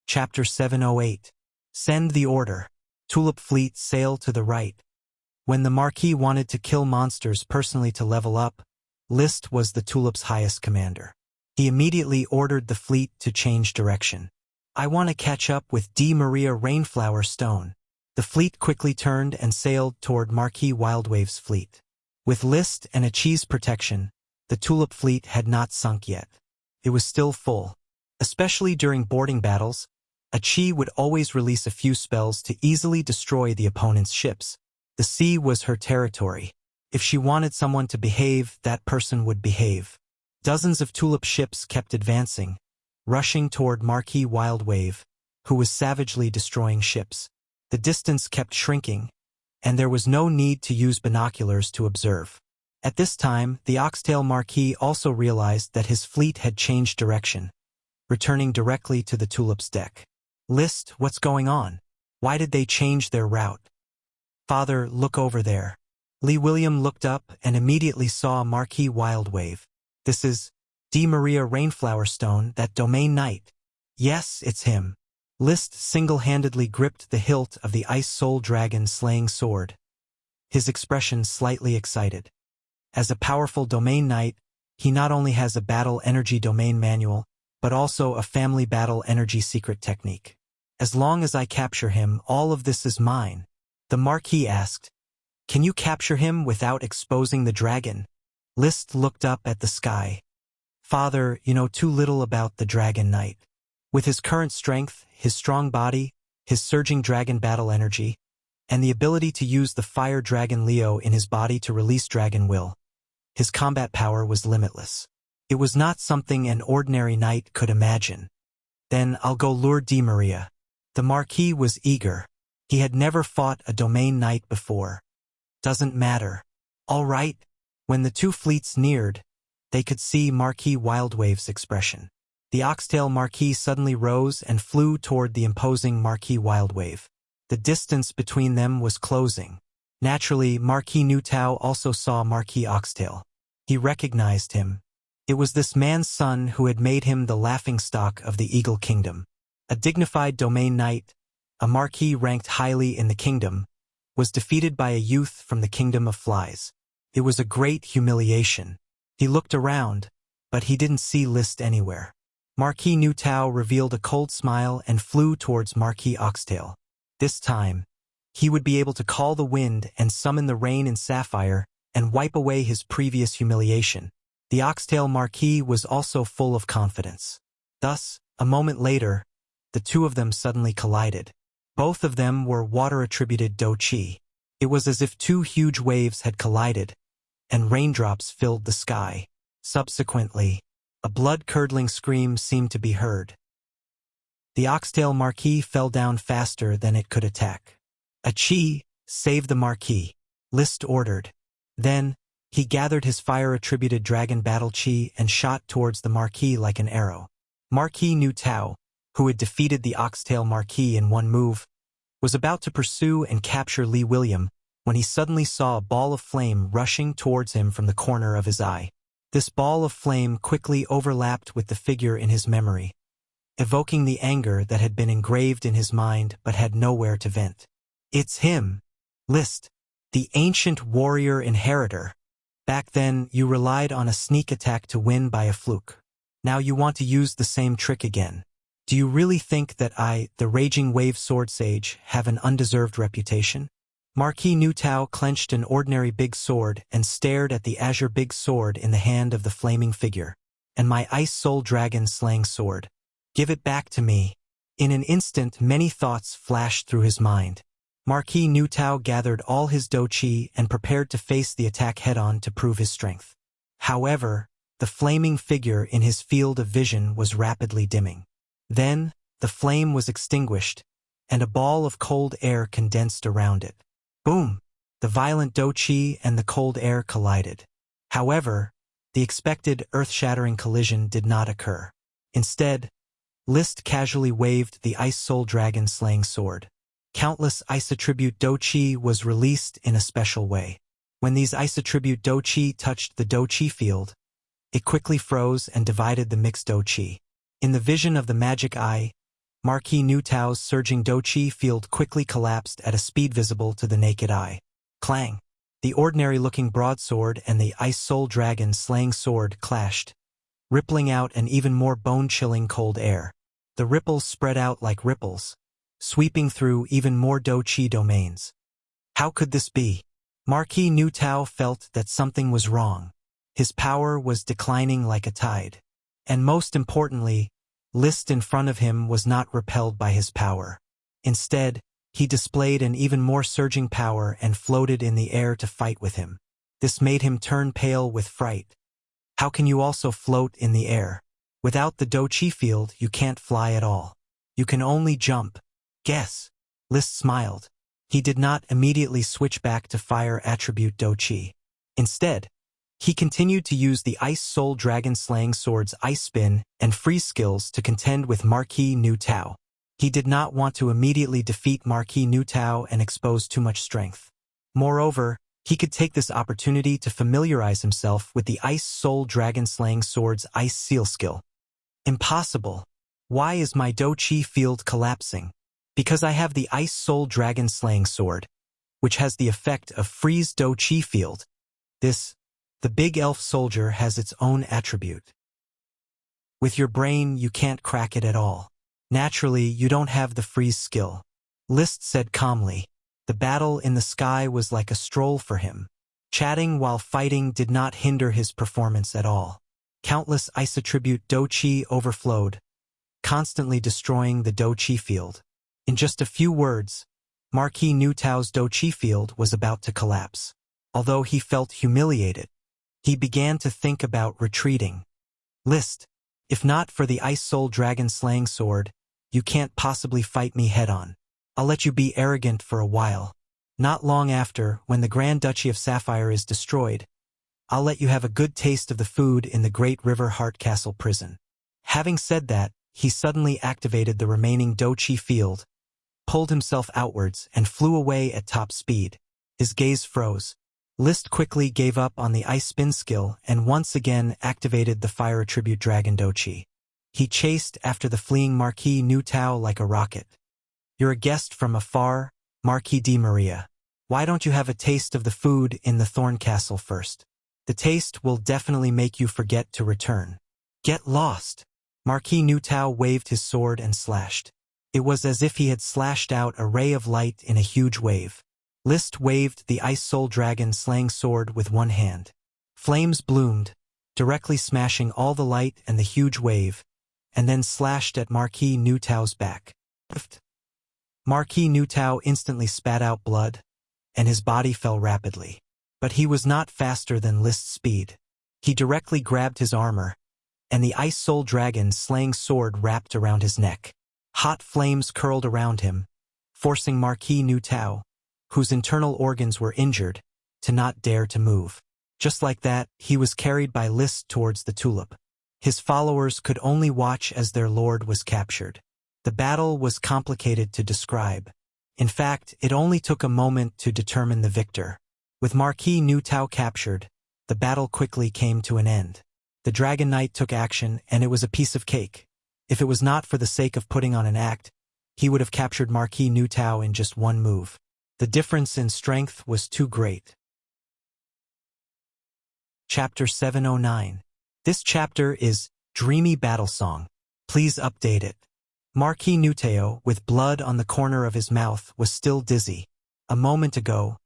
Chapter 708. Send the order. Tulip fleet sail to the right. When the Marquis wanted to kill monsters personally to level up, List was the Tulip's highest commander. He immediately ordered the fleet to change direction. I want to catch up with D. Maria Rainflower Stone. The fleet quickly turned and sailed toward Marquis Wildwave's fleet. With List and Achi's protection, the Tulip fleet had not sunk yet. It was still full. Especially during boarding battles, Achi would always release a few spells to easily destroy the opponent's ships. The sea was her territory. If she wanted someone to behave, that person would behave. Dozens of Tulip ships kept advancing, rushing toward Marquis Wildwave, who was savagely destroying ships. The distance kept shrinking, and there was no need to use binoculars to observe. At this time, the Oxtail Marquis also realized that his fleet had changed direction, returning directly to the Tulip's deck. List, what's going on? Why did they change their route? Father, look over there. Lee William looked up and immediately saw Marquis Wildwave. This is D. Maria Rainflower Stone, that domain knight. Yes, it's him. List single-handedly gripped the hilt of the Ice Soul Dragon slaying sword, his expression slightly excited. As a powerful domain knight, he not only has a battle energy domain manual, but also a family battle energy secret technique. As long as I capture him, all of this is mine. The Marquis asked, "Can you capture him without exposing the dragon?" List looked up at the sky. Father, you know too little about the Dragon Knight. With his current strength, his strong body, his surging dragon battle energy, and the ability to use the fire dragon Leo in his body to release dragon will, his combat power was limitless. It was not something an ordinary knight could imagine. Then I'll go lure D. Maria. The Marquis was eager. He had never fought a domain knight before. Doesn't matter. All right. When the two fleets neared, they could see Marquis Wildwave's expression. The Oxtail Marquis suddenly rose and flew toward the imposing Marquis Wildwave. The distance between them was closing. Naturally, Marquis Newtow also saw Marquis Oxtail. He recognized him. It was this man's son who had made him the laughingstock of the Eagle Kingdom. A dignified domain knight, a marquis ranked highly in the kingdom, was defeated by a youth from the Kingdom of Flies. It was a great humiliation. He looked around, but he didn't see List anywhere. Marquis Newtow revealed a cold smile and flew towards Marquis Oxtail. This time, he would be able to call the wind and summon the rain in Sapphire and wipe away his previous humiliation. The Oxtail Marquis was also full of confidence. Thus, a moment later, the two of them suddenly collided. Both of them were water-attributed Do-Chi. It was as if two huge waves had collided, and raindrops filled the sky. Subsequently, a blood-curdling scream seemed to be heard. The Oxtail Marquis fell down faster than it could attack. Achi, save the Marquis, List ordered. Then, he gathered his fire-attributed dragon battle chi and shot towards the Marquis like an arrow. Marquis Newtow, who had defeated the Oxtail Marquis in one move, was about to pursue and capture Lee William when he suddenly saw a ball of flame rushing towards him from the corner of his eye. This ball of flame quickly overlapped with the figure in his memory, evoking the anger that had been engraved in his mind but had nowhere to vent. It's him, List, the ancient warrior inheritor. Back then, you relied on a sneak attack to win by a fluke. Now you want to use the same trick again. Do you really think that I, the Raging Wave Sword Sage, have an undeserved reputation? Marquis Newtow clenched an ordinary big sword and stared at the azure big sword in the hand of the flaming figure. And my Ice Soul Dragon slaying sword. Give it back to me. In an instant, many thoughts flashed through his mind. Marquis Newtow gathered all his Do-Chi and prepared to face the attack head-on to prove his strength. However, the flaming figure in his field of vision was rapidly dimming. Then, the flame was extinguished, and a ball of cold air condensed around it. Boom! The violent Do-Chi and the cold air collided. However, the expected earth-shattering collision did not occur. Instead, List casually waved the Ice Soul Dragon slaying sword. Countless ice-attribute Do-Chi was released in a special way. When these ice-attribute Do-Chi touched the Do-Chi field, it quickly froze and divided the mixed Do-Chi. In the vision of the magic eye, Marquis Nutao's surging Doqi field quickly collapsed at a speed visible to the naked eye. Clang! The ordinary-looking broadsword and the Ice Soul Dragon slaying sword clashed, rippling out an even more bone-chilling cold air. The ripples spread out like ripples, sweeping through even more Doqi domains. How could this be? Marquis Nutao felt that something was wrong. His power was declining like a tide. And most importantly, List in front of him was not repelled by his power. Instead, he displayed an even more surging power and floated in the air to fight with him. This made him turn pale with fright. How can you also float in the air? Without the Doqi field, you can't fly at all. You can only jump. Guess. List smiled. He did not immediately switch back to fire attribute Doqi. Instead, he continued to use the Ice Soul Dragon slaying sword's Ice Spin and freeze skills to contend with Marquis Nutao. He did not want to immediately defeat Marquis Nutao and expose too much strength. Moreover, he could take this opportunity to familiarize himself with the Ice Soul Dragon slaying sword's Ice Seal skill. Impossible. Why is my Doqi field collapsing? Because I have the Ice Soul Dragon slaying sword, which has the effect of freeze Doqi field. The big elf soldier has its own attribute. With your brain, you can't crack it at all. Naturally, you don't have the freeze skill. List said calmly. The battle in the sky was like a stroll for him. Chatting while fighting did not hinder his performance at all. Countless ice attribute Doqi overflowed, constantly destroying the Doqi field. In just a few words, Marquis Nutao's Doqi field was about to collapse. Although he felt humiliated, he began to think about retreating. List, if not for the Ice Soul Dragon slaying sword, you can't possibly fight me head-on. I'll let you be arrogant for a while. Not long after, when the Grand Duchy of Sapphire is destroyed, I'll let you have a good taste of the food in the Great River Heart Castle prison. Having said that, he suddenly activated the remaining Doqi field, pulled himself outwards, and flew away at top speed. His gaze froze. List quickly gave up on the Ice Spin skill and once again activated the Fire Attribute Dragon Doqi. He chased after the fleeing Marquis Nutao like a rocket. You're a guest from afar, Marquis de Maria. Why don't you have a taste of the food in the Thorn Castle first? The taste will definitely make you forget to return. Get lost! Marquis Nutao waved his sword and slashed. It was as if he had slashed out a ray of light in a huge wave. List waved the Ice Soul Dragon slaying sword with one hand. Flames bloomed, directly smashing all the light and the huge wave, and then slashed at Marquis Nutao's back. Marquis Nutao instantly spat out blood, and his body fell rapidly. But he was not faster than List's speed. He directly grabbed his armor, and the Ice Soul Dragon slaying sword wrapped around his neck. Hot flames curled around him, forcing Marquis Nutao, whose internal organs were injured, to not dare to move. Just like that, he was carried by List towards the tulip. His followers could only watch as their lord was captured. The battle was complicated to describe. In fact, it only took a moment to determine the victor. With Marquis Nutao captured, the battle quickly came to an end. The Dragon Knight took action, and it was a piece of cake. If it was not for the sake of putting on an act, he would have captured Marquis Nutao in just one move. The difference in strength was too great. Chapter 709. This chapter is Dreamy Battle Song. Please update it. Marquis Nutao, with blood on the corner of his mouth, was still dizzy. A moment ago,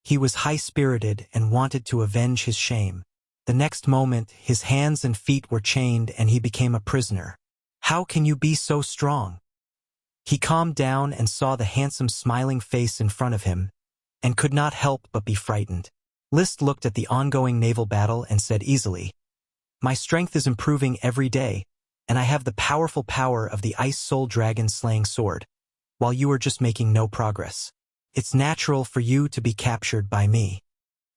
he was high-spirited and wanted to avenge his shame. The next moment, his hands and feet were chained and he became a prisoner. How can you be so strong? He calmed down and saw the handsome smiling face in front of him, and could not help but be frightened. List looked at the ongoing naval battle and said easily, "My strength is improving every day, and I have the powerful power of the Ice Soul Dragon slaying sword, while you are just making no progress. It's natural for you to be captured by me."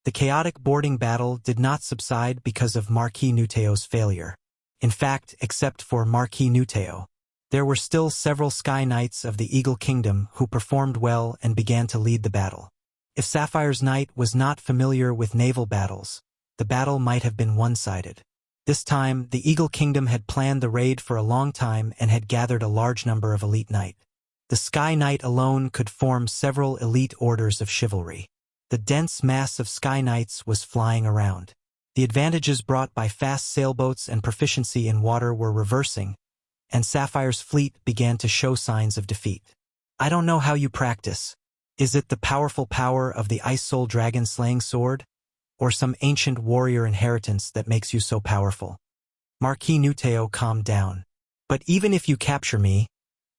The chaotic boarding battle did not subside because of Marquis Nutao's failure. In fact, except for Marquis Nutao, there were still several Sky Knights of the Eagle Kingdom who performed well and began to lead the battle. If Sapphire's Knight was not familiar with naval battles, the battle might have been one-sided. This time, the Eagle Kingdom had planned the raid for a long time and had gathered a large number of elite knights. The Sky Knight alone could form several elite orders of chivalry. The dense mass of Sky Knights was flying around. The advantages brought by fast sailboats and proficiency in water were reversing, and Sapphire's fleet began to show signs of defeat. I don't know how you practice. Is it the powerful power of the Ice Soul Dragon slaying sword? Or some ancient warrior inheritance that makes you so powerful? Marquis Nuteo calmed down. But even if you capture me,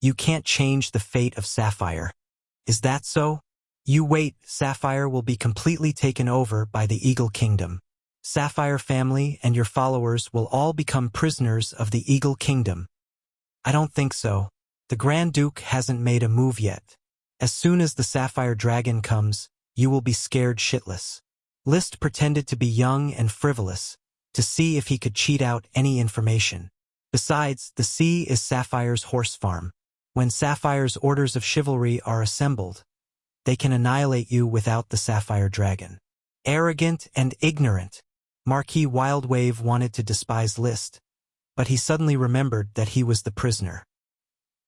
you can't change the fate of Sapphire. Is that so? You wait, Sapphire will be completely taken over by the Eagle Kingdom. Sapphire family and your followers will all become prisoners of the Eagle Kingdom. I don't think so. The Grand Duke hasn't made a move yet. As soon as the Sapphire Dragon comes, you will be scared shitless. List pretended to be young and frivolous, to see if he could cheat out any information. Besides, the sea is Sapphire's horse farm. When Sapphire's orders of chivalry are assembled, they can annihilate you without the Sapphire Dragon. Arrogant and ignorant. Marquis Wildwave wanted to despise List, but he suddenly remembered that he was the prisoner.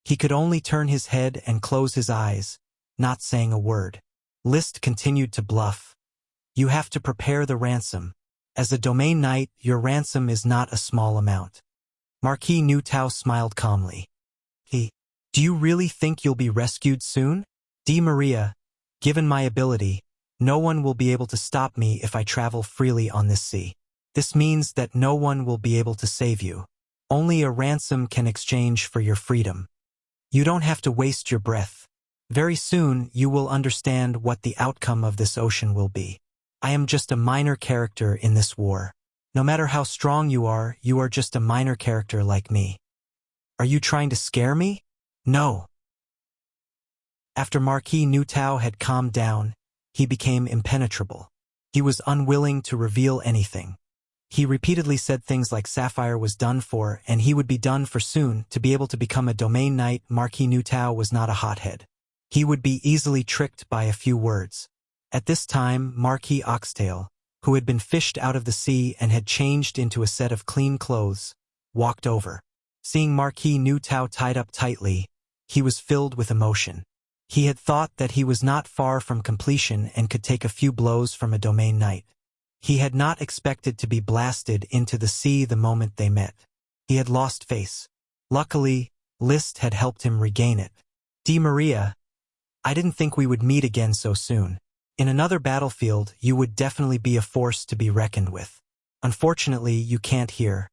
He could only turn his head and close his eyes, not saying a word. List continued to bluff. You have to prepare the ransom. As a domain knight, your ransom is not a small amount. Marquis Nutao smiled calmly. Do you really think you'll be rescued soon? Di Maria, given my ability, no one will be able to stop me if I travel freely on this sea. This means that no one will be able to save you. Only a ransom can exchange for your freedom. You don't have to waste your breath. Very soon, you will understand what the outcome of this ocean will be. I am just a minor character in this war. No matter how strong you are just a minor character like me. Are you trying to scare me? No. After Marquis Nutao had calmed down, he became impenetrable. He was unwilling to reveal anything. He repeatedly said things like Sapphire was done for and he would be done for soon. To be able to become a domain knight, Marquis Nutao was not a hothead. He would be easily tricked by a few words. At this time, Marquis Oxtail, who had been fished out of the sea and had changed into a set of clean clothes, walked over. Seeing Marquis Nutao tied up tightly, he was filled with emotion. He had thought that he was not far from completion and could take a few blows from a domain knight. He had not expected to be blasted into the sea the moment they met. He had lost face. Luckily, List had helped him regain it. Di Maria, I didn't think we would meet again so soon. In another battlefield, you would definitely be a force to be reckoned with. Unfortunately, you can't here.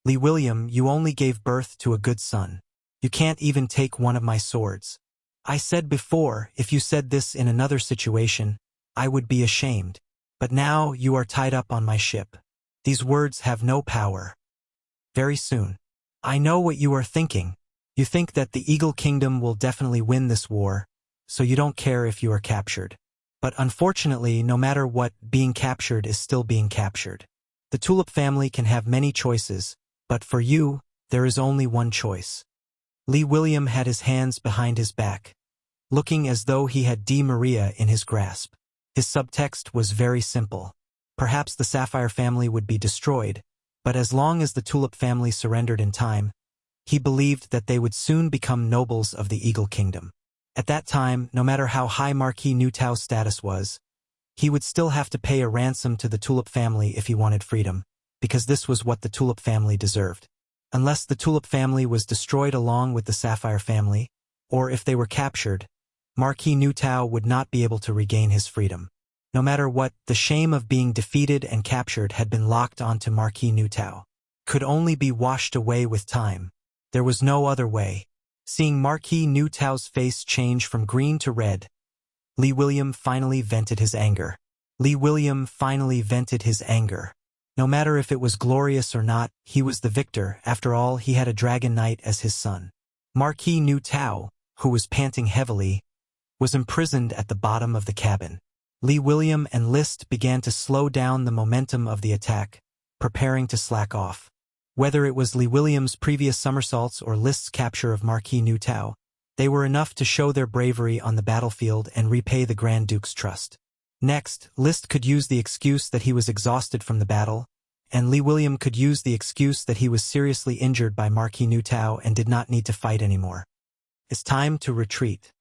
Lee William, you only gave birth to a good son. You can't even take one of my swords. I said before, if you said this in another situation, I would be ashamed. But now you are tied up on my ship. These words have no power. Very soon. I know what you are thinking. You think that the Eagle Kingdom will definitely win this war, so you don't care if you are captured. But unfortunately, no matter what, being captured is still being captured. The Tulip family can have many choices, but for you, there is only one choice. Lee William had his hands behind his back, looking as though he had Di Maria in his grasp. His subtext was very simple. Perhaps the Sapphire family would be destroyed, but as long as the Tulip family surrendered in time, he believed that they would soon become nobles of the Eagle Kingdom. At that time, no matter how high Marquis Nutao's status was, he would still have to pay a ransom to the Tulip family if he wanted freedom, because this was what the Tulip family deserved. Unless the Tulip family was destroyed along with the Sapphire family, or if they were captured, Marquis Nutao would not be able to regain his freedom. No matter what, the shame of being defeated and captured had been locked onto Marquis Nutao. Could only be washed away with time. There was no other way. Seeing Marquis Nutao's face change from green to red, Lee William finally vented his anger. Lee William finally vented his anger. No matter if it was glorious or not, he was the victor. After all, he had a dragon knight as his son. Marquis Nutao, who was panting heavily, was imprisoned at the bottom of the cabin. Lee William and List began to slow down the momentum of the attack, preparing to slack off. Whether it was Lee William's previous somersaults or List's capture of Marquis Nutao, they were enough to show their bravery on the battlefield and repay the Grand Duke's trust. Next, List could use the excuse that he was exhausted from the battle, and Li William could use the excuse that he was seriously injured by Marquis Newtow and did not need to fight anymore. It's time to retreat.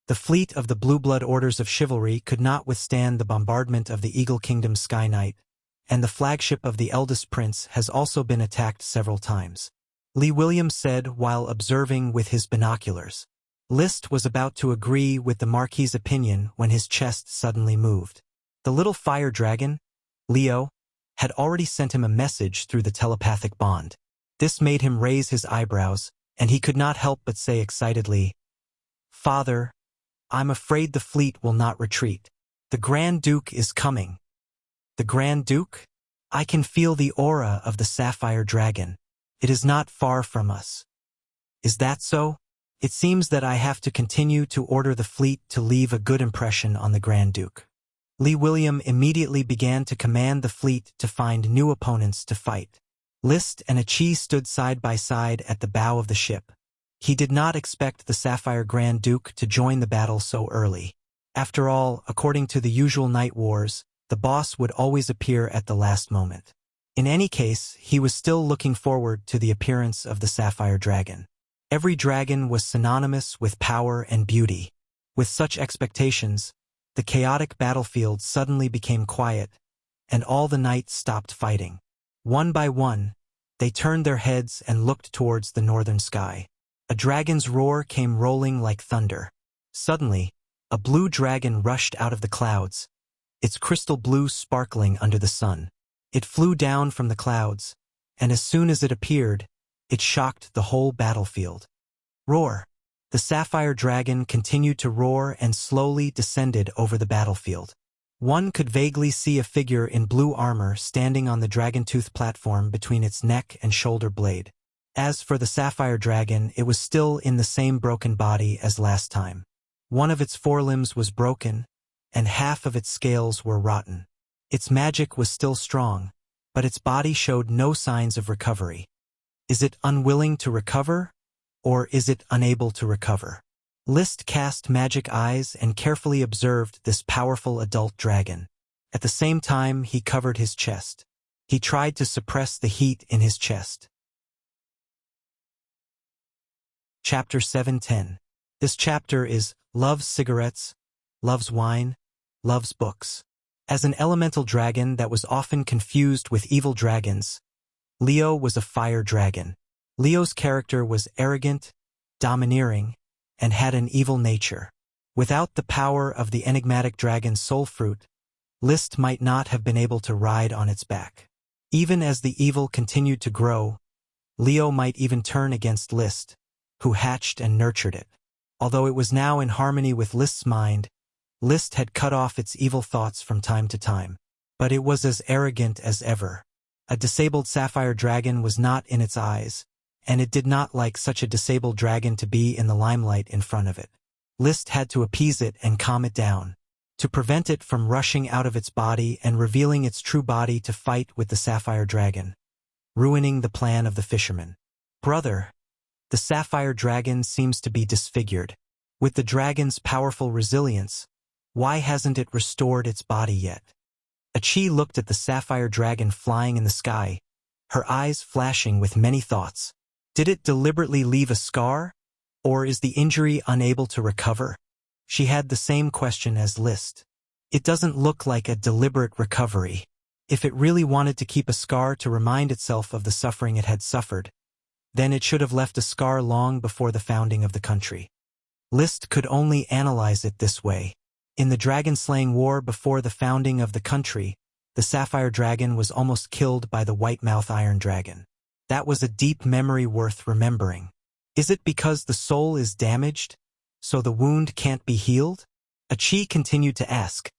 The fleet of the Blue Blood Orders of Chivalry could not withstand the bombardment of the Eagle Kingdom's Sky Knight, and the flagship of the eldest prince has also been attacked several times. Li William said while observing with his binoculars. List was about to agree with the Marquis's opinion when his chest suddenly moved. The little fire dragon, Leo, had already sent him a message through the telepathic bond. This made him raise his eyebrows, and he could not help but say excitedly, "Father, I'm afraid the fleet will not retreat. The Grand Duke is coming." The Grand Duke? I can feel the aura of the sapphire dragon. It is not far from us. Is that so? It seems that I have to continue to order the fleet to leave a good impression on the Grand Duke. Li William immediately began to command the fleet to find new opponents to fight. List and Achi stood side by side at the bow of the ship. He did not expect the Sapphire Grand Duke to join the battle so early. After all, according to the usual night wars, the boss would always appear at the last moment. In any case, he was still looking forward to the appearance of the Sapphire Dragon. Every dragon was synonymous with power and beauty. With such expectations, the chaotic battlefield suddenly became quiet, and all the knights stopped fighting. One by one, they turned their heads and looked towards the northern sky. A dragon's roar came rolling like thunder. Suddenly, a blue dragon rushed out of the clouds, its crystal blue sparkling under the sun. It flew down from the clouds, and as soon as it appeared, it shocked the whole battlefield. Roar! The sapphire dragon continued to roar and slowly descended over the battlefield. One could vaguely see a figure in blue armor standing on the dragon-tooth platform between its neck and shoulder blade. As for the sapphire dragon, it was still in the same broken body as last time. One of its forelimbs was broken, and half of its scales were rotten. Its magic was still strong, but its body showed no signs of recovery. Is it unwilling to recover, or is it unable to recover? List cast magic eyes and carefully observed this powerful adult dragon. At the same time, he covered his chest. He tried to suppress the heat in his chest. Chapter 710. This chapter is Loves Cigarettes, Loves Wine, Loves Books. As an elemental dragon that was often confused with evil dragons, Leo was a fire dragon. Leo's character was arrogant, domineering, and had an evil nature. Without the power of the enigmatic dragon's soul fruit, List might not have been able to ride on its back. Even as the evil continued to grow, Leo might even turn against List, who hatched and nurtured it. Although it was now in harmony with List's mind, List had cut off its evil thoughts from time to time. But it was as arrogant as ever. A disabled sapphire dragon was not in its eyes, and it did not like such a disabled dragon to be in the limelight in front of it. List had to appease it and calm it down, to prevent it from rushing out of its body and revealing its true body to fight with the sapphire dragon, ruining the plan of the fisherman. Brother, the sapphire dragon seems to be disfigured. With the dragon's powerful resilience, why hasn't it restored its body yet? Achi looked at the sapphire dragon flying in the sky, her eyes flashing with many thoughts. Did it deliberately leave a scar, or is the injury unable to recover? She had the same question as List. It doesn't look like a deliberate recovery. If it really wanted to keep a scar to remind itself of the suffering it had suffered, then it should have left a scar long before the founding of the country. List could only analyze it this way. In the dragon-slaying war before the founding of the country, the sapphire dragon was almost killed by the white-mouth iron dragon. That was a deep memory worth remembering. Is it because the soul is damaged, so the wound can't be healed? Achi continued to ask,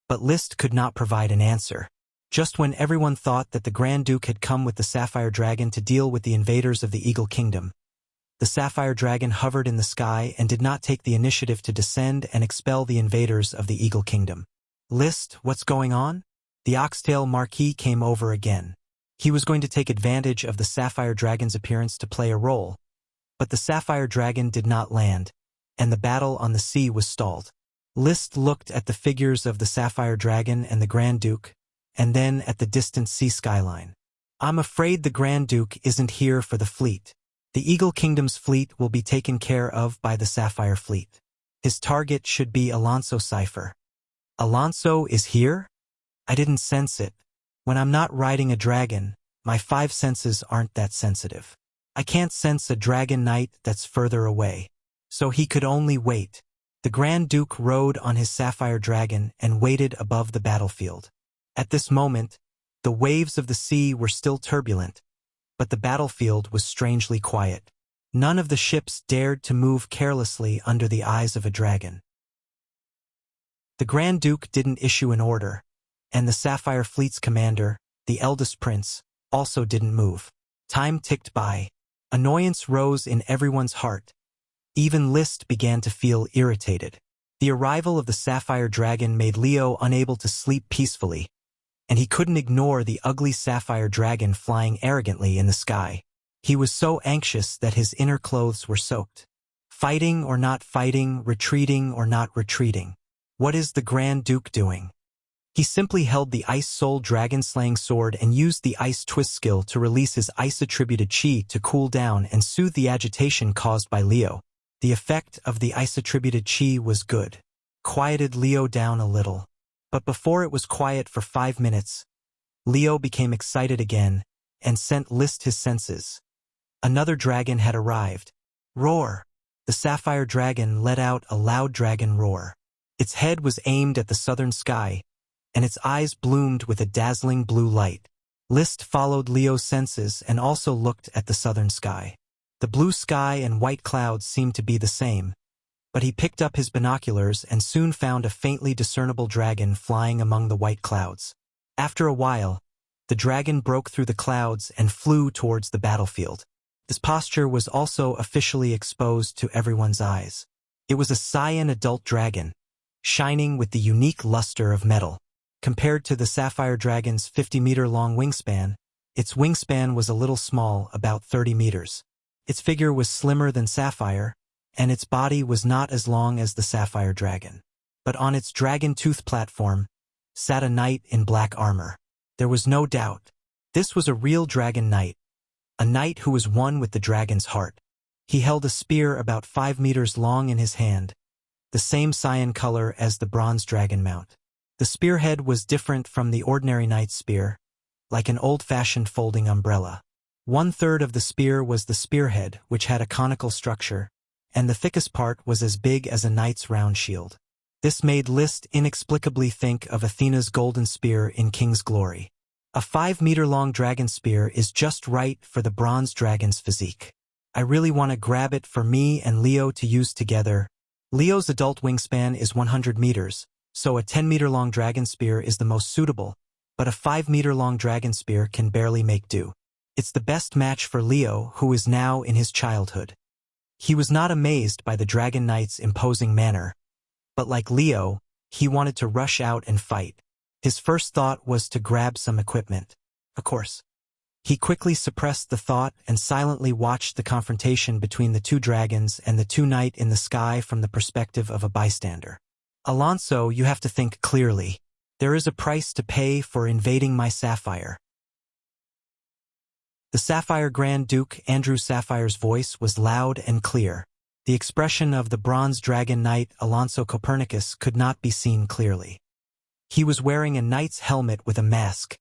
but List could not provide an answer. Just when everyone thought that the Grand Duke had come with the sapphire dragon to deal with the invaders of the Eagle Kingdom, the sapphire dragon hovered in the sky and did not take the initiative to descend and expel the invaders of the Eagle Kingdom. List, what's going on? The Oxtail Marquis came over again. He was going to take advantage of the sapphire dragon's appearance to play a role, but the sapphire dragon did not land, and the battle on the sea was stalled. List looked at the figures of the sapphire dragon and the Grand Duke, and then at the distant sea skyline. I'm afraid the Grand Duke isn't here for the fleet. The Eagle Kingdom's fleet will be taken care of by the Sapphire Fleet. His target should be Alonso Cypher. Alonso is here? I didn't sense it. When I'm not riding a dragon, my 5 senses aren't that sensitive. I can't sense a dragon knight that's further away. So he could only wait. The Grand Duke rode on his sapphire dragon and waited above the battlefield. At this moment, the waves of the sea were still turbulent, but the battlefield was strangely quiet. None of the ships dared to move carelessly under the eyes of a dragon. The Grand Duke didn't issue an order, and the Sapphire Fleet's commander, the eldest prince, also didn't move. Time ticked by. Annoyance rose in everyone's heart. Even List began to feel irritated. The arrival of the Sapphire Dragon made Leo unable to sleep peacefully, and he couldn't ignore the ugly Sapphire Dragon flying arrogantly in the sky. He was so anxious that his inner clothes were soaked. Fighting or not fighting, retreating or not retreating. What is the Grand Duke doing? He simply held the Ice Soul Dragon-slaying sword and used the Ice Twist skill to release his ice-attributed chi to cool down and soothe the agitation caused by Leo. The effect of the ice-attributed chi was good. Quieted Leo down a little. But before it was quiet for 5 minutes, Leo became excited again and sent List his senses. Another dragon had arrived. Roar! The Sapphire Dragon let out a loud dragon roar. Its head was aimed at the southern sky, and its eyes bloomed with a dazzling blue light. List followed Leo's senses and also looked at the southern sky. The blue sky and white clouds seemed to be the same, but he picked up his binoculars and soon found a faintly discernible dragon flying among the white clouds. After a while, the dragon broke through the clouds and flew towards the battlefield. This posture was also officially exposed to everyone's eyes. It was a cyan adult dragon, shining with the unique luster of metal. Compared to the Sapphire Dragon's 50-meter-long wingspan, its wingspan was a little small, about 30 meters. Its figure was slimmer than Sapphire, and its body was not as long as the Sapphire Dragon. But on its dragon tooth platform sat a knight in black armor. There was no doubt. This was a real dragon knight, a knight who was one with the dragon's heart. He held a spear about 5 meters long in his hand, the same cyan color as the bronze dragon mount. The spearhead was different from the ordinary knight's spear, like an old-fashioned folding umbrella. 1/3 of the spear was the spearhead, which had a conical structure, and the thickest part was as big as a knight's round shield. This made List inexplicably think of Athena's golden spear in King's Glory. A 5-meter-long dragon spear is just right for the bronze dragon's physique. I really want to grab it for me and Leo to use together. Leo's adult wingspan is 100 meters, so a 10-meter-long dragon spear is the most suitable, but a 5-meter-long dragon spear can barely make do. It's the best match for Leo, who is now in his childhood. He was not amazed by the Dragon Knight's imposing manner, but like Leo, he wanted to rush out and fight. His first thought was to grab some equipment. Of course. He quickly suppressed the thought and silently watched the confrontation between the 2 dragons and the 2 knight in the sky from the perspective of a bystander. Alonso, you have to think clearly. There is a price to pay for invading my Sapphire. The Sapphire Grand Duke Andrew Sapphire's voice was loud and clear. The expression of the bronze dragon knight Alonso Copernicus could not be seen clearly. He was wearing a knight's helmet with a mask,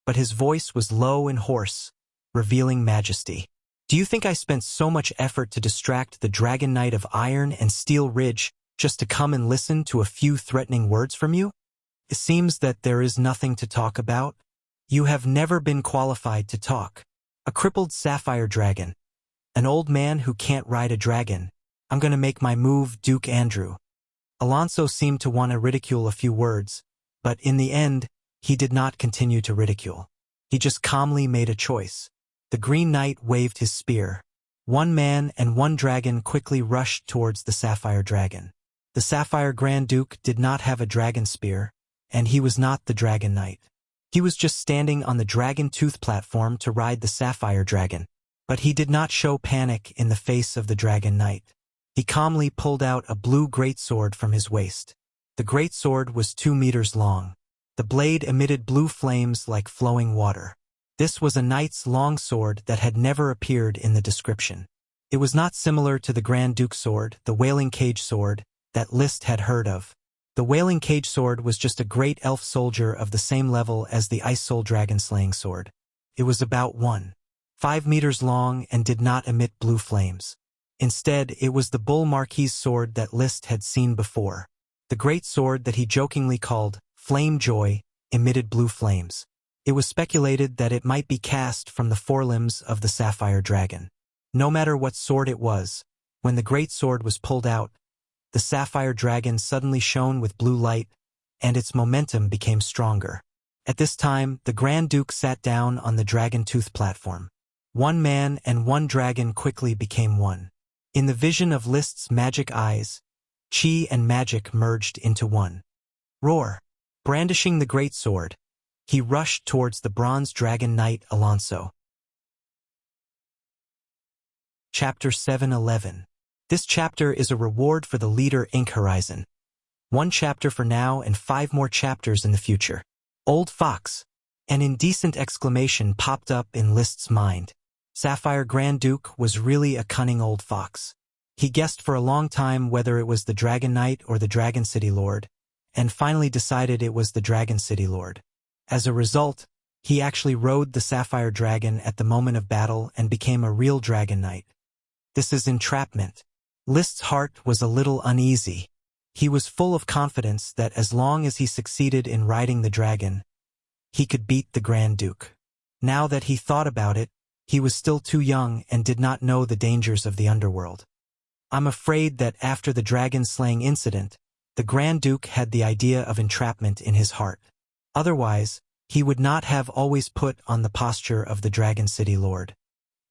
but his voice was low and hoarse, revealing majesty. Do you think I spent so much effort to distract the Dragon Knight of Iron and Steel Ridge just to come and listen to a few threatening words from you? It seems that there is nothing to talk about. You have never been qualified to talk. A crippled sapphire dragon. An old man who can't ride a dragon. I'm going to make my move, Duke Andrew. Alonso seemed to want to ridicule a few words, but in the end, he did not continue to ridicule. He just calmly made a choice. The Green Knight waved his spear. 1 man and 1 dragon quickly rushed towards the Sapphire Dragon. The Sapphire Grand Duke did not have a dragon spear, and he was not the Dragon Knight. He was just standing on the dragon tooth platform to ride the Sapphire Dragon, but he did not show panic in the face of the Dragon Knight. He calmly pulled out a blue greatsword from his waist. The greatsword was 2 meters long. The blade emitted blue flames like flowing water. This was a knight's longsword that had never appeared in the description. It was not similar to the Grand Duke's sword, the Wailing Cage sword, that List had heard of. The Wailing Cage sword was just a great elf soldier of the same level as the Ice Soul Dragon Slaying sword. It was about 1.5 meters long and did not emit blue flames. Instead, it was the Bull Marquis sword that List had seen before. The great sword that he jokingly called Flame Joy emitted blue flames. It was speculated that it might be cast from the forelimbs of the Sapphire Dragon. No matter what sword it was, when the great sword was pulled out, the Sapphire Dragon suddenly shone with blue light, and its momentum became stronger. At this time, the Grand Duke sat down on the Dragon Tooth platform. One man and one dragon quickly became one. In the vision of List's magic eyes, chi and magic merged into one. Roar! Brandishing the great sword, he rushed towards the bronze dragon knight Alonso. Chapter 7:11. This chapter is a reward for the leader Ink Horizon. 1 chapter for now and 5 more chapters in the future. Old Fox! An indecent exclamation popped up in List's mind. Sapphire Grand Duke was really a cunning old fox. He guessed for a long time whether it was the Dragon Knight or the Dragon City Lord, and finally decided it was the Dragon City Lord. As a result, he actually rode the Sapphire Dragon at the moment of battle and became a real Dragon Knight. This is entrapment. List's heart was a little uneasy. He was full of confidence that as long as he succeeded in riding the dragon, he could beat the Grand Duke. Now that he thought about it, he was still too young and did not know the dangers of the underworld. I'm afraid that after the dragon-slaying incident, the Grand Duke had the idea of entrapment in his heart. Otherwise, he would not have always put on the posture of the Dragon City Lord.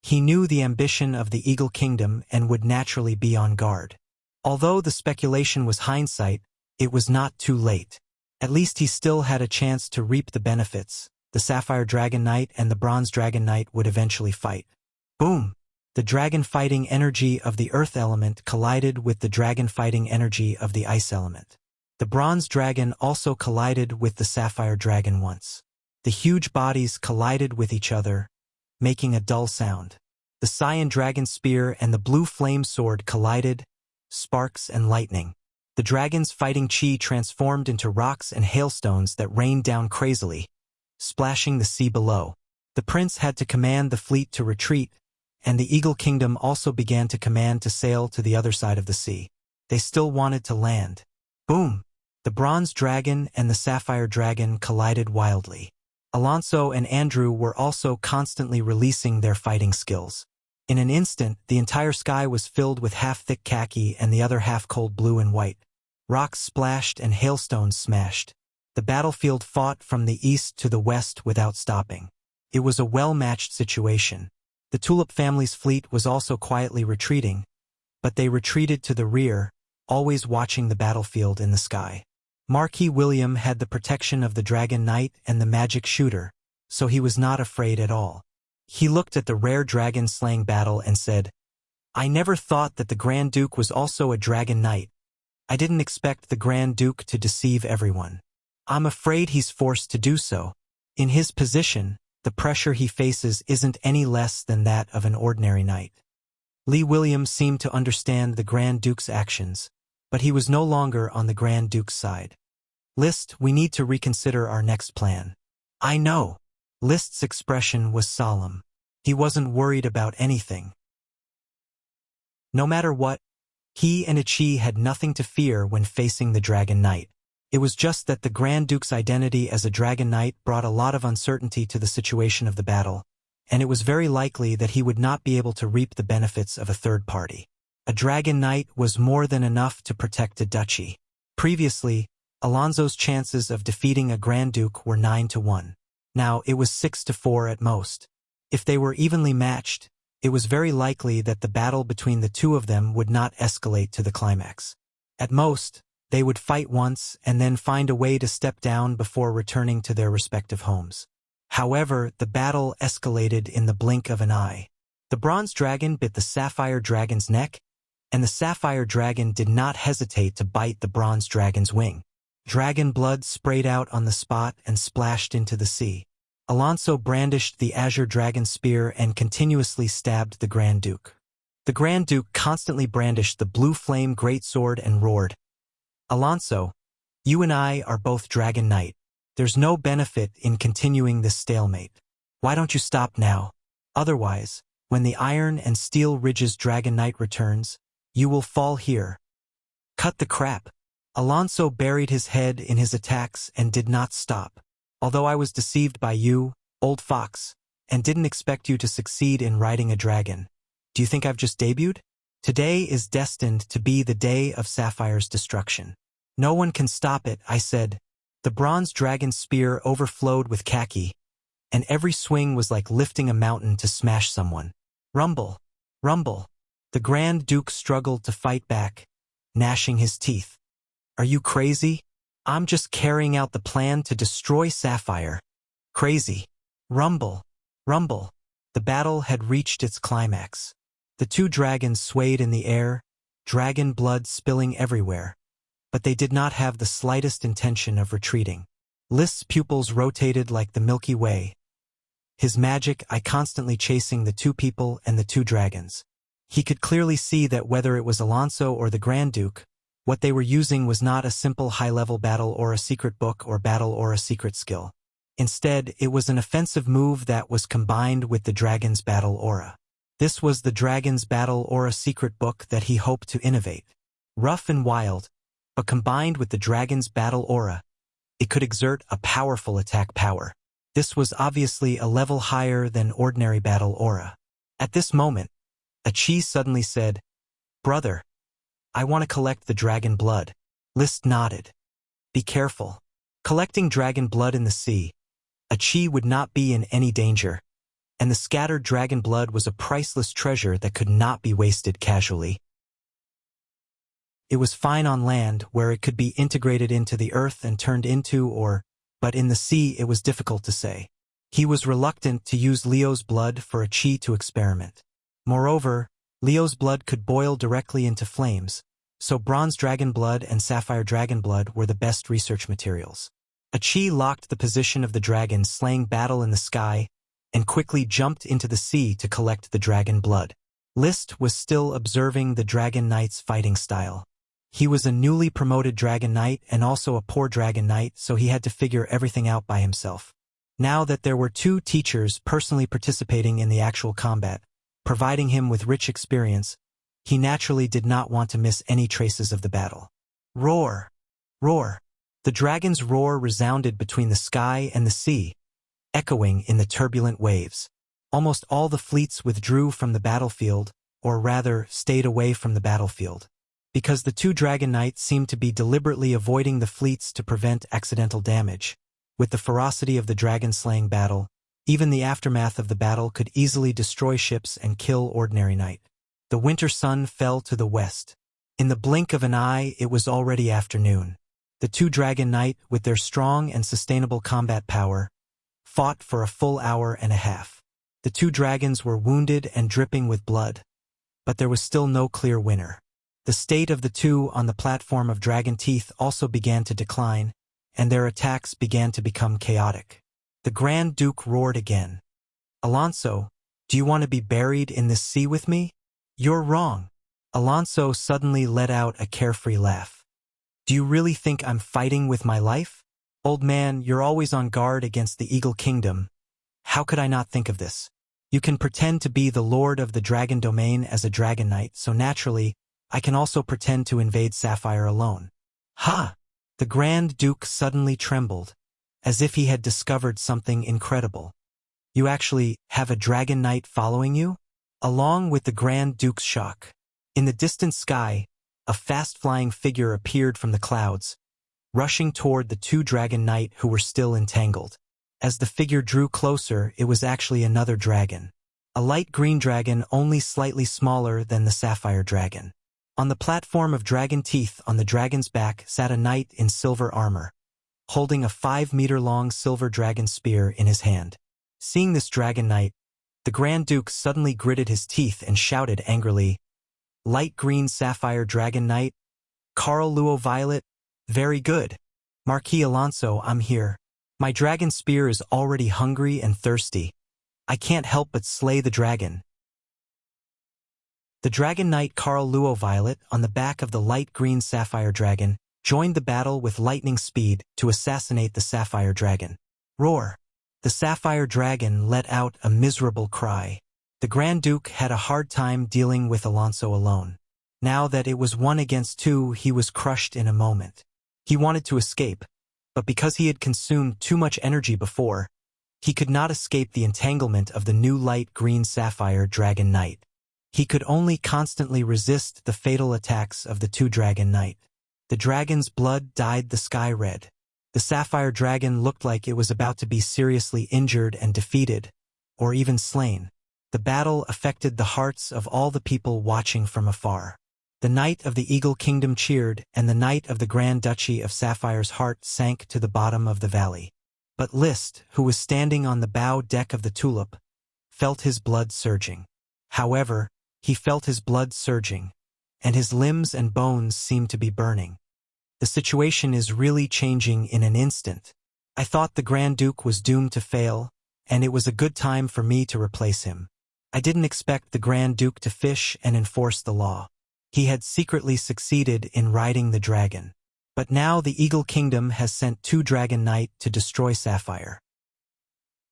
He knew the ambition of the Eagle Kingdom and would naturally be on guard. Although the speculation was hindsight, it was not too late. At least he still had a chance to reap the benefits. The Sapphire Dragon Knight and the Bronze Dragon Knight would eventually fight. Boom! The dragon-fighting energy of the earth element collided with the dragon-fighting energy of the ice element. The Bronze Dragon also collided with the Sapphire Dragon once. The huge bodies collided with each other, making a dull sound. The Cyan Dragon Spear and the Blue Flame Sword collided, sparks and lightning. The dragon's fighting chi transformed into rocks and hailstones that rained down crazily, splashing the sea below. The prince had to command the fleet to retreat, and the Eagle Kingdom also began to command to sail to the other side of the sea. They still wanted to land. Boom! The Bronze Dragon and the Sapphire Dragon collided wildly. Alonso and Andrew were also constantly releasing their fighting skills. In an instant, the entire sky was filled with half-thick khaki and the other half cold blue and white. Rocks splashed and hailstones smashed. The battlefield fought from the east to the west without stopping. It was a well-matched situation. The Tulip family's fleet was also quietly retreating, but they retreated to the rear, always watching the battlefield in the sky. Marquis William had the protection of the Dragon Knight and the Magic Shooter, so he was not afraid at all. He looked at the rare dragon-slaying battle and said, "I never thought that the Grand Duke was also a Dragon Knight. I didn't expect the Grand Duke to deceive everyone. I'm afraid he's forced to do so. In his position, the pressure he faces isn't any less than that of an ordinary knight." Lee Williams seemed to understand the Grand Duke's actions, but he was no longer on the Grand Duke's side. "List, we need to reconsider our next plan." "I know." List's expression was solemn. He wasn't worried about anything. No matter what, he and Ichi had nothing to fear when facing the Dragon Knight. It was just that the Grand Duke's identity as a Dragon Knight brought a lot of uncertainty to the situation of the battle, and it was very likely that he would not be able to reap the benefits of a third party. A Dragon Knight was more than enough to protect a duchy. Previously, Alonso's chances of defeating a Grand Duke were 9-1. Now it was 6-4 at most. If they were evenly matched, it was very likely that the battle between the two of them would not escalate to the climax. At most, they would fight once and then find a way to step down before returning to their respective homes. However, the battle escalated in the blink of an eye. The Bronze Dragon bit the Sapphire Dragon's neck, and the Sapphire Dragon did not hesitate to bite the Bronze Dragon's wing. Dragon blood sprayed out on the spot and splashed into the sea. Alonso brandished the azure dragon spear and continuously stabbed the Grand Duke. The Grand Duke constantly brandished the blue flame greatsword and roared, "Alonso, you and I are both Dragon Knight. There's no benefit in continuing this stalemate. Why don't you stop now? Otherwise, when the Iron and Steel Ridges Dragon Knight returns, you will fall here." Cut the crap. Alonso buried his head in his attacks and did not stop. "Although I was deceived by you, old fox, and didn't expect you to succeed in riding a dragon. Do you think I've just debuted? Today is destined to be the day of Sapphire's destruction. No one can stop it," I said. The bronze dragon spear overflowed with khaki, and every swing was like lifting a mountain to smash someone. Rumble, rumble. The Grand Duke struggled to fight back, gnashing his teeth. "Are you crazy? I'm just carrying out the plan to destroy Sapphire." Crazy. Rumble, rumble. The battle had reached its climax. The two dragons swayed in the air, dragon blood spilling everywhere, but they did not have the slightest intention of retreating. List's pupils rotated like the Milky Way, his magic eye constantly chasing the two people and the two dragons. He could clearly see that whether it was Alonso or the Grand Duke, what they were using was not a simple high-level battle or a secret book or battle or a secret skill. Instead, it was an offensive move that was combined with the dragon's battle aura. This was the dragon's battle aura secret book that he hoped to innovate. Rough and wild, but combined with the dragon's battle aura, it could exert a powerful attack power. This was obviously a level higher than ordinary battle aura. At this moment, Achi suddenly said, "Brother, I want to collect the dragon blood." List nodded. "Be careful. Collecting dragon blood in the sea, Achi would not be in any danger, and the scattered dragon blood was a priceless treasure that could not be wasted casually. It was fine on land, where it could be integrated into the earth and turned into but in the sea it was difficult to say. He was reluctant to use Leo's blood for Achi to experiment. Moreover, Leo's blood could boil directly into flames, so bronze dragon blood and sapphire dragon blood were the best research materials. Achi locked the position of the dragon slaying battle in the sky and quickly jumped into the sea to collect the dragon blood. List was still observing the Dragon Knight's fighting style. He was a newly promoted Dragon Knight and also a poor Dragon Knight, so he had to figure everything out by himself. Now that there were two teachers personally participating in the actual combat, providing him with rich experience, he naturally did not want to miss any traces of the battle. Roar! Roar! The dragon's roar resounded between the sky and the sea, echoing in the turbulent waves. Almost all the fleets withdrew from the battlefield, or rather, stayed away from the battlefield, because the two Dragon Knights seemed to be deliberately avoiding the fleets to prevent accidental damage. With the ferocity of the dragon-slaying battle, even the aftermath of the battle could easily destroy ships and kill ordinary knight. The winter sun fell to the west. In the blink of an eye, it was already afternoon. The two Dragon Knight, with their strong and sustainable combat power, fought for a full hour and a half. The two dragons were wounded and dripping with blood, but there was still no clear winner. The state of the two on the platform of Dragon Teeth also began to decline, and their attacks began to become chaotic. The Grand Duke roared again. "Alonso, do you want to be buried in this sea with me?" "You're wrong." Alonso suddenly let out a carefree laugh. "Do you really think I'm fighting with my life? Old man, you're always on guard against the Eagle Kingdom. How could I not think of this? You can pretend to be the Lord of the Dragon Domain as a Dragon Knight, so naturally, I can also pretend to invade Sapphire alone." "Ha!" The Grand Duke suddenly trembled, as if he had discovered something incredible. "You actually have a Dragon Knight following you?" Along with the Grand Duke's shock, in the distant sky, a fast-flying figure appeared from the clouds, rushing toward the two Dragon Knight who were still entangled. As the figure drew closer, it was actually another dragon. A light green dragon only slightly smaller than the sapphire dragon. On the platform of Dragon Teeth on the dragon's back sat a knight in silver armor, holding a 5-meter-long silver dragon spear in his hand. Seeing this Dragon Knight, the Grand Duke suddenly gritted his teeth and shouted angrily, "Light green sapphire Dragon Knight? Carl Luo Violet? Very good. Marquis Alonso, I'm here. My dragon spear is already hungry and thirsty. I can't help but slay the dragon. The Dragon Knight Carl Luo Violet, on the back of the light green sapphire dragon, joined the battle with lightning speed to assassinate the sapphire dragon. Roar! The sapphire dragon let out a miserable cry. The Grand Duke had a hard time dealing with Alonso alone. Now that it was 1 against 2, he was crushed in a moment. He wanted to escape, but because he had consumed too much energy before, he could not escape the entanglement of the new light green sapphire Dragon Knight. He could only constantly resist the fatal attacks of the two Dragon Knight. The dragon's blood dyed the sky red. The sapphire dragon looked like it was about to be seriously injured and defeated, or even slain. The battle affected the hearts of all the people watching from afar. The Knight of the Eagle Kingdom cheered, and the Knight of the Grand Duchy of Sapphire's heart sank to the bottom of the valley. But Liszt, who was standing on the bow deck of the Tulip, felt his blood surging. However, he felt his blood surging, and his limbs and bones seemed to be burning. The situation is really changing in an instant. I thought the Grand Duke was doomed to fail, and it was a good time for me to replace him. I didn't expect the Grand Duke to fish and enforce the law. He had secretly succeeded in riding the dragon. But now the Eagle Kingdom has sent 2 Dragon Knight to destroy Sapphire.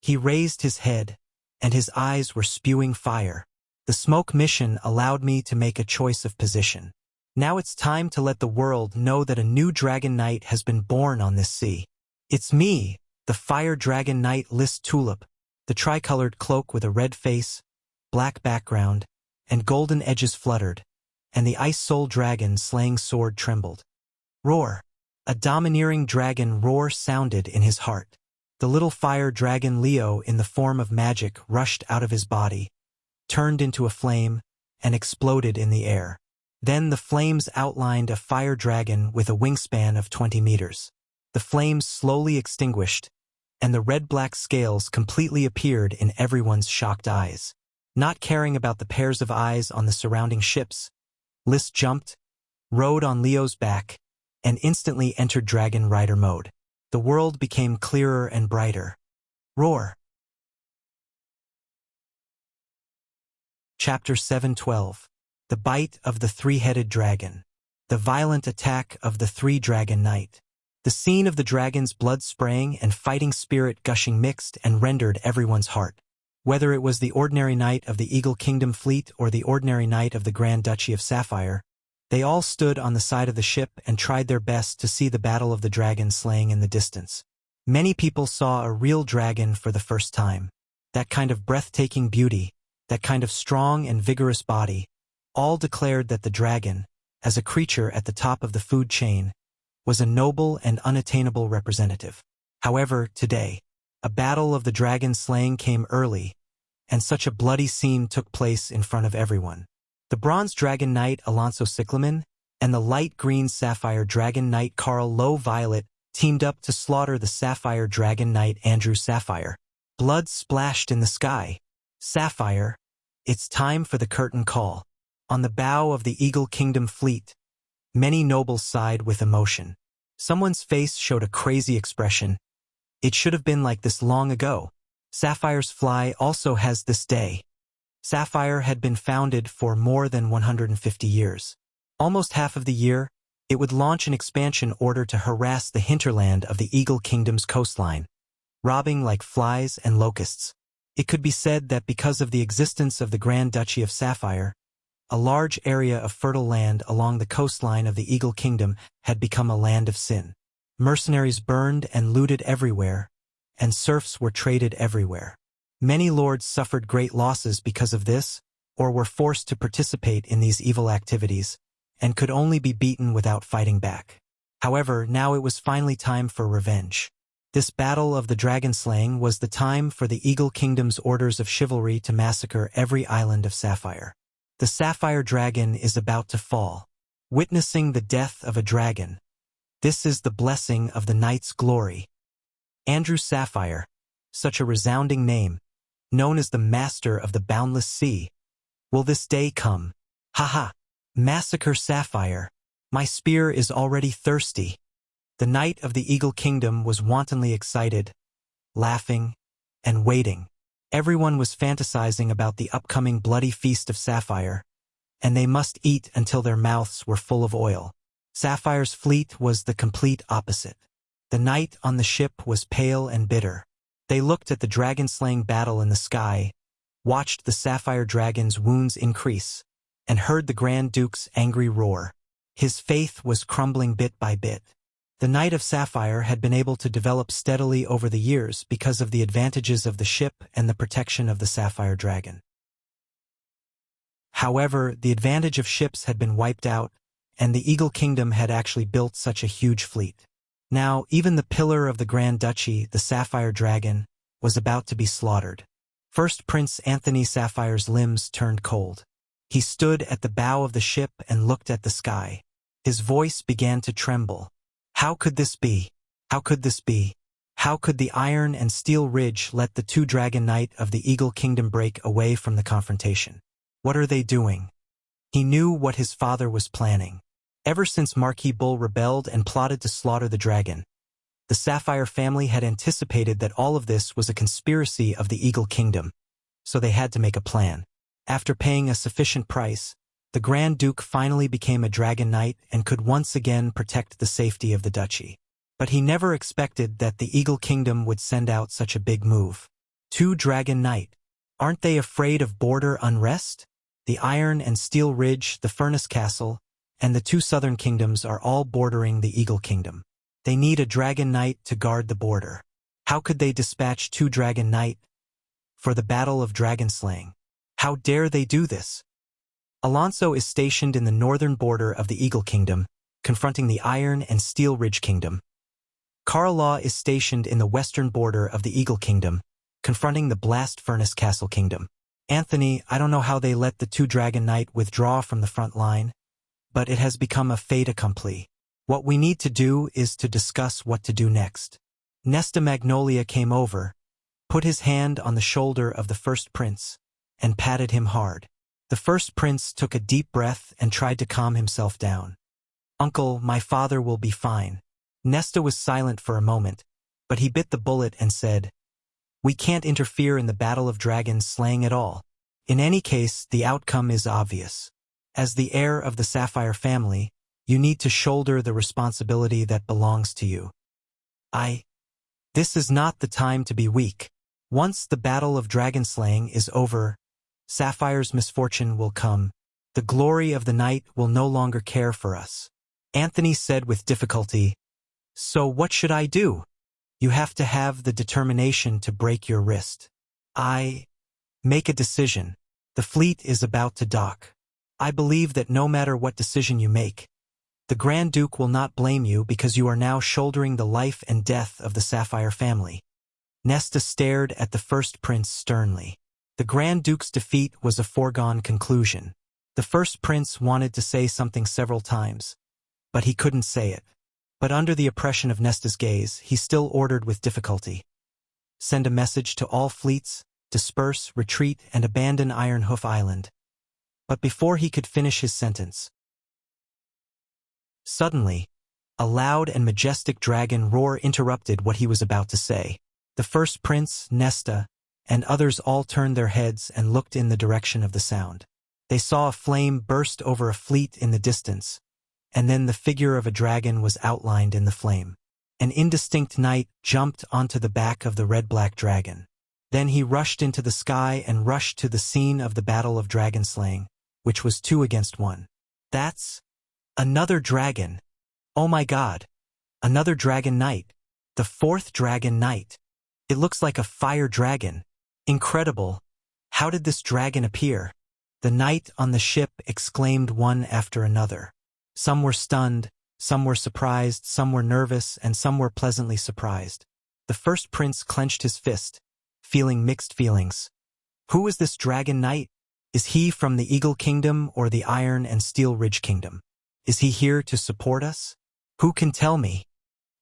He raised his head, and his eyes were spewing fire. The smoke mission allowed me to make a choice of position. Now it's time to let the world know that a new Dragon Knight has been born on this sea. It's me, the Fire Dragon Knight Liszt Tulip, the tricolored cloak with a red face, black background, and golden edges fluttered, and the Ice Soul Dragon slaying sword trembled. Roar! A domineering dragon roar sounded in his heart. The little fire dragon Leo in the form of magic rushed out of his body, turned into a flame, and exploded in the air. Then the flames outlined a fire dragon with a wingspan of 20 meters. The flames slowly extinguished, and the red-black scales completely appeared in everyone's shocked eyes. Not caring about the pairs of eyes on the surrounding ships, Liszt jumped, rode on Leo's back, and instantly entered Dragon Rider mode. The world became clearer and brighter. Roar! Chapter 712. The Bite of the Three-Headed Dragon. The Violent Attack of the 3 Dragon Knight. The scene of the dragon's blood spraying and fighting spirit gushing mixed and rendered everyone's heart. Whether it was the ordinary knight of the Eagle Kingdom fleet or the ordinary knight of the Grand Duchy of Sapphire, they all stood on the side of the ship and tried their best to see the battle of the dragon slaying in the distance. Many people saw a real dragon for the first time. That kind of breathtaking beauty, that kind of strong and vigorous body, all declared that the dragon, as a creature at the top of the food chain, was a noble and unattainable representative. However, today, a battle of the dragon slaying came early, and such a bloody scene took place in front of everyone. The Bronze Dragon Knight Alonso Cyclamen and the Light Green Sapphire Dragon Knight Carl Low Violet teamed up to slaughter the Sapphire Dragon Knight Andrew Sapphire. Blood splashed in the sky. Sapphire, it's time for the curtain call. On the bow of the Eagle Kingdom fleet, many nobles sighed with emotion. Someone's face showed a crazy expression. It should have been like this long ago. Sapphire's fly also has this day. Sapphire had been founded for more than 150 years. Almost half of the year, it would launch an expansion order to harass the hinterland of the Eagle Kingdom's coastline, robbing like flies and locusts. It could be said that because of the existence of the Grand Duchy of Sapphire, a large area of fertile land along the coastline of the Eagle Kingdom had become a land of sin. Mercenaries burned and looted everywhere, and serfs were traded everywhere. Many lords suffered great losses because of this, or were forced to participate in these evil activities, and could only be beaten without fighting back. However, now it was finally time for revenge. This battle of the dragon slaying was the time for the Eagle Kingdom's orders of chivalry to massacre every island of Sapphire. The Sapphire Dragon is about to fall. Witnessing the death of a dragon. This is the blessing of the knight's glory. Andrew Sapphire, such a resounding name, known as the Master of the Boundless Sea. Will this day come? Haha! Massacre Sapphire. My spear is already thirsty. The knight of the Eagle Kingdom was wantonly excited, laughing, and waiting. Everyone was fantasizing about the upcoming bloody feast of Sapphire, and they must eat until their mouths were full of oil. Sapphire's fleet was the complete opposite. The knight on the ship was pale and bitter. They looked at the dragon-slaying battle in the sky, watched the Sapphire Dragon's wounds increase, and heard the Grand Duke's angry roar. His faith was crumbling bit by bit. The Knight of Sapphire had been able to develop steadily over the years because of the advantages of the ship and the protection of the Sapphire Dragon. However, the advantage of ships had been wiped out, and the Eagle Kingdom had actually built such a huge fleet. Now, even the pillar of the Grand Duchy, the Sapphire Dragon, was about to be slaughtered. First Prince Anthony Sapphire's limbs turned cold. He stood at the bow of the ship and looked at the sky. His voice began to tremble. How could this be? How could this be? How could the Iron and Steel Ridge let the two Dragon Knight of the Eagle Kingdom break away from the confrontation? What are they doing? He knew what his father was planning. Ever since Marquis Bull rebelled and plotted to slaughter the dragon, the Sapphire family had anticipated that all of this was a conspiracy of the Eagle Kingdom, so they had to make a plan. After paying a sufficient price, the Grand Duke finally became a Dragon Knight and could once again protect the safety of the duchy. But he never expected that the Eagle Kingdom would send out such a big move. Two Dragon Knight. Aren't they afraid of border unrest? The Iron and Steel Ridge, the Furnace Castle, and the two southern kingdoms are all bordering the Eagle Kingdom. They need a Dragon Knight to guard the border. How could they dispatch two Dragon Knight for the battle of dragon slaying? How dare they do this? Alonso is stationed in the northern border of the Eagle Kingdom, confronting the Iron and Steel Ridge Kingdom. Carlaw is stationed in the western border of the Eagle Kingdom, confronting the Blast Furnace Castle Kingdom. Anthony, I don't know how they let the two Dragon Knight withdraw from the front line, but it has become a fait accompli. What we need to do is to discuss what to do next. Nesta Magnolia came over, put his hand on the shoulder of the first prince, and patted him hard. The first prince took a deep breath and tried to calm himself down. Uncle, my father will be fine. Nesta was silent for a moment, but he bit the bullet and said, We can't interfere in the battle of dragons slaying at all. In any case, the outcome is obvious. As the heir of the Sapphire family, you need to shoulder the responsibility that belongs to you. This is not the time to be weak. Once the battle of dragon slaying is over, Sapphire's misfortune will come. The glory of the night will no longer care for us. Anthony said with difficulty, So what should I do? You have to have the determination to break your wrist. Make a decision. The fleet is about to dock. I believe that no matter what decision you make, the Grand Duke will not blame you because you are now shouldering the life and death of the Sapphire family. Nesta stared at the first prince sternly. The Grand Duke's defeat was a foregone conclusion. The first prince wanted to say something several times, but he couldn't say it. But under the oppression of Nesta's gaze, he still ordered with difficulty. Send a message to all fleets, disperse, retreat, and abandon Iron Hoof Island. But before he could finish his sentence, suddenly, a loud and majestic dragon roar interrupted what he was about to say. The first prince, Nesta, and others all turned their heads and looked in the direction of the sound. They saw a flame burst over a fleet in the distance, and then the figure of a dragon was outlined in the flame. An indistinct knight jumped onto the back of the red-black dragon. Then he rushed into the sky and rushed to the scene of the battle of dragon slaying, which was 2 against 1. That's another dragon. Oh my God. Another dragon knight. The 4th dragon knight. It looks like a fire dragon. Incredible. How did this dragon appear? The knight on the ship exclaimed one after another. Some were stunned, some were surprised, some were nervous, and some were pleasantly surprised. The first prince clenched his fist, feeling mixed feelings. Who is this dragon knight? Is he from the Eagle Kingdom or the Iron and Steel Ridge Kingdom? Is he here to support us? Who can tell me?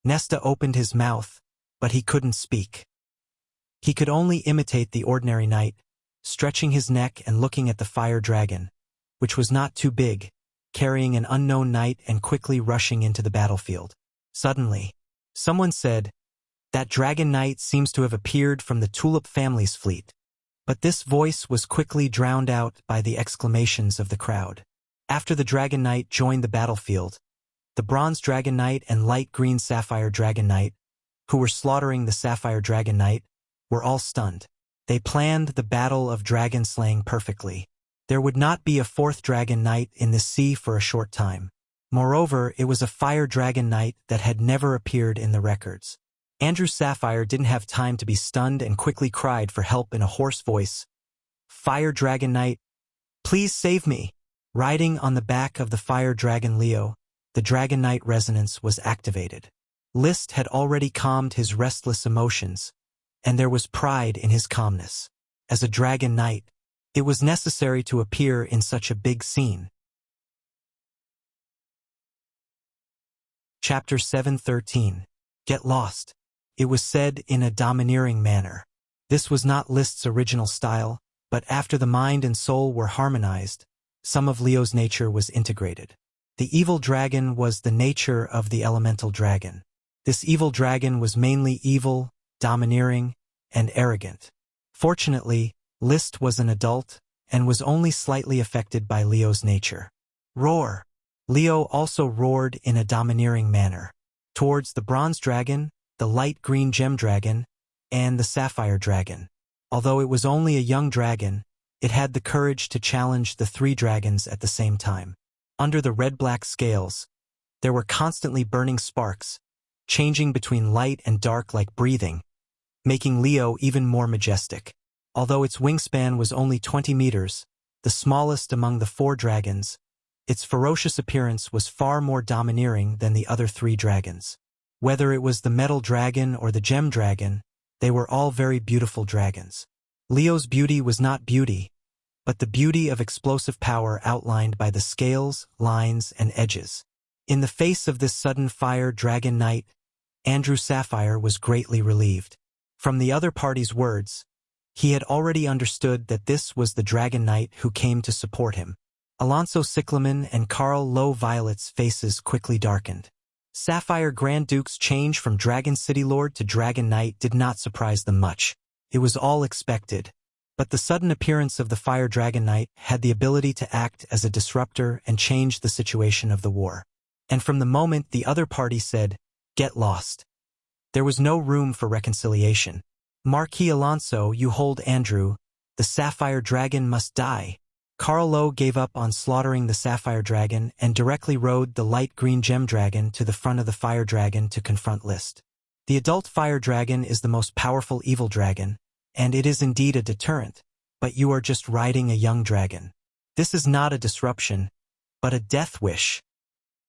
Nesta opened his mouth, but he couldn't speak. He could only imitate the ordinary knight, stretching his neck and looking at the fire dragon, which was not too big, carrying an unknown knight and quickly rushing into the battlefield. Suddenly, someone said, "That dragon knight seems to have appeared from the Tulip family's fleet." But this voice was quickly drowned out by the exclamations of the crowd. After the Dragon Knight joined the battlefield, the Bronze Dragon Knight and Light Green Sapphire Dragon Knight, who were slaughtering the Sapphire Dragon Knight, were all stunned. They planned the battle of dragon slaying perfectly. There would not be a fourth Dragon Knight in the sea for a short time. Moreover, it was a Fire Dragon Knight that had never appeared in the records. Andrew Sapphire didn't have time to be stunned and quickly cried for help in a hoarse voice. "Fire Dragon Knight, please save me!" Riding on the back of the Fire Dragon Leo, the Dragon Knight resonance was activated. List had already calmed his restless emotions, and there was pride in his calmness. As a Dragon Knight, it was necessary to appear in such a big scene. Chapter 7:13. Get lost. It was said in a domineering manner. This was not List's original style, but after the mind and soul were harmonized, some of Leo's nature was integrated. The evil dragon was the nature of the elemental dragon. This evil dragon was mainly evil, domineering, and arrogant. Fortunately, List was an adult and was only slightly affected by Leo's nature. Roar! Leo also roared in a domineering manner. Towards the Bronze Dragon, the Light Green Gem Dragon, and the Sapphire Dragon. Although it was only a young dragon, it had the courage to challenge the three dragons at the same time. Under the red-black scales, there were constantly burning sparks, changing between light and dark like breathing, making Leo even more majestic. Although its wingspan was only 20 meters, the smallest among the four dragons, its ferocious appearance was far more domineering than the other three dragons. Whether it was the metal dragon or the gem dragon, they were all very beautiful dragons. Leo's beauty was not beauty, but the beauty of explosive power outlined by the scales, lines, and edges. In the face of this sudden Fire Dragon Knight, Andrew Sapphire was greatly relieved. From the other party's words, he had already understood that this was the Dragon Knight who came to support him. Alonso Cyclamen and Carl Lowe Violet's faces quickly darkened. Sapphire Grand Duke's change from Dragon City Lord to Dragon Knight did not surprise them much. It was all expected. But the sudden appearance of the Fire Dragon Knight had the ability to act as a disruptor and change the situation of the war. And from the moment the other party said, "Get lost," there was no room for reconciliation. "Marquis Alonso, you hold Andrew. The Sapphire Dragon must die." Carl Lowe gave up on slaughtering the Sapphire Dragon and directly rode the Light Green Gem Dragon to the front of the Fire Dragon to confront List. The adult Fire Dragon is the most powerful evil dragon, and it is indeed a deterrent, but you are just riding a young dragon. This is not a disruption, but a death wish.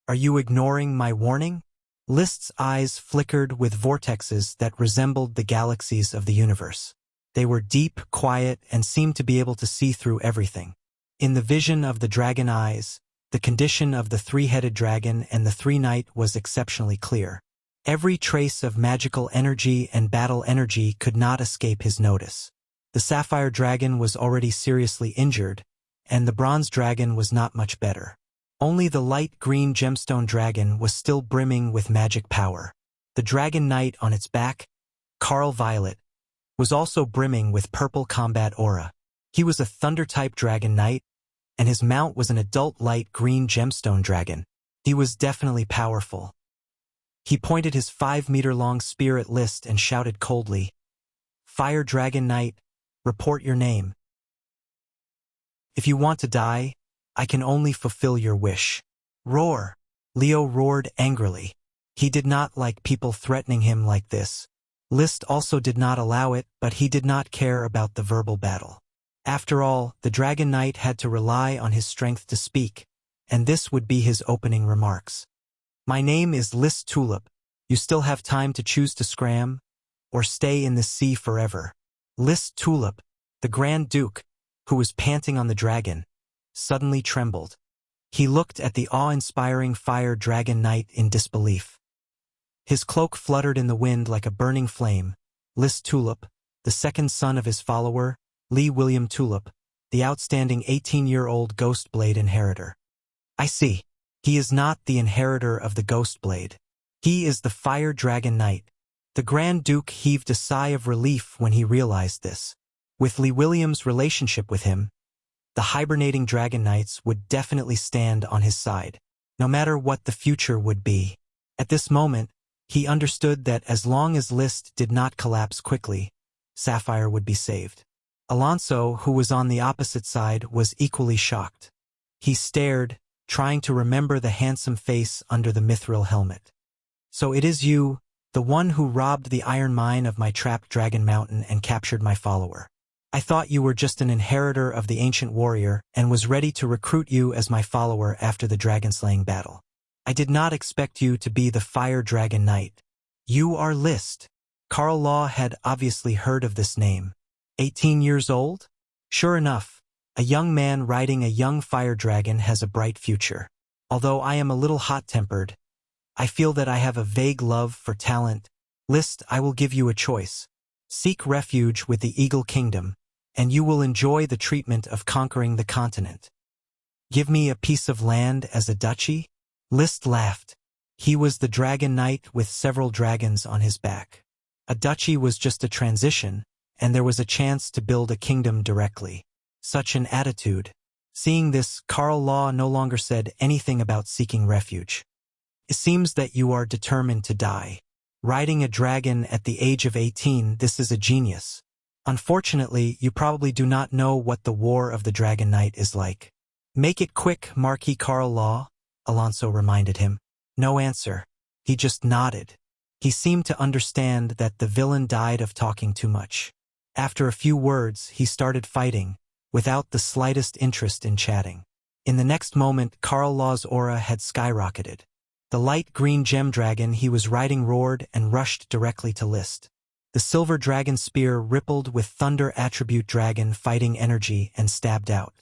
Are you ignoring my warning? List's eyes flickered with vortexes that resembled the galaxies of the universe. They were deep, quiet, and seemed to be able to see through everything. In the vision of the dragon eyes, the condition of the three-headed dragon and the three-knight was exceptionally clear. Every trace of magical energy and battle energy could not escape his notice. The Sapphire Dragon was already seriously injured, and the Bronze Dragon was not much better. Only the Light Green Gemstone Dragon was still brimming with magic power. The Dragon Knight on its back, Carl Violet, was also brimming with purple combat aura. He was a Thunder-type Dragon Knight, and his mount was an adult Light Green Gemstone Dragon. He was definitely powerful. He pointed his 5-meter-long spear at List and shouted coldly, "Fire Dragon Knight, report your name. If you want to die, I can only fulfill your wish." Roar! Leo roared angrily. He did not like people threatening him like this. List also did not allow it, but he did not care about the verbal battle. After all, the Dragon Knight had to rely on his strength to speak, and this would be his opening remarks. "My name is List Tulip. You still have time to choose to scram, or stay in the sea forever." List Tulip, the Grand Duke, who was panting on the dragon, suddenly trembled. He looked at the awe-inspiring Fire Dragon Knight in disbelief. His cloak fluttered in the wind like a burning flame. List Tulip, the second son of his follower, Lee William Tulip, the outstanding 18-year-old Ghostblade inheritor. "I see. He is not the inheritor of the Ghostblade. He is the Fire Dragon Knight. The Grand Duke heaved a sigh of relief when he realized this. With Lee Williams' relationship with him, the hibernating Dragon Knights would definitely stand on his side, no matter what the future would be. At this moment, he understood that as long as List did not collapse quickly, Sapphire would be saved. Alonso, who was on the opposite side, was equally shocked. He stared, trying to remember the handsome face under the mithril helmet. "So it is you, the one who robbed the iron mine of my trapped Dragon Mountain and captured my follower. I thought you were just an inheritor of the ancient warrior and was ready to recruit you as my follower after the dragon-slaying battle. I did not expect you to be the Fire Dragon Knight. You are List." Carl Law had obviously heard of this name. 18 years old? Sure enough, a young man riding a young fire dragon has a bright future. Although I am a little hot-tempered, I feel that I have a vague love for talent. List, I will give you a choice. Seek refuge with the Eagle Kingdom, and you will enjoy the treatment of conquering the continent. Give me a piece of land as a duchy? List laughed. He was the Dragon Knight with several dragons on his back. A duchy was just a transition, and there was a chance to build a kingdom directly. Such an attitude. Seeing this, Carl Law no longer said anything about seeking refuge. It seems that you are determined to die. Riding a dragon at the age of 18, this is a genius. Unfortunately, you probably do not know what the War of the Dragon Knight is like. Make it quick, Marquis Carl Law, Alonso reminded him. No answer. He just nodded. He seemed to understand that the villain died of talking too much. After a few words, he started fighting, without the slightest interest in chatting. In the next moment, Carl Law's aura had skyrocketed. The light green gem dragon he was riding roared and rushed directly to List. The silver dragon spear rippled with thunder attribute dragon fighting energy and stabbed out.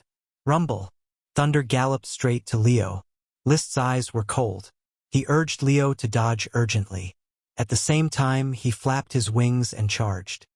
Rumble. Thunder galloped straight to Leo. List's eyes were cold. He urged Leo to dodge urgently. At the same time, he flapped his wings and charged.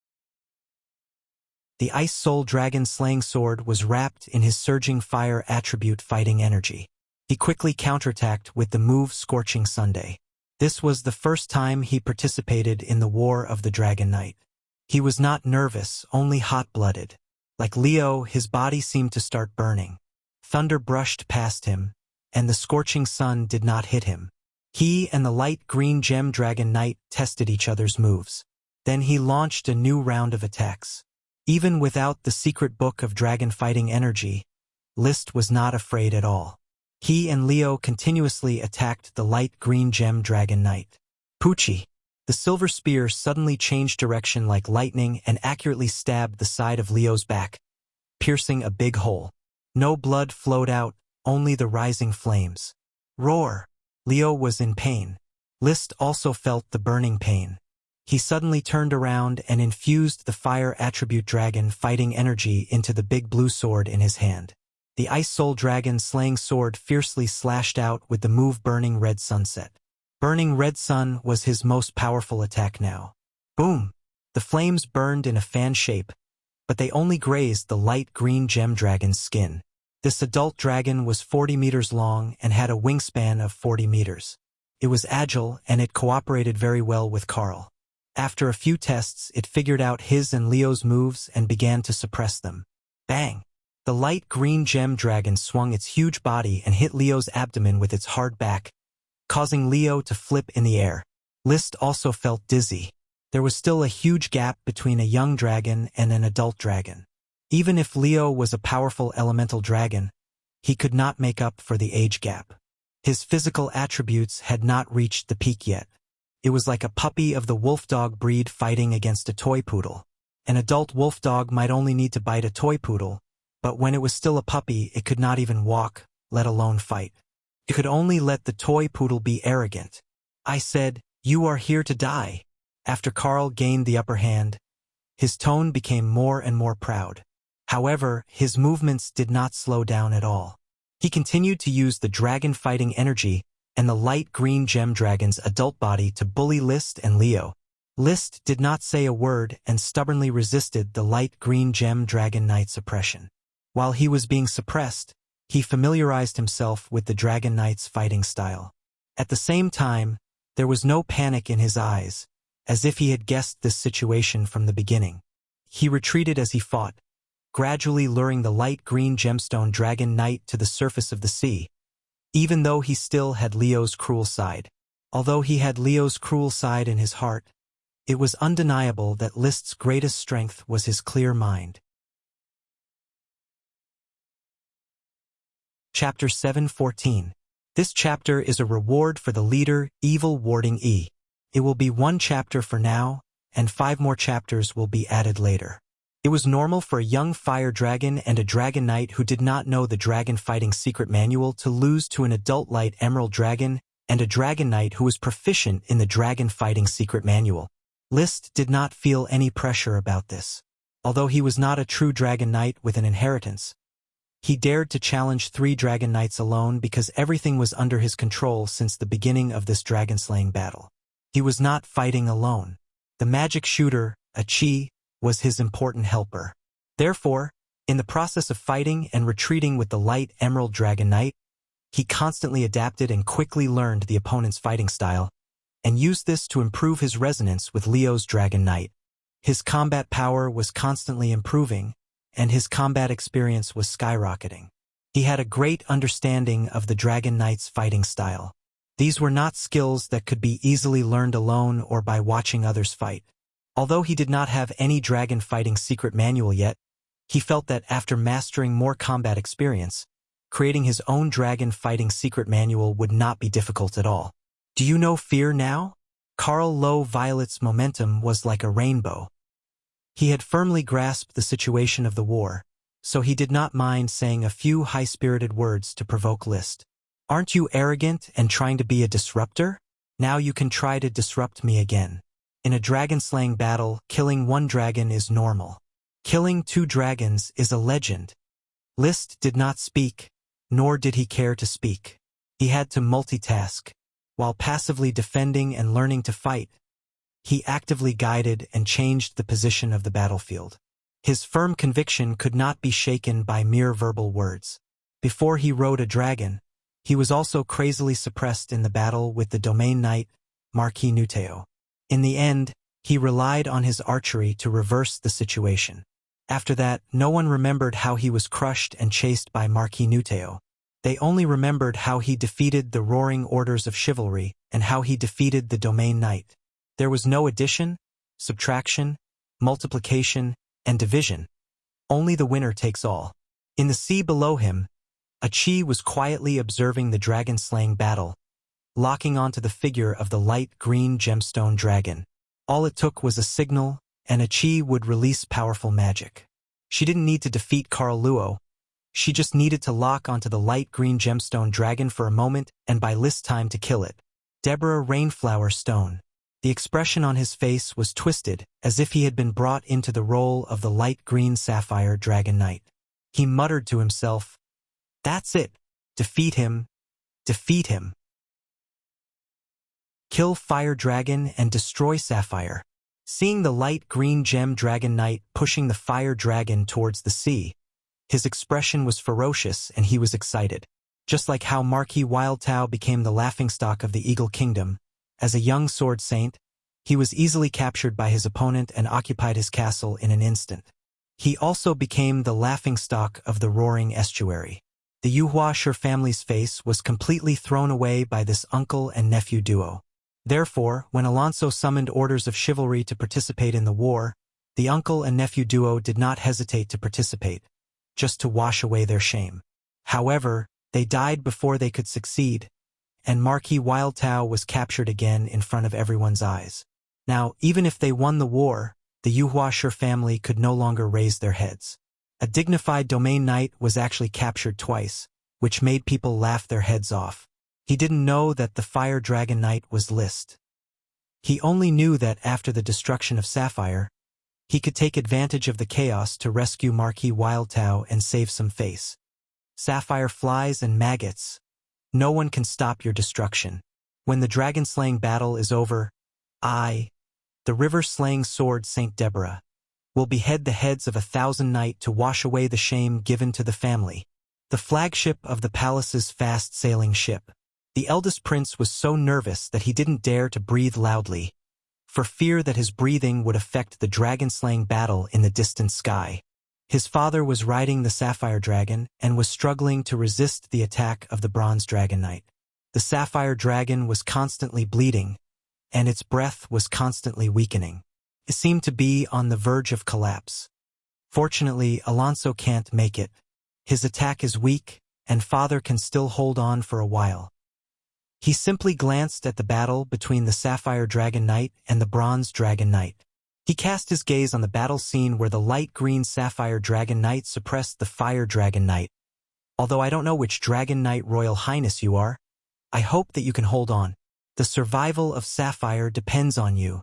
The Ice Soul Dragon Slaying Sword was wrapped in his surging fire attribute fighting energy. He quickly counterattacked with the move Scorching Sunday. This was the first time he participated in the War of the Dragon Knight. He was not nervous, only hot-blooded. Like Leo, his body seemed to start burning. Thunder brushed past him, and the scorching sun did not hit him. He and the light green gem Dragon Knight tested each other's moves. Then he launched a new round of attacks. Even without the secret book of dragon fighting energy, List was not afraid at all. He and Leo continuously attacked the light green gem Dragon Knight. Poochie! The silver spear suddenly changed direction like lightning and accurately stabbed the side of Leo's back, piercing a big hole. No blood flowed out, only the rising flames. Roar! Leo was in pain. List also felt the burning pain. He suddenly turned around and infused the fire attribute dragon fighting energy into the big blue sword in his hand. The Ice Soul Dragon Slaying Sword fiercely slashed out with the move Burning Red Sunset. Burning Red Sun was his most powerful attack now. Boom! The flames burned in a fan shape, but they only grazed the light green gem dragon's skin. This adult dragon was 40 meters long and had a wingspan of 40 meters. It was agile and it cooperated very well with Carl. After a few tests, it figured out his and Leo's moves and began to suppress them. Bang! The light green gem dragon swung its huge body and hit Leo's abdomen with its hard back, causing Leo to flip in the air. List also felt dizzy. There was still a huge gap between a young dragon and an adult dragon. Even if Leo was a powerful elemental dragon, he could not make up for the age gap. His physical attributes had not reached the peak yet. It was like a puppy of the wolf dog breed fighting against a toy poodle. An adult wolf dog might only need to bite a toy poodle, but when it was still a puppy, it could not even walk, let alone fight. It could only let the toy poodle be arrogant. I said, "You are here to die." After Carl gained the upper hand, his tone became more and more proud. However, his movements did not slow down at all. He continued to use the dragon fighting energy and the light green gem dragon's adult body to bully List and Leo. List did not say a word and stubbornly resisted the light green gem dragon knight's oppression. While he was being suppressed, he familiarized himself with the Dragon Knight's fighting style. At the same time, There was no panic in his eyes, as if he had guessed this situation from the beginning. He retreated as he fought, gradually luring the light green gemstone dragon knight to the surface of the sea, even though he still had Leo's cruel side. Although he had Leo's cruel side in his heart, it was undeniable that List's greatest strength was his clear mind. Chapter 7:14. This chapter is a reward for the leader, evil warding E. It will be 1 chapter for now, and 5 more chapters will be added later. It was normal for a young fire dragon and a dragon knight who did not know the dragon fighting secret manual to lose to an adult light emerald dragon and a dragon knight who was proficient in the dragon fighting secret manual. List did not feel any pressure about this. Although he was not a true dragon knight with an inheritance, he dared to challenge 3 dragon knights alone because everything was under his control since the beginning of this dragon-slaying battle. He was not fighting alone. The magic shooter, Achi, was his important helper. Therefore, in the process of fighting and retreating with the light emerald dragon knight, he constantly adapted and quickly learned the opponent's fighting style, and used this to improve his resonance with Leo's dragon knight. His combat power was constantly improving, and his combat experience was skyrocketing. He had a great understanding of the dragon knight's fighting style. These were not skills that could be easily learned alone or by watching others fight. Although he did not have any dragon fighting secret manual yet, he felt that after mastering more combat experience, creating his own dragon fighting secret manual would not be difficult at all. Do you know fear now? Carl Lowe Violet's momentum was like a rainbow. He had firmly grasped the situation of the war, so he did not mind saying a few high-spirited words to provoke List. Aren't you arrogant and trying to be a disruptor? Now you can try to disrupt me again. In a dragon-slaying battle, killing 1 dragon is normal. Killing 2 dragons is a legend. List did not speak, nor did he care to speak. He had to multitask. While passively defending and learning to fight, he actively guided and changed the position of the battlefield. His firm conviction could not be shaken by mere verbal words. Before he rode a dragon, he was also crazily suppressed in the battle with the domain knight, Marquis Nuteo. In the end, he relied on his archery to reverse the situation. After that, no one remembered how he was crushed and chased by Marquis Nuteo. They only remembered how he defeated the roaring orders of chivalry and how he defeated the domain knight. There was no addition, subtraction, multiplication, and division. Only the winner takes all. In the sea below him, Achi was quietly observing the dragon-slaying battle, locking onto the figure of the light green gemstone dragon. All it took was a signal, and Achi would release powerful magic. She didn't need to defeat Carl Luo. She just needed to lock onto the light green gemstone dragon for a moment and by List time to kill it. Deborah Rainflower Stone. The expression on his face was twisted, as if he had been brought into the role of the light green sapphire dragon knight. He muttered to himself, "That's it. Defeat him. Defeat him. Kill Fire Dragon and destroy Sapphire." Seeing the light green gem dragon knight pushing the fire dragon towards the sea, his expression was ferocious and he was excited. Just like how Marquis Wildtao became the laughingstock of the Eagle Kingdom, as a young sword saint, he was easily captured by his opponent and occupied his castle in an instant. He also became the laughingstock of the roaring estuary. The Yuhua Shi family's face was completely thrown away by this uncle and nephew duo. Therefore, when Alonso summoned orders of chivalry to participate in the war, the uncle and nephew duo did not hesitate to participate, just to wash away their shame. However, they died before they could succeed, and Marquis Wildtao was captured again in front of everyone's eyes. Now, even if they won the war, the Yuhua Shi family could no longer raise their heads. A dignified domain knight was actually captured twice, which made people laugh their heads off. He didn't know that the Fire Dragon Knight was List. He only knew that after the destruction of Sapphire, he could take advantage of the chaos to rescue Marquis Wildtao and save some face. Sapphire flies and maggots. No one can stop your destruction. When the dragon-slaying battle is over, I, the river-slaying sword Saint Deborah, will behead the heads of 1,000 knight to wash away the shame given to the family. The flagship of the palace's fast-sailing ship. The eldest prince was so nervous that he didn't dare to breathe loudly, for fear that his breathing would affect the dragon-slaying battle in the distant sky. His father was riding the sapphire dragon and was struggling to resist the attack of the bronze dragon knight. The sapphire dragon was constantly bleeding, and its breath was constantly weakening. It seemed to be on the verge of collapse. Fortunately, Alonso can't make it. His attack is weak, and father can still hold on for a while. He simply glanced at the battle between the sapphire dragon knight and the bronze dragon knight. He cast his gaze on the battle scene where the light green sapphire dragon knight suppressed the fire dragon knight. Although I don't know which dragon knight royal highness you are, I hope that you can hold on. The survival of Sapphire depends on you.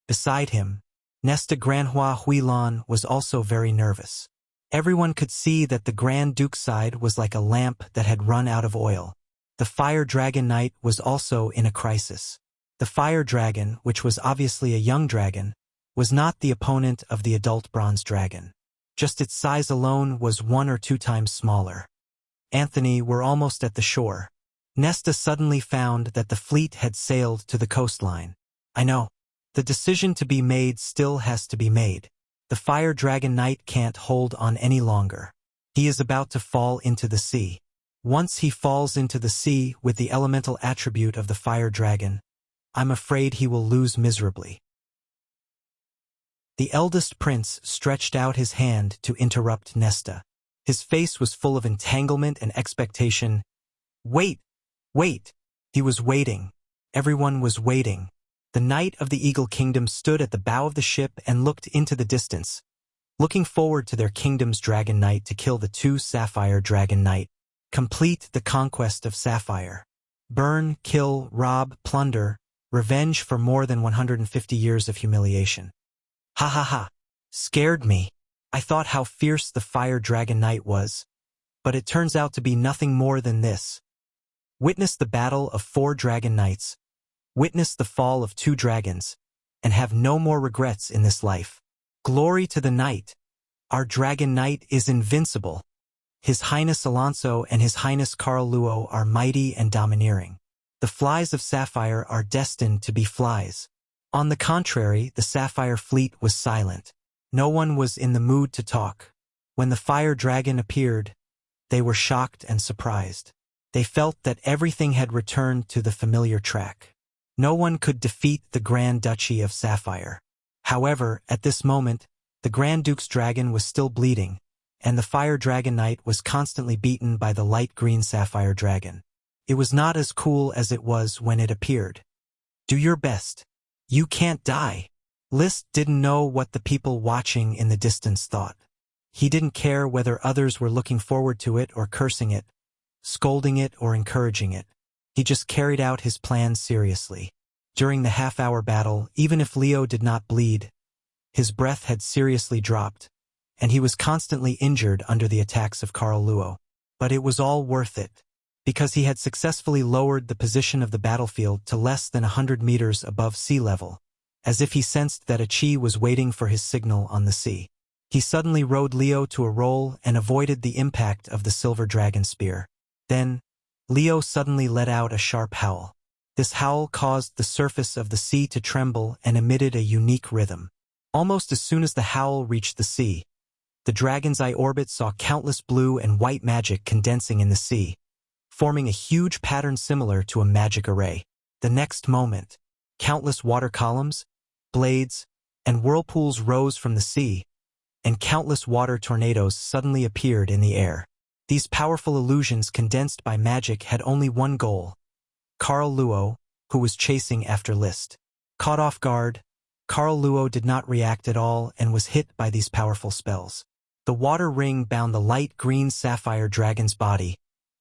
Beside him, Nesta Granhua Huilan was also very nervous. Everyone could see that the Grand Duke's side was like a lamp that had run out of oil. The Fire Dragon Knight was also in a crisis. The Fire Dragon, which was obviously a young dragon, was not the opponent of the adult Bronze Dragon. Just its size alone was 1 or 2 times smaller. Anthony were almost at the shore. Nesta suddenly found that the fleet had sailed to the coastline. I know. The decision to be made still has to be made. The Fire Dragon Knight can't hold on any longer. He is about to fall into the sea. Once he falls into the sea with the elemental attribute of the Fire Dragon, I'm afraid he will lose miserably. The eldest prince stretched out his hand to interrupt Nesta. His face was full of entanglement and expectation. Wait! Wait! He was waiting. Everyone was waiting. The Knight of the Eagle Kingdom stood at the bow of the ship and looked into the distance, looking forward to their kingdom's Dragon Knight to kill the 2 Sapphire Dragon Knight. Complete the conquest of Sapphire. Burn, kill, rob, plunder, revenge for more than 150 years of humiliation. Ha ha ha. Scared me. I thought how fierce the Fire Dragon Knight was, but it turns out to be nothing more than this. Witness the battle of 4 Dragon Knights, witness the fall of 2 dragons, and have no more regrets in this life. Glory to the Knight! Our Dragon Knight is invincible. His Highness Alonso and His Highness Carl Luo are mighty and domineering. The flies of Sapphire are destined to be flies. On the contrary, the Sapphire fleet was silent. No one was in the mood to talk. When the Fire Dragon appeared, they were shocked and surprised. They felt that everything had returned to the familiar track. No one could defeat the Grand Duchy of Sapphire. However, at this moment, the Grand Duke's dragon was still bleeding, and the Fire Dragon Knight was constantly beaten by the light green Sapphire Dragon. It was not as cool as it was when it appeared. Do your best. You can't die. Liszt didn't know what the people watching in the distance thought. He didn't care whether others were looking forward to it or cursing it, scolding it or encouraging it. He just carried out his plan seriously. During the half-hour battle, even if Leo did not bleed, his breath had seriously dropped, and he was constantly injured under the attacks of Carl Luo. But it was all worth it, because he had successfully lowered the position of the battlefield to less than 100 meters above sea level, as if he sensed that a chi was waiting for his signal on the sea. He suddenly rode Leo to a roll and avoided the impact of the silver dragon spear. Then, Leo suddenly let out a sharp howl. This howl caused the surface of the sea to tremble and emitted a unique rhythm. Almost as soon as the howl reached the sea, the dragon's eye orbit saw countless blue and white magic condensing in the sea, forming a huge pattern similar to a magic array. The next moment, countless water columns, blades, and whirlpools rose from the sea, and countless water tornadoes suddenly appeared in the air. These powerful illusions condensed by magic had only one goal. Carl Luo, who was chasing after Liszt. Caught off guard, Carl Luo did not react at all and was hit by these powerful spells. The water ring bound the light green sapphire dragon's body,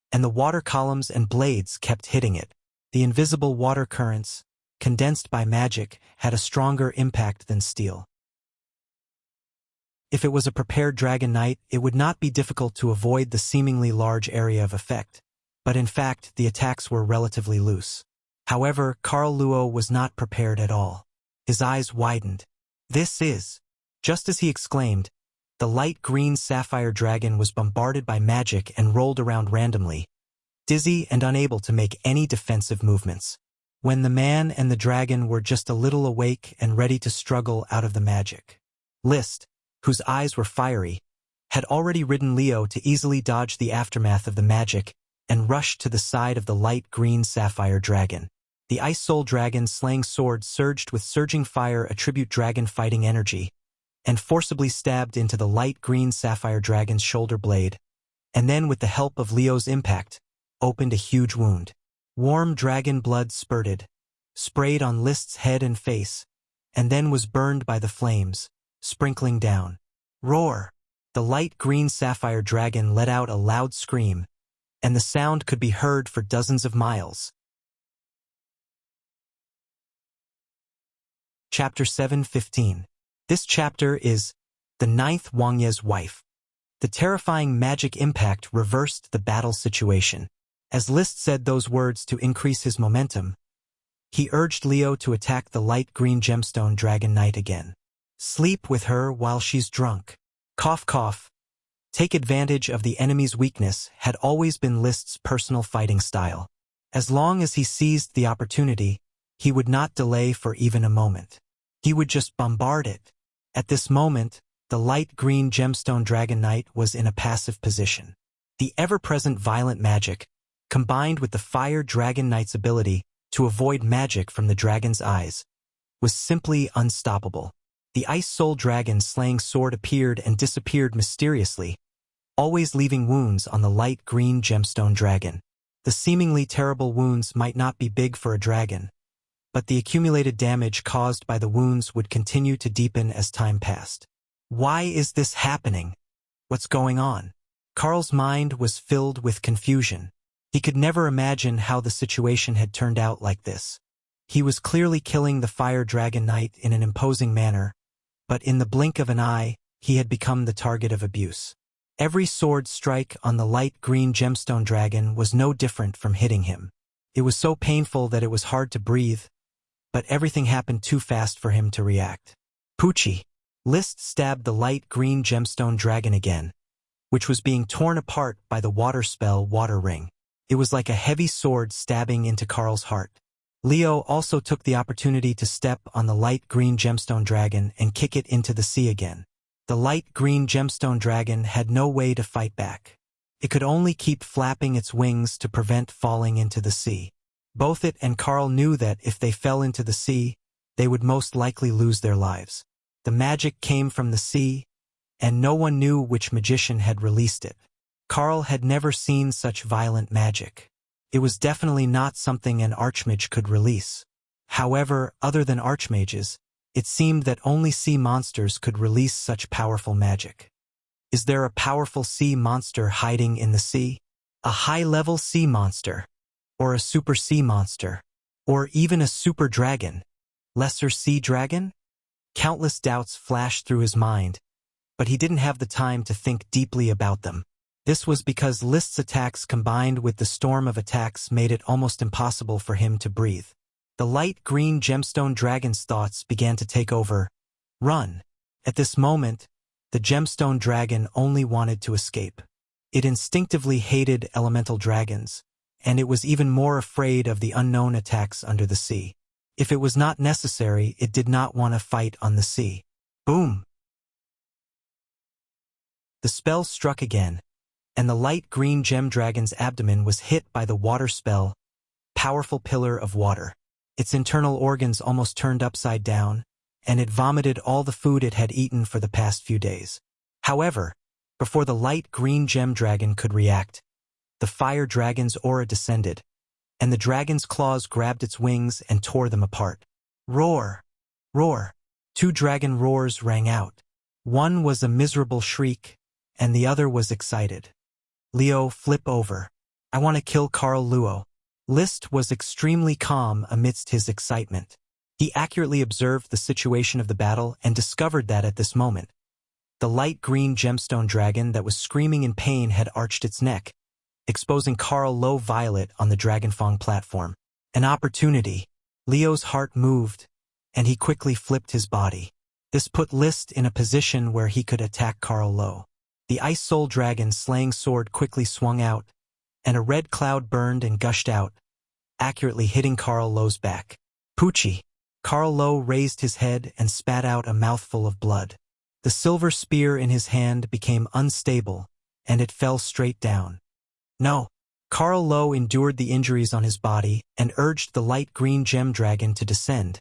and the water columns and blades kept hitting it. The invisible water currents, condensed by magic, had a stronger impact than steel. If it was a prepared Dragon Knight, it would not be difficult to avoid the seemingly large area of effect, but in fact the attacks were relatively loose. However, Carl Luo was not prepared at all. His eyes widened. This is... Just as he exclaimed, the light green sapphire dragon was bombarded by magic and rolled around randomly, dizzy and unable to make any defensive movements. When the man and the dragon were just a little awake and ready to struggle out of the magic, List, whose eyes were fiery, had already ridden Leo to easily dodge the aftermath of the magic and rushed to the side of the light green sapphire dragon. The Ice Soul Dragon's slaying sword surged with surging fire, attribute dragon fighting energy, and forcibly stabbed into the light green sapphire dragon's shoulder blade, and then with the help of Leo's impact, opened a huge wound. Warm dragon blood spurted, sprayed on List's head and face, and then was burned by the flames, sprinkling down. Roar! The light green sapphire dragon let out a loud scream, and the sound could be heard for dozens of miles. Chapter 7:15. This chapter is the ninth Wangye's wife. The terrifying magic impact reversed the battle situation. As List said those words to increase his momentum, he urged Leo to attack the light green gemstone dragon knight again. Sleep with her while she's drunk. Cough cough. Take advantage of the enemy's weakness had always been List's personal fighting style. As long as he seized the opportunity, he would not delay for even a moment. He would just bombard it. At this moment, the light green gemstone dragon knight was in a passive position. The ever-present violent magic, combined with the fire dragon knight's ability to avoid magic from the dragon's eyes, was simply unstoppable. The Ice Soul Dragon's slaying sword appeared and disappeared mysteriously, always leaving wounds on the light green gemstone dragon. The seemingly terrible wounds might not be big for a dragon, but the accumulated damage caused by the wounds would continue to deepen as time passed. Why is this happening? What's going on? Carl's mind was filled with confusion. He could never imagine how the situation had turned out like this. He was clearly killing the fire dragon knight in an imposing manner, but in the blink of an eye, he had become the target of abuse. Every sword strike on the light green gemstone dragon was no different from hitting him. It was so painful that it was hard to breathe, but everything happened too fast for him to react. Poochie! List stabbed the light green gemstone dragon again, which was being torn apart by the water spell Water Ring. It was like a heavy sword stabbing into Carl's heart. Leo also took the opportunity to step on the light green gemstone dragon and kick it into the sea again. The light green gemstone dragon had no way to fight back. It could only keep flapping its wings to prevent falling into the sea. Both it and Carl knew that if they fell into the sea, they would most likely lose their lives. The magic came from the sea, and no one knew which magician had released it. Carl had never seen such violent magic. It was definitely not something an archmage could release. However, other than archmages, it seemed that only sea monsters could release such powerful magic. Is there a powerful sea monster hiding in the sea? A high-level sea monster? Or a super sea monster? Or even a super dragon? Lesser sea dragon? Countless doubts flashed through his mind, but he didn't have the time to think deeply about them. This was because List's attacks combined with the storm of attacks made it almost impossible for him to breathe. The light green gemstone dragon's thoughts began to take over. Run! At this moment, the gemstone dragon only wanted to escape. It instinctively hated elemental dragons, and it was even more afraid of the unknown attacks under the sea. If it was not necessary, it did not want to fight on the sea. Boom! The spell struck again, and the light green gem dragon's abdomen was hit by the water spell, Powerful Pillar of Water. Its internal organs almost turned upside down, and it vomited all the food it had eaten for the past few days. However, before the light green gem dragon could react, the fire dragon's aura descended, and the dragon's claws grabbed its wings and tore them apart. Roar! Roar! Two dragon roars rang out. One was a miserable shriek, and the other was excited. Leo, flip over. I want to kill Carl Luo. List was extremely calm amidst his excitement. He accurately observed the situation of the battle and discovered that at this moment, the light green gemstone dragon that was screaming in pain had arched its neck, exposing Carl Lo Violet on the Dragonfang platform. An opportunity. Leo's heart moved, and he quickly flipped his body. This put List in a position where he could attack Carl Lo. The Ice Soul Dragon's slaying sword quickly swung out, and a red cloud burned and gushed out, accurately hitting Carl Lowe's back. Poochie! Carl Lowe raised his head and spat out a mouthful of blood. The silver spear in his hand became unstable, and it fell straight down. No! Carl Lowe endured the injuries on his body and urged the light green gem dragon to descend,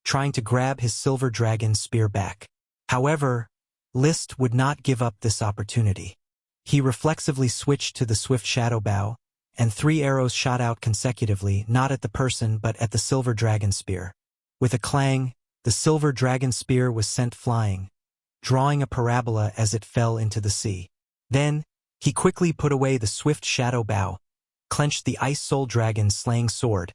trying to grab his silver dragon spear back. However, List would not give up this opportunity. He reflexively switched to the swift shadow bow, and 3 arrows shot out consecutively, not at the person but at the silver dragon spear. With a clang, the silver dragon spear was sent flying, drawing a parabola as it fell into the sea. Then, he quickly put away the swift shadow bow, clenched the ice soul dragon's slaying sword,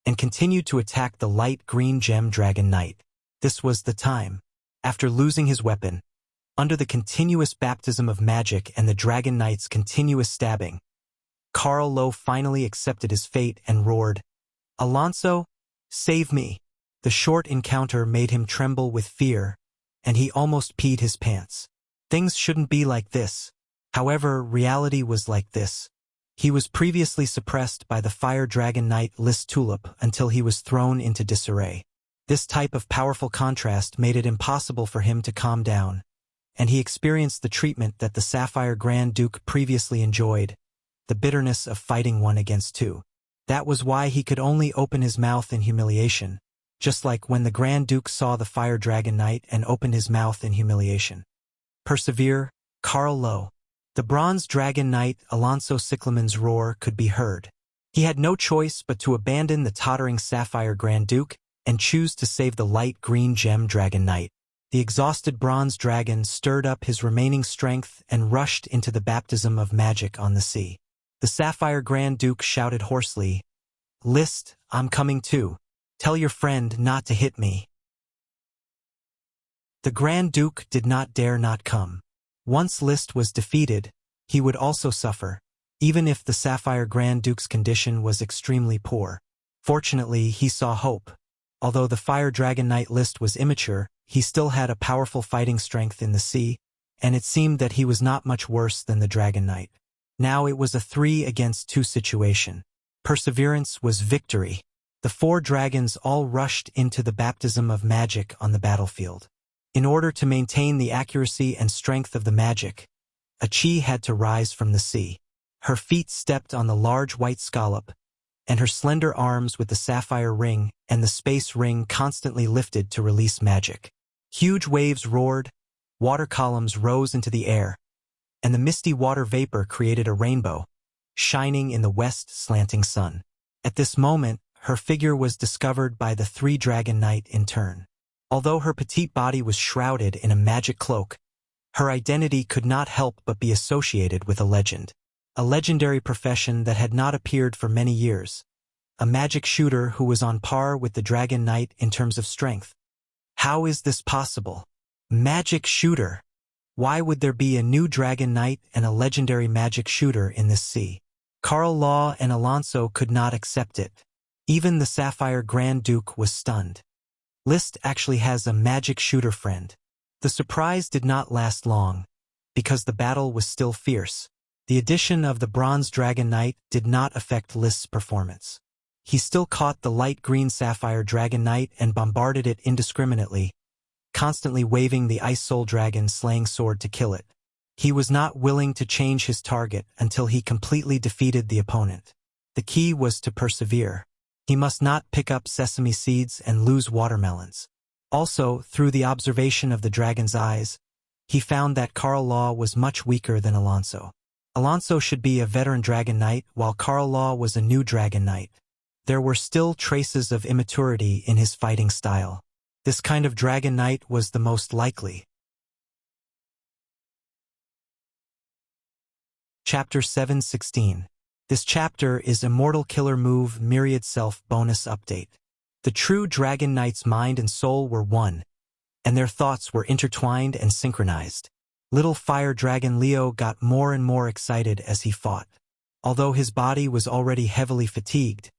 and continued to attack the light green gem dragon knight. This was the time. After losing his weapon, under the continuous baptism of magic and the dragon knight's continuous stabbing, Carl Lowe finally accepted his fate and roared, "Alonso, save me!" The short encounter made him tremble with fear, and he almost peed his pants. Things shouldn't be like this. However, reality was like this. He was previously suppressed by the fire dragon knight List Tulip until he was thrown into disarray. This type of powerful contrast made it impossible for him to calm down, and he experienced the treatment that the Sapphire Grand Duke previously enjoyed, the bitterness of fighting 1 against 2. That was why he could only open his mouth in humiliation, just like when the Grand Duke saw the Fire Dragon Knight and opened his mouth in humiliation. Persevere, Carl Lowe. The Bronze Dragon Knight Alonso Cyclaman's roar could be heard. He had no choice but to abandon the tottering Sapphire Grand Duke and choose to save the light green gem Dragon Knight. The exhausted bronze dragon stirred up his remaining strength and rushed into the baptism of magic on the sea. The Sapphire Grand Duke shouted hoarsely, "List, I'm coming too. Tell your friend not to hit me." The Grand Duke did not dare not come. Once List was defeated, he would also suffer, even if the Sapphire Grand Duke's condition was extremely poor. Fortunately, he saw hope. Although the Fire Dragon Knight List was immature, he still had a powerful fighting strength in the sea, and it seemed that he was not much worse than the Dragon Knight. Now it was a 3 against 2 situation. Perseverance was victory. The 4 dragons all rushed into the baptism of magic on the battlefield. In order to maintain the accuracy and strength of the magic, Achi had to rise from the sea. Her feet stepped on the large white scallop, and her slender arms with the sapphire ring and the space ring constantly lifted to release magic. Huge waves roared, water columns rose into the air, and the misty water vapor created a rainbow, shining in the west slanting sun. At this moment, her figure was discovered by the 3 Dragon Knight in turn. Although her petite body was shrouded in a magic cloak, her identity could not help but be associated with a legend. A legendary profession that had not appeared for many years. A magic shooter who was on par with the Dragon Knight in terms of strength. How is this possible? Magic shooter! Why would there be a new Dragon Knight and a legendary magic shooter in this sea? Carl Law and Alonso could not accept it. Even the Sapphire Grand Duke was stunned. List actually has a magic shooter friend. The surprise did not last long, because the battle was still fierce. The addition of the Bronze Dragon Knight did not affect List's performance. He still caught the light green Sapphire Dragon Knight and bombarded it indiscriminately, constantly waving the Ice Soul Dragon's slaying sword to kill it. He was not willing to change his target until he completely defeated the opponent. The key was to persevere. He must not pick up sesame seeds and lose watermelons. Also, through the observation of the dragon's eyes, he found that Carl Law was much weaker than Alonso. Alonso should be a veteran Dragon Knight, while Carl Law was a new Dragon Knight. There were still traces of immaturity in his fighting style. This kind of Dragon Knight was the most likely. Chapter 7:16. This chapter is Immortal Killer Move Myriad Self Bonus Update. The true Dragon Knight's mind and soul were one, and their thoughts were intertwined and synchronized. Little Fire Dragon Leo got more and more excited as he fought. Although his body was already heavily fatigued,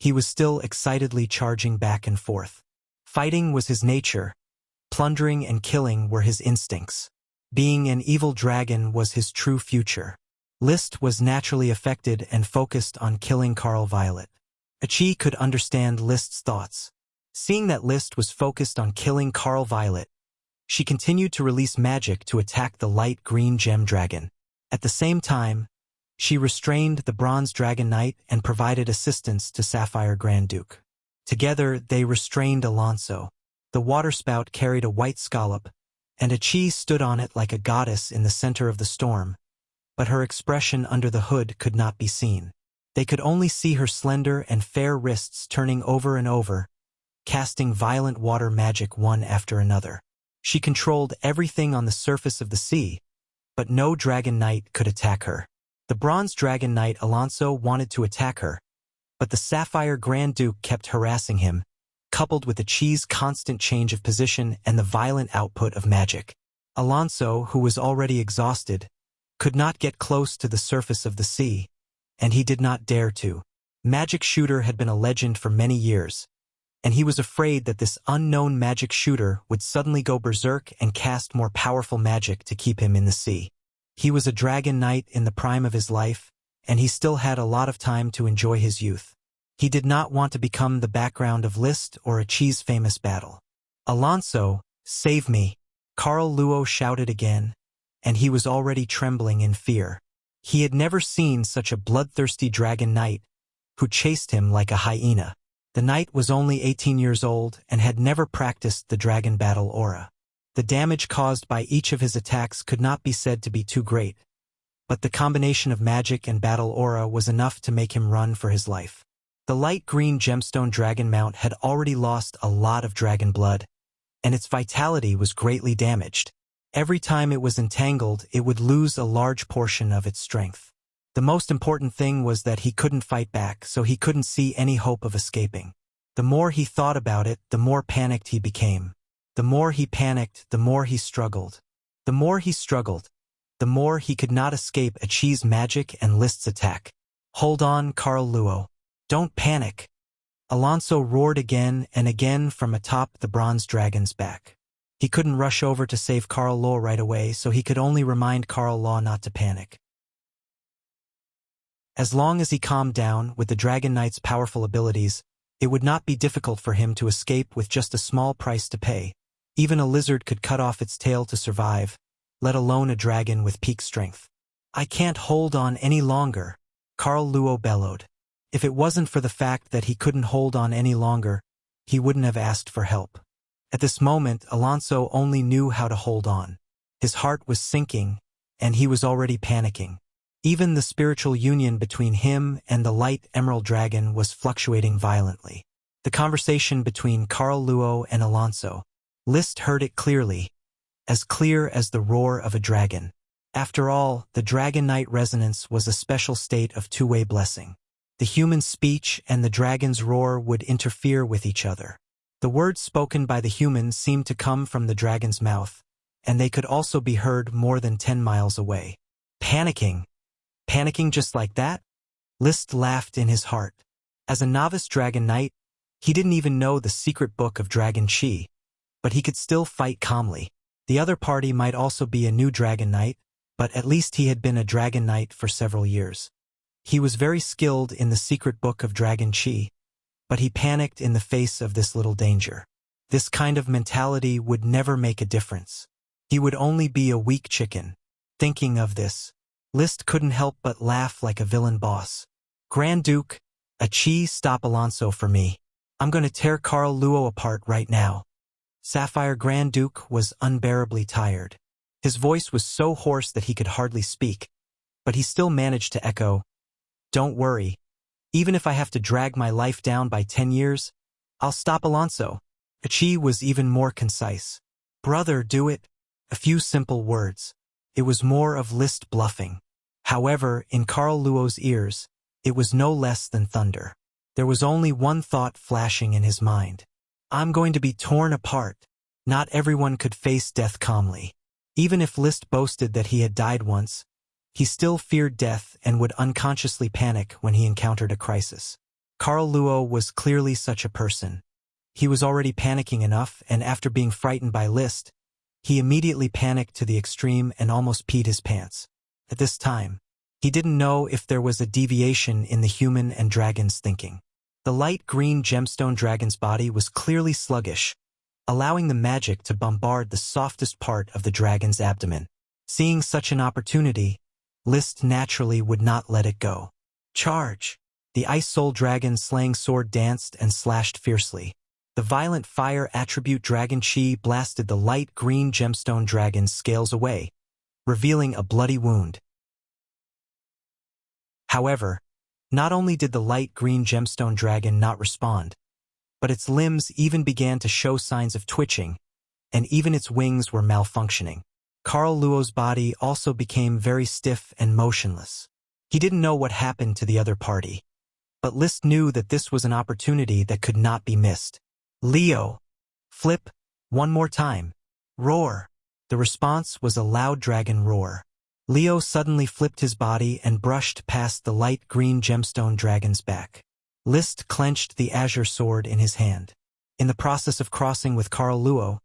he was still excitedly charging back and forth. Fighting was his nature. Plundering and killing were his instincts. Being an evil dragon was his true future. List was naturally affected and focused on killing Carl Violet. Achi could understand List's thoughts. Seeing that List was focused on killing Carl Violet, she continued to release magic to attack the light green gem dragon. At the same time, she restrained the Bronze Dragon Knight and provided assistance to Sapphire Grand Duke. Together, they restrained Alonso. The waterspout carried a white scallop, and Achi stood on it like a goddess in the center of the storm, but her expression under the hood could not be seen. They could only see her slender and fair wrists turning over and over, casting violent water magic one after another. She controlled everything on the surface of the sea, but no Dragon Knight could attack her. The Bronze Dragon Knight Alonso wanted to attack her, but the Sapphire Grand Duke kept harassing him, coupled with Achi's constant change of position and the violent output of magic. Alonso, who was already exhausted, could not get close to the surface of the sea, and he did not dare to. Magic Shooter had been a legend for many years, and he was afraid that this unknown magic shooter would suddenly go berserk and cast more powerful magic to keep him in the sea. He was a Dragon Knight in the prime of his life, and he still had a lot of time to enjoy his youth. He did not want to become the background of List or Achi's famous battle. "Alonso, save me!" Carl Luo shouted again, and he was already trembling in fear. He had never seen such a bloodthirsty Dragon Knight, who chased him like a hyena. The knight was only 18 years old and had never practiced the dragon battle aura. The damage caused by each of his attacks could not be said to be too great, but the combination of magic and battle aura was enough to make him run for his life. The light green gemstone dragon mount had already lost a lot of dragon blood, and its vitality was greatly damaged. Every time it was entangled, it would lose a large portion of its strength. The most important thing was that he couldn't fight back, so he couldn't see any hope of escaping. The more he thought about it, the more panicked he became. The more he panicked, the more he struggled. The more he struggled, the more he could not escape Achi's magic and List's attack. "Hold on, Carl Luo. Don't panic." Alonso roared again and again from atop the bronze dragon's back. He couldn't rush over to save Carl Luo right away, so he could only remind Carl Luo not to panic. As long as he calmed down with the Dragon Knight's powerful abilities, it would not be difficult for him to escape with just a small price to pay. Even a lizard could cut off its tail to survive, let alone a dragon with peak strength. "I can't hold on any longer," Carl Luo bellowed. If it wasn't for the fact that he couldn't hold on any longer, he wouldn't have asked for help. At this moment, Alonso only knew how to hold on. His heart was sinking, and he was already panicking. Even the spiritual union between him and the light emerald dragon was fluctuating violently. The conversation between Carl Luo and Alonso. List heard it clearly, as clear as the roar of a dragon. After all, the Dragon Knight resonance was a special state of two-way blessing. The human speech and the dragon's roar would interfere with each other. The words spoken by the human seemed to come from the dragon's mouth, and they could also be heard more than 10 miles away. Panicking. Panicking just like that? List laughed in his heart. As a novice Dragon Knight, he didn't even know the secret book of Dragon Chi, but he could still fight calmly. The other party might also be a new Dragon Knight, but at least he had been a Dragon Knight for several years. He was very skilled in the secret book of Dragon Chi, but he panicked in the face of this little danger. This kind of mentality would never make a difference. He would only be a weak chicken. Thinking of this, List couldn't help but laugh like a villain boss. "Grand Duke, Achi, stop Alonso for me. I'm going to tear Carl Luo apart right now." Sapphire Grand Duke was unbearably tired. His voice was so hoarse that he could hardly speak, but he still managed to echo, "Don't worry. Even if I have to drag my life down by 10 years, I'll stop Alonso." Achi was even more concise. "Brother, do it." A few simple words. It was more of List bluffing. However, in Carl Luo's ears, it was no less than thunder. There was only one thought flashing in his mind. "I'm going to be torn apart." Not everyone could face death calmly. Even if List boasted that he had died once, he still feared death and would unconsciously panic when he encountered a crisis. Carl Luo was clearly such a person. He was already panicking enough, and after being frightened by List, he immediately panicked to the extreme and almost peed his pants. At this time, He didn't know if there was a deviation in the human and dragon's thinking. The light green gemstone dragon's body was clearly sluggish, allowing the magic to bombard the softest part of the dragon's abdomen. Seeing such an opportunity, List naturally would not let it go. Charge! The Ice Soul Dragon slaying sword danced and slashed fiercely. The violent fire attribute dragon chi blasted the light green gemstone dragon's scales away, revealing a bloody wound. However, not only did the light green gemstone dragon not respond, but its limbs even began to show signs of twitching, and even its wings were malfunctioning. Carl Luo's body also became very stiff and motionless. He didn't know what happened to the other party, but List knew that this was an opportunity that could not be missed. Leo! Flip! One more time! Roar! The response was a loud dragon roar. Leo suddenly flipped his body and brushed past the light green gemstone dragon's back. List clenched the azure sword in his hand. In the process of crossing with Carl Luo,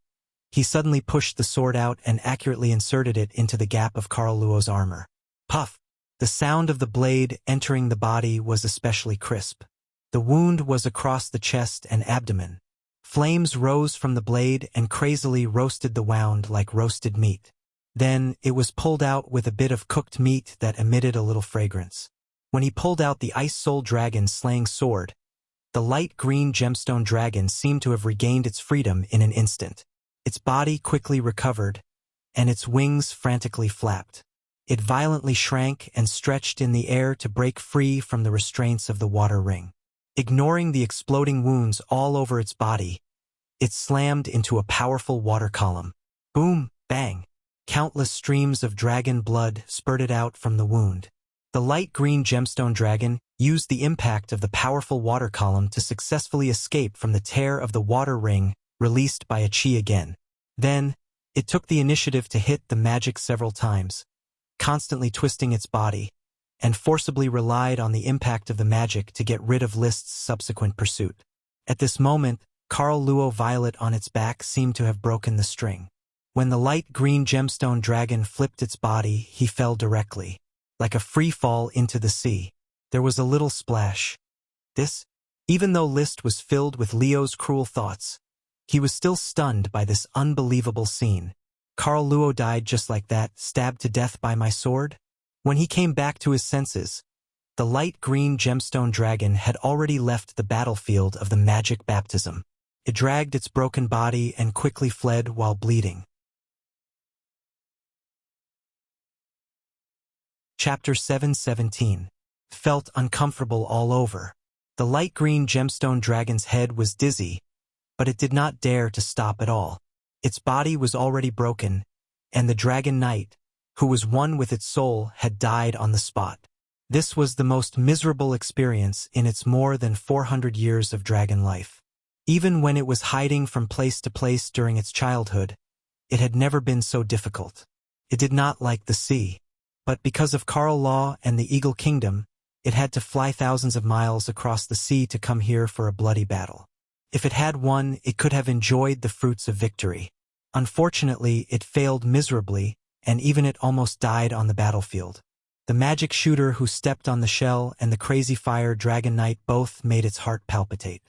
he suddenly pushed the sword out and accurately inserted it into the gap of Carl Luo's armor. Puff! The sound of the blade entering the body was especially crisp. The wound was across the chest and abdomen. Flames rose from the blade and crazily roasted the wound like roasted meat. Then it was pulled out with a bit of cooked meat that emitted a little fragrance. When he pulled out the Ice Soul Dragon slaying sword, the light green gemstone dragon seemed to have regained its freedom in an instant. Its body quickly recovered, and its wings frantically flapped. It violently shrank and stretched in the air to break free from the restraints of the water ring. Ignoring the exploding wounds all over its body, it slammed into a powerful water column. Boom! Bang! Countless streams of dragon blood spurted out from the wound. The light green gemstone dragon used the impact of the powerful water column to successfully escape from the tear of the water ring released by a chi again. Then, it took the initiative to hit the magic several times, constantly twisting its body, and forcibly relied on the impact of the magic to get rid of List's subsequent pursuit. At this moment, Carl Luo Violet on its back seemed to have broken the string. When the light green gemstone dragon flipped its body, he fell directly, like a free fall into the sea. There was a little splash. Even though List was filled with Leo's cruel thoughts, he was still stunned by this unbelievable scene. Carl Luo died just like that, stabbed to death by my sword? When he came back to his senses, the light green gemstone dragon had already left the battlefield of the magic baptism. It dragged its broken body and quickly fled while bleeding. Chapter 7:17. Felt uncomfortable all over. The light green gemstone dragon's head was dizzy, but it did not dare to stop at all. Its body was already broken, and the dragon knight, who was one with its soul, had died on the spot. This was the most miserable experience in its more than 400 years of dragon life. Even when it was hiding from place to place during its childhood, it had never been so difficult. It did not like the sea. But because of Carl Law and the Eagle Kingdom, it had to fly thousands of miles across the sea to come here for a bloody battle. If it had won, it could have enjoyed the fruits of victory. Unfortunately, it failed miserably, and even it almost died on the battlefield. The magic shooter who stepped on the shell and the crazy fire dragon knight both made its heart palpitate.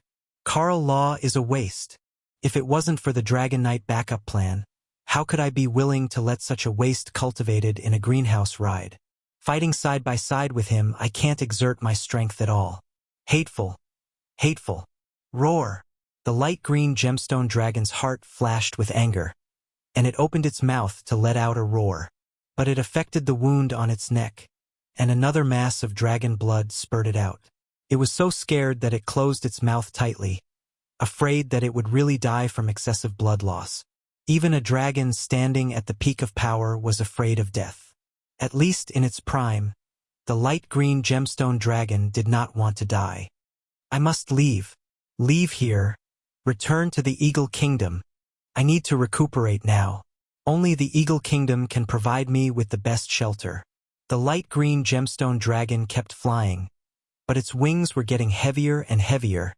Carl Law is a waste. If it wasn't for the dragon knight backup plan, how could I be willing to let such a waste cultivated in a greenhouse ride? Fighting side by side with him, I can't exert my strength at all. Hateful. Hateful. Roar! The light green gemstone dragon's heart flashed with anger, and it opened its mouth to let out a roar. But it affected the wound on its neck, and another mass of dragon blood spurted out. It was so scared that it closed its mouth tightly, afraid that it would really die from excessive blood loss. Even a dragon standing at the peak of power was afraid of death. At least in its prime, the light green gemstone dragon did not want to die. I must leave. Leave here. Return to the Eagle Kingdom. I need to recuperate now. Only the Eagle Kingdom can provide me with the best shelter. The light green gemstone dragon kept flying, but its wings were getting heavier and heavier,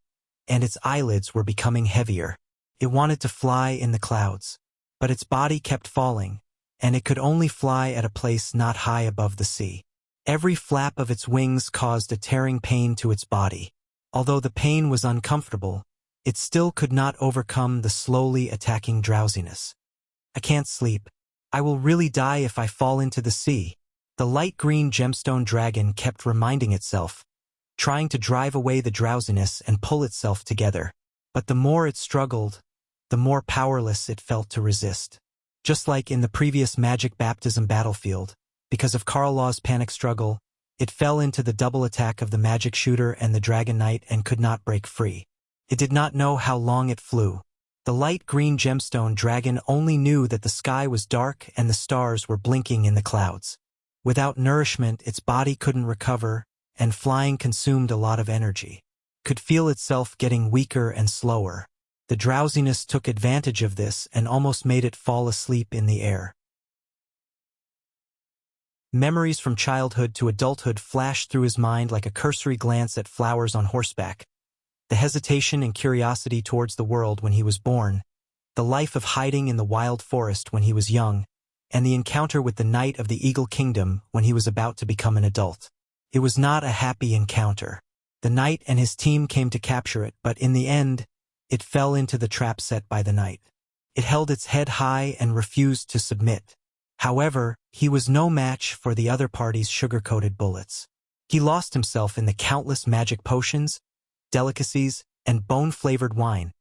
and its eyelids were becoming heavier. It wanted to fly in the clouds, but its body kept falling, and it could only fly at a place not high above the sea. Every flap of its wings caused a tearing pain to its body. Although the pain was uncomfortable, it still could not overcome the slowly attacking drowsiness. I can't sleep. I will really die if I fall into the sea. The light green gemstone dragon kept reminding itself, trying to drive away the drowsiness and pull itself together. But the more it struggled, the more powerless it felt to resist. Just like in the previous magic baptism battlefield, because of Karl Law's panic struggle, it fell into the double attack of the magic shooter and the dragon knight and could not break free. It did not know how long it flew. The light green gemstone dragon only knew that the sky was dark and the stars were blinking in the clouds. Without nourishment, its body couldn't recover, and flying consumed a lot of energy. Could feel itself getting weaker and slower. The drowsiness took advantage of this and almost made it fall asleep in the air. Memories from childhood to adulthood flashed through his mind like a cursory glance at flowers on horseback. The hesitation and curiosity towards the world when he was born, the life of hiding in the wild forest when he was young, and the encounter with the Knight of the Eagle Kingdom when he was about to become an adult. It was not a happy encounter. The knight and his team came to capture it, but in the end, it fell into the trap set by the knight. It held its head high and refused to submit. However, he was no match for the other party's sugar-coated bullets. He lost himself in the countless magic potions, delicacies, and bone-flavored wine,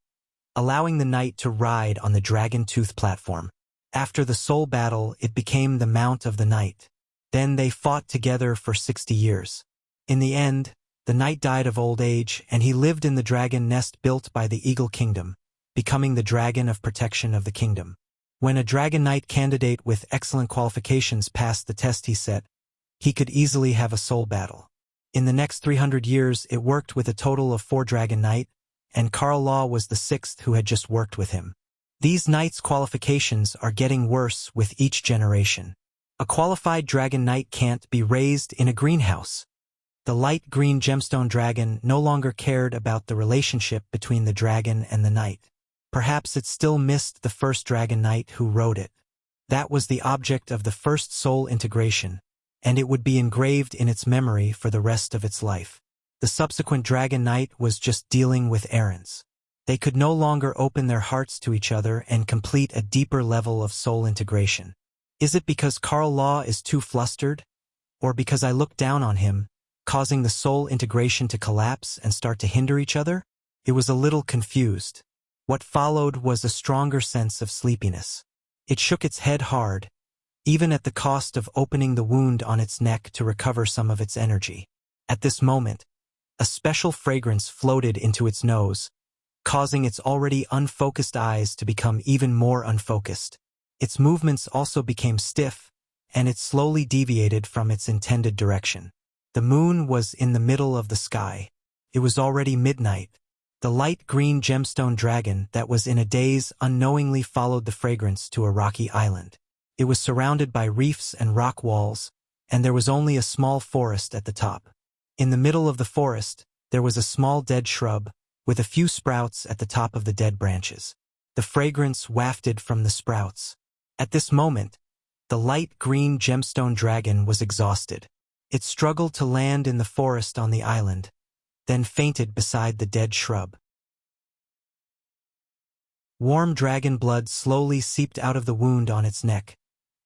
allowing the knight to ride on the dragon tooth platform. After the soul battle, it became the mount of the knight. Then they fought together for 60 years. In the end, the knight died of old age, and he lived in the dragon nest built by the Eagle Kingdom, becoming the dragon of protection of the kingdom. When a dragon knight candidate with excellent qualifications passed the test he set, he could easily have a soul battle. In the next 300 years, it worked with a total of 4 dragon knight, and Karl Law was the 6th who had just worked with him. These knights' qualifications are getting worse with each generation. A qualified dragon knight can't be raised in a greenhouse. The light green gemstone dragon no longer cared about the relationship between the dragon and the knight. Perhaps it still missed the first dragon knight who rode it. That was the object of the first soul integration, and it would be engraved in its memory for the rest of its life. The subsequent dragon knight was just dealing with errands. They could no longer open their hearts to each other and complete a deeper level of soul integration. Is it because Karl Law is too flustered? Or because I looked down on him, causing the soul integration to collapse and start to hinder each other? It was a little confused. What followed was a stronger sense of sleepiness. It shook its head hard, even at the cost of opening the wound on its neck to recover some of its energy. At this moment, a special fragrance floated into its nose, causing its already unfocused eyes to become even more unfocused. Its movements also became stiff, and it slowly deviated from its intended direction. The moon was in the middle of the sky. It was already midnight. The light green gemstone dragon that was in a daze unknowingly followed the fragrance to a rocky island. It was surrounded by reefs and rock walls, and there was only a small forest at the top. In the middle of the forest, there was a small dead shrub, with a few sprouts at the top of the dead branches. The fragrance wafted from the sprouts. At this moment, the light green gemstone dragon was exhausted. It struggled to land in the forest on the island, then fainted beside the dead shrub. Warm dragon blood slowly seeped out of the wound on its neck,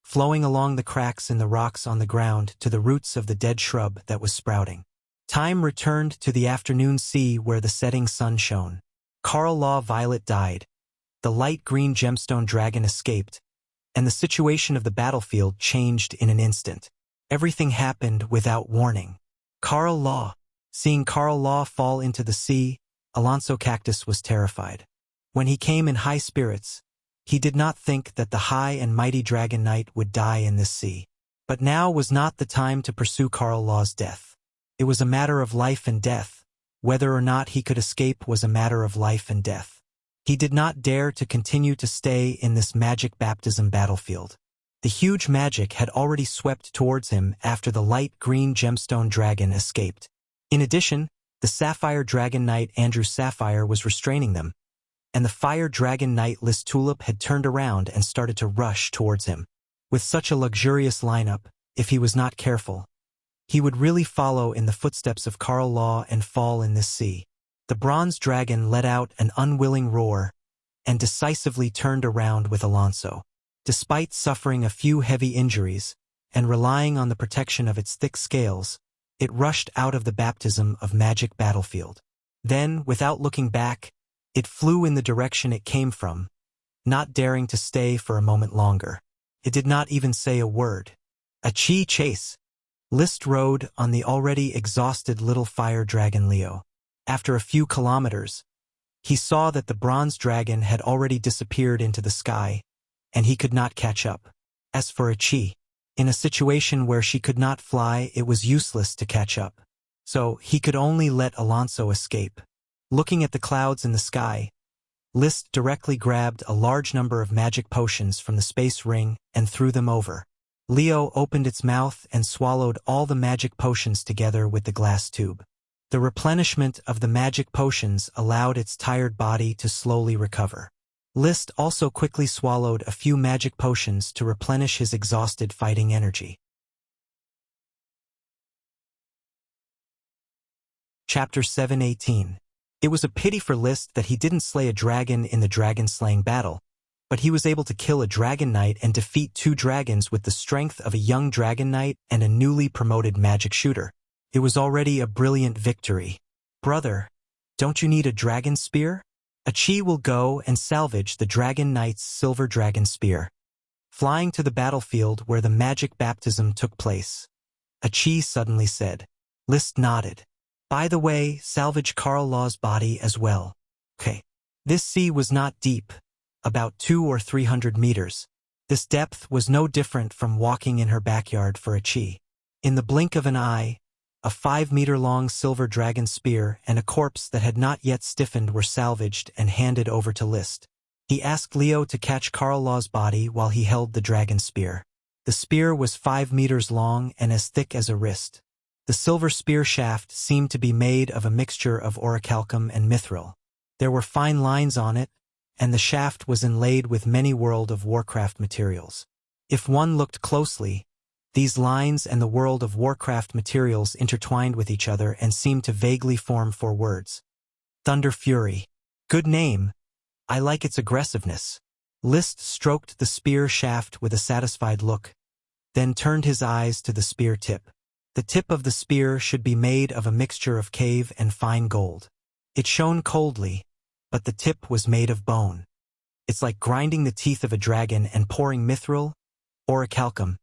flowing along the cracks in the rocks on the ground to the roots of the dead shrub that was sprouting. Time returned to the afternoon sea where the setting sun shone. Karl Law Violet died. The light green gemstone dragon escaped, and the situation of the battlefield changed in an instant. Everything happened without warning. Karl Law. Seeing Karl Law fall into the sea, Alonso Cactus was terrified. When he came in high spirits, he did not think that the high and mighty dragon knight would die in this sea. But now was not the time to pursue Karl Law's death. It was a matter of life and death. Whether or not he could escape was a matter of life and death. He did not dare to continue to stay in this magic baptism battlefield. The huge magic had already swept towards him after the light green gemstone dragon escaped. In addition, the Sapphire Dragon Knight Andrew Sapphire was restraining them, and the Fire Dragon Knight Lys Tulip had turned around and started to rush towards him. With such a luxurious lineup, if he was not careful, He would really follow in the footsteps of Karl Law and fall in this sea. The bronze dragon let out an unwilling roar and decisively turned around with Alonso. Despite suffering a few heavy injuries and relying on the protection of its thick scales, it rushed out of the baptism of magic battlefield. Then, without looking back, it flew in the direction it came from, not daring to stay for a moment longer. It did not even say a word. A chi chase. Liszt rode on the already exhausted little fire dragon Leo. After a few kilometers, he saw that the bronze dragon had already disappeared into the sky, and he could not catch up. As for a chi, in a situation where she could not fly, it was useless to catch up. So he could only let Alonso escape. Looking at the clouds in the sky, Liszt directly grabbed a large number of magic potions from the space ring and threw them over. Leo opened its mouth and swallowed all the magic potions together with the glass tube. The replenishment of the magic potions allowed its tired body to slowly recover. Liszt also quickly swallowed a few magic potions to replenish his exhausted fighting energy. Chapter 7:18. It was a pity for Liszt that he didn't slay a dragon in the dragon-slaying battle, but he was able to kill a dragon knight and defeat 2 dragons with the strength of a young dragon knight and a newly promoted magic shooter. It was already a brilliant victory. Brother, don't you need a dragon spear? A chi will go and salvage the dragon knight's silver dragon spear. Flying to the battlefield where the magic baptism took place, a chi suddenly said. Liszt nodded. By the way, salvage Karl Law's body as well. Okay. This sea was not deep, about 200 or 300 meters. This depth was no different from walking in her backyard for a chi. In the blink of an eye, a 5-meter-long silver dragon spear and a corpse that had not yet stiffened were salvaged and handed over to Liszt. He asked Leo to catch Karl Law's body while he held the dragon spear. The spear was 5 meters long and as thick as a wrist. The silver spear shaft seemed to be made of a mixture of orichalcum and mithril. There were fine lines on it, and the shaft was inlaid with many World of Warcraft materials. If one looked closely, these lines and the World of Warcraft materials intertwined with each other and seemed to vaguely form 4 words. Thunder Fury. Good name. I like its aggressiveness. Liszt stroked the spear shaft with a satisfied look, then turned his eyes to the spear tip. The tip of the spear should be made of a mixture of cave and fine gold. It shone coldly, but the tip was made of bone. It's like grinding the teeth of a dragon and pouring mithril, orichalcum,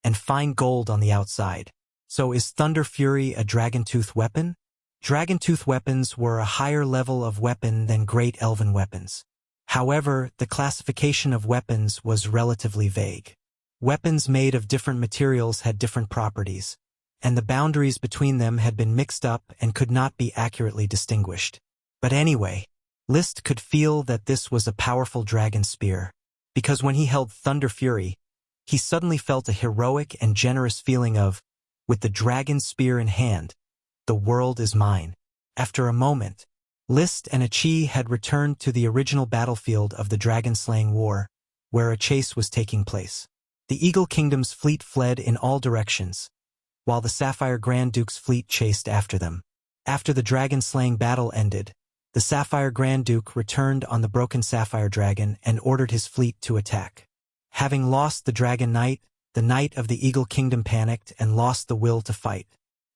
and fine gold on the outside. So is Thunder Fury a dragon-tooth weapon? Dragon-tooth weapons were a higher level of weapon than great elven weapons. However, the classification of weapons was relatively vague. Weapons made of different materials had different properties, and the boundaries between them had been mixed up and could not be accurately distinguished. But anyway, Liszt could feel that this was a powerful dragon spear, because when he held Thunder Fury, he suddenly felt a heroic and generous feeling of, with the dragon spear in hand, the world is mine. After a moment, Liszt and a chi had returned to the original battlefield of the dragon-slaying war, where a chase was taking place. The Eagle Kingdom's fleet fled in all directions, while the Sapphire Grand Duke's fleet chased after them. After the dragon-slaying battle ended, the Sapphire Grand Duke returned on the broken Sapphire Dragon and ordered his fleet to attack. Having lost the Dragon Knight, the Knight of the Eagle Kingdom panicked and lost the will to fight.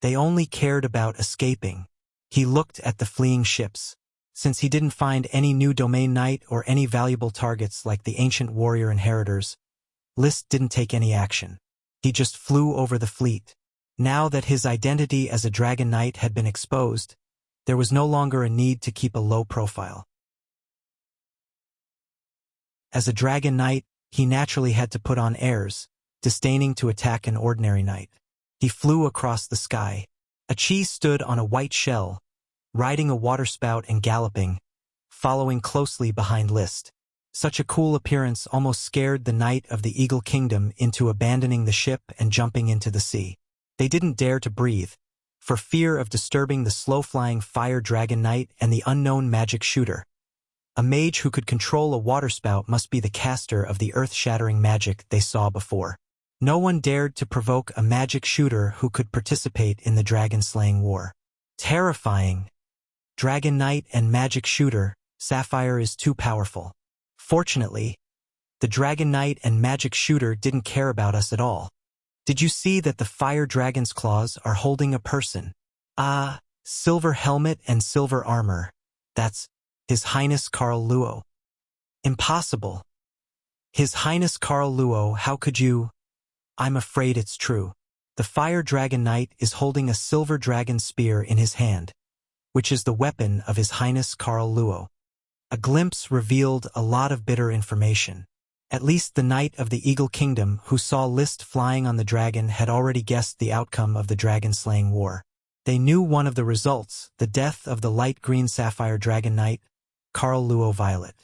They only cared about escaping. He looked at the fleeing ships. Since he didn't find any new domain knight or any valuable targets like the ancient warrior inheritors, Liszt didn't take any action. He just flew over the fleet. Now that his identity as a Dragon Knight had been exposed, there was no longer a need to keep a low profile. As a Dragon Knight, he naturally had to put on airs, disdaining to attack an ordinary knight. He flew across the sky. A chi stood on a white shell, riding a waterspout and galloping, following closely behind Liszt. Such a cool appearance almost scared the Knight of the Eagle Kingdom into abandoning the ship and jumping into the sea. They didn't dare to breathe, for fear of disturbing the slow-flying Fire Dragon Knight and the unknown magic shooter. A mage who could control a waterspout must be the caster of the earth-shattering magic they saw before. No one dared to provoke a magic shooter who could participate in the dragon-slaying war. Terrifying. Dragon Knight and magic shooter, Sapphire is too powerful. Fortunately, the Dragon Knight and magic shooter didn't care about us at all. Did you see that the fire dragon's claws are holding a person? Ah, silver helmet and silver armor. That's His Highness Karl Luo. Impossible. His Highness Karl Luo, how could you? I'm afraid it's true. The fire dragon knight is holding a silver dragon spear in his hand, which is the weapon of His Highness Karl Luo. A glimpse revealed a lot of bitter information. At least the Knight of the Eagle Kingdom who saw List flying on the dragon had already guessed the outcome of the dragon-slaying war. They knew one of the results, the death of the light green sapphire dragon knight, Karl Luo Violet.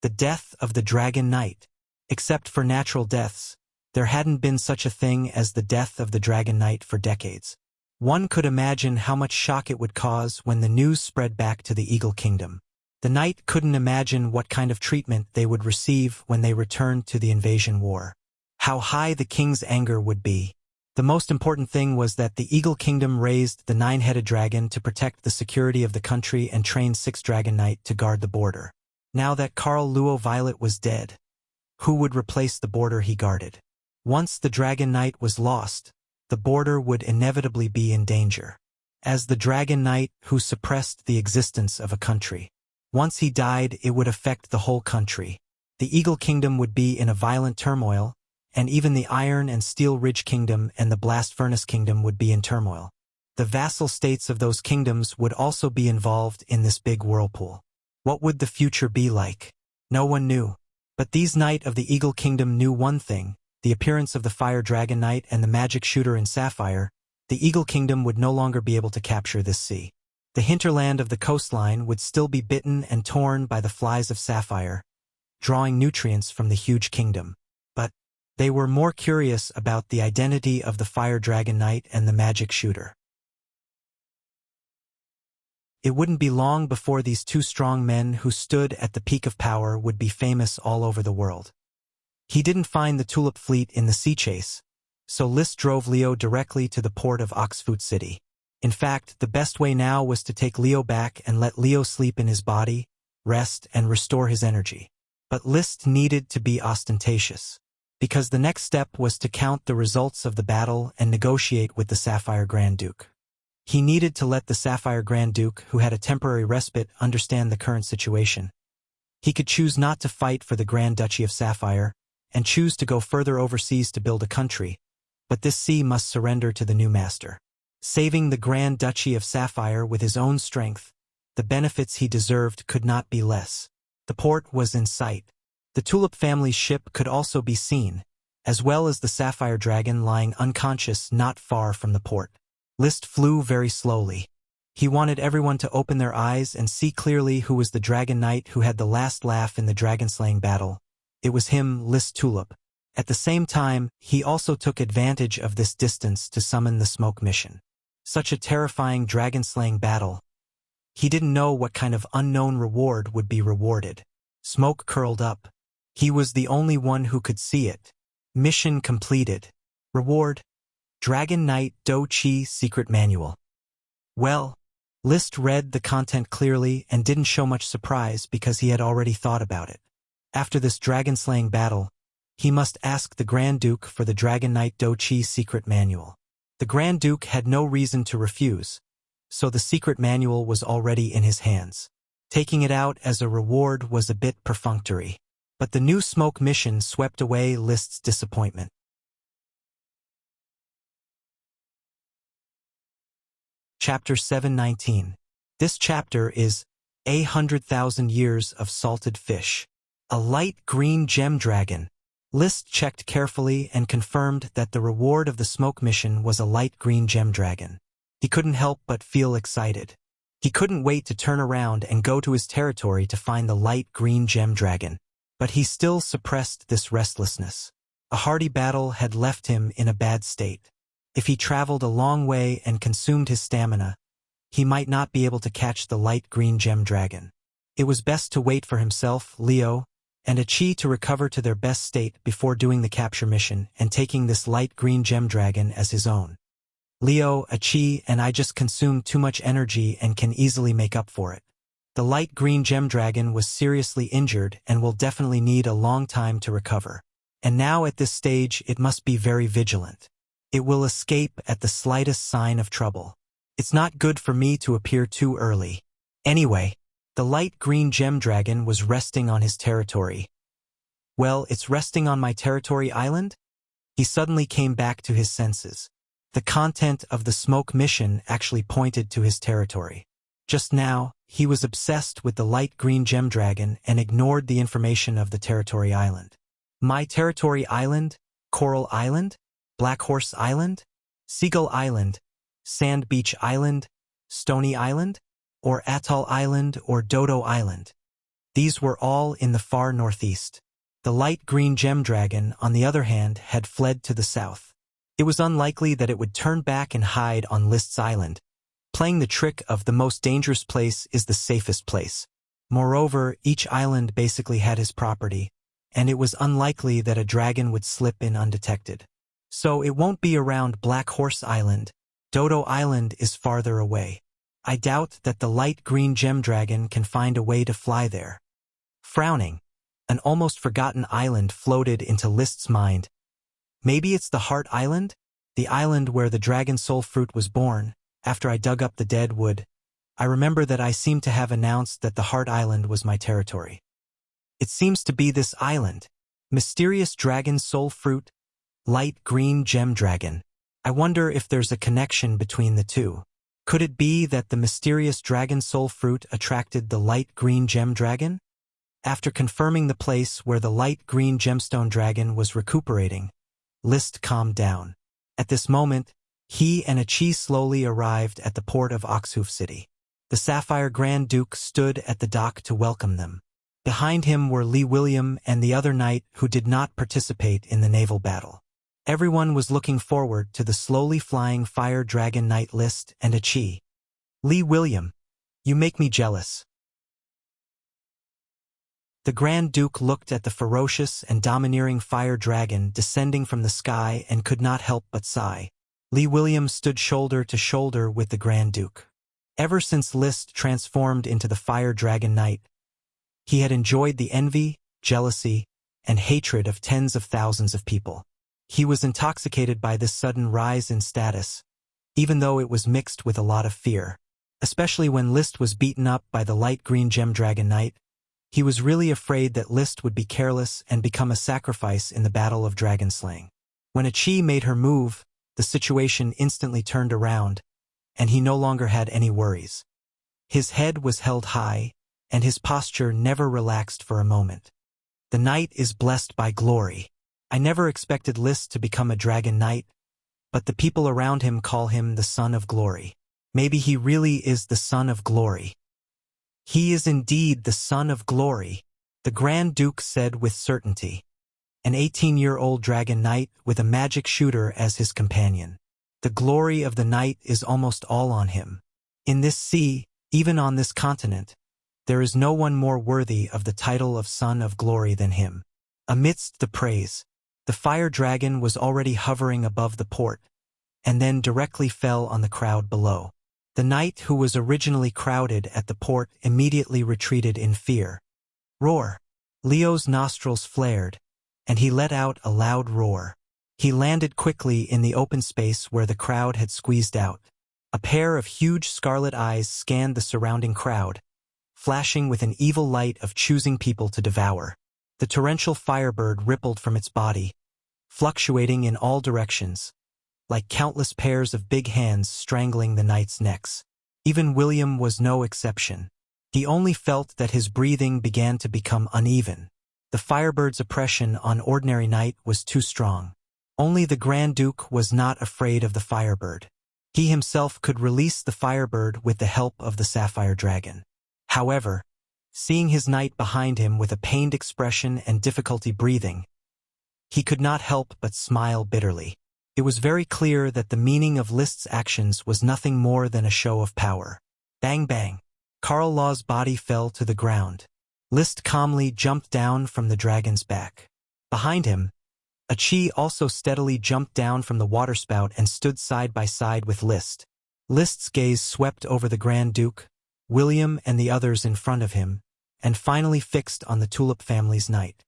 The death of the dragon knight. Except for natural deaths, there hadn't been such a thing as the death of the dragon knight for decades. One could imagine how much shock it would cause when the news spread back to the Eagle Kingdom. The knight couldn't imagine what kind of treatment they would receive when they returned to the invasion war. How high the king's anger would be. The most important thing was that the Eagle Kingdom raised the nine-headed dragon to protect the security of the country and trained 6 Dragon Knight to guard the border. Now that Karl Luo Violet was dead, who would replace the border he guarded? Once the Dragon Knight was lost, the border would inevitably be in danger. As the Dragon Knight who suppressed the existence of a country. Once he died, it would affect the whole country. The Eagle Kingdom would be in a violent turmoil, and even the Iron and Steel Ridge Kingdom and the Blast Furnace Kingdom would be in turmoil. The vassal states of those kingdoms would also be involved in this big whirlpool. What would the future be like? No one knew. But these Knight of the Eagle Kingdom knew one thing, the appearance of the Fire Dragon Knight and the magic shooter in Sapphire. The Eagle Kingdom would no longer be able to capture this sea. The hinterland of the coastline would still be bitten and torn by the flies of Sapphire, drawing nutrients from the huge kingdom. But they were more curious about the identity of the Fire Dragon Knight and the magic shooter. It wouldn't be long before these 2 strong men who stood at the peak of power would be famous all over the world. He didn't find the Tulip Fleet in the sea chase, so List drove Leo directly to the port of Oxfoot City. In fact, the best way now was to take Leo back and let Leo sleep in his body, rest, and restore his energy. But List needed to be ostentatious, because the next step was to count the results of the battle and negotiate with the Sapphire Grand Duke. He needed to let the Sapphire Grand Duke, who had a temporary respite, understand the current situation. He could choose not to fight for the Grand Duchy of Sapphire, and choose to go further overseas to build a country, but this sea must surrender to the new master. Saving the Grand Duchy of Sapphire with his own strength, the benefits he deserved could not be less. The port was in sight. The Tulip family's ship could also be seen, as well as the Sapphire Dragon lying unconscious not far from the port. List flew very slowly. He wanted everyone to open their eyes and see clearly who was the Dragon Knight who had the last laugh in the dragon-slaying battle. It was him, List Tulip. At the same time, he also took advantage of this distance to summon the smoke mission. Such a terrifying dragon-slaying battle. He didn't know what kind of unknown reward would be rewarded. Smoke curled up. He was the only one who could see it. Mission completed. Reward: Dragon Knight Do Chi Secret Manual. Well, List read the content clearly and didn't show much surprise because he had already thought about it. After this dragon-slaying battle, he must ask the Grand Duke for the Dragon Knight Do Chi Secret Manual. The Grand Duke had no reason to refuse, so the secret manual was already in his hands. Taking it out as a reward was a bit perfunctory, but the new smoke mission swept away List's disappointment. Chapter 719. This chapter is 100,000 Years of Salted Fish. A light green gem dragon. List checked carefully and confirmed that the reward of the smoke mission was a light green gem dragon. He couldn't help but feel excited. He couldn't wait to turn around and go to his territory to find the light green gem dragon. But he still suppressed this restlessness. A hardy battle had left him in a bad state. If he traveled a long way and consumed his stamina, he might not be able to catch the light green gem dragon. It was best to wait for himself, Leo, and a chi to recover to their best state before doing the capture mission and taking this light green gem dragon as his own. Leo, a chi, and I just consumed too much energy and can easily make up for it. The light green gem dragon was seriously injured and will definitely need a long time to recover. And now at this stage it must be very vigilant. It will escape at the slightest sign of trouble. It's not good for me to appear too early. Anyway, the light green gem dragon was resting on his territory. Well, it's resting on my territory island? He suddenly came back to his senses. The content of the smoke mission actually pointed to his territory. Just now, he was obsessed with the light green gem dragon and ignored the information of the territory island. My territory island? Coral Island? Black Horse Island? Seagull Island? Sand Beach Island? Stony Island? Or Atoll Island or Dodo Island? These were all in the far northeast. The light green gem dragon, on the other hand, had fled to the south. It was unlikely that it would turn back and hide on List's Island. Playing the trick of the most dangerous place is the safest place. Moreover, each island basically had his property, and it was unlikely that a dragon would slip in undetected. So it won't be around Black Horse Island. Dodo Island is farther away. I doubt that the light green gem dragon can find a way to fly there. Frowning, an almost forgotten island floated into List's mind. Maybe it's the Heart Island? The island where the dragon soul fruit was born. After I dug up the dead wood, I remember that I seemed to have announced that the Heart Island was my territory. It seems to be this island. Mysterious dragon soul fruit, light green gem dragon. I wonder if there's a connection between the two. Could it be that the mysterious dragon soul fruit attracted the light green gem dragon? After confirming the place where the light green gemstone dragon was recuperating, List calmed down. At this moment, he and a chi slowly arrived at the port of Oxhoof City. The Sapphire Grand Duke stood at the dock to welcome them. Behind him were Lee William and the other knight who did not participate in the naval battle. Everyone was looking forward to the slowly flying fire dragon knight List and a chi. Lee William, you make me jealous. The Grand Duke looked at the ferocious and domineering fire dragon descending from the sky and could not help but sigh. Lee William stood shoulder to shoulder with the Grand Duke. Ever since List transformed into the fire dragon knight, he had enjoyed the envy, jealousy, and hatred of tens of thousands of people. He was intoxicated by this sudden rise in status, even though it was mixed with a lot of fear. Especially when List was beaten up by the light green gem dragon knight, he was really afraid that List would be careless and become a sacrifice in the battle of dragon slaying. When a chi made her move, the situation instantly turned around, and he no longer had any worries. His head was held high, and his posture never relaxed for a moment. The knight is blessed by glory. I never expected List to become a dragon knight, but the people around him call him the Son of Glory. Maybe he really is the Son of Glory. He is indeed the Son of Glory, the Grand Duke said with certainty. An 18-year-old dragon knight with a magic shooter as his companion. The glory of the knight is almost all on him. In this sea, even on this continent, there is no one more worthy of the title of Son of Glory than him. Amidst the praise, the fire dragon was already hovering above the port, and then directly fell on the crowd below. The knight who was originally crowded at the port immediately retreated in fear. Roar! Leo's nostrils flared, and he let out a loud roar. He landed quickly in the open space where the crowd had squeezed out. A pair of huge scarlet eyes scanned the surrounding crowd, flashing with an evil light of choosing people to devour. The torrential firebird rippled from its body, fluctuating in all directions, like countless pairs of big hands strangling the knight's necks. Even William was no exception. He only felt that his breathing began to become uneven. The firebird's oppression on ordinary knight was too strong. Only the Grand Duke was not afraid of the firebird. He himself could release the firebird with the help of the sapphire dragon. However, seeing his knight behind him with a pained expression and difficulty breathing, he could not help but smile bitterly. It was very clear that the meaning of List's actions was nothing more than a show of power. Bang bang! Carl Law's body fell to the ground. List calmly jumped down from the dragon's back. Behind him, a Chi also steadily jumped down from the waterspout and stood side by side with List. List's gaze swept over the Grand Duke, William and the others in front of him, and finally fixed on the Tulip family's knight.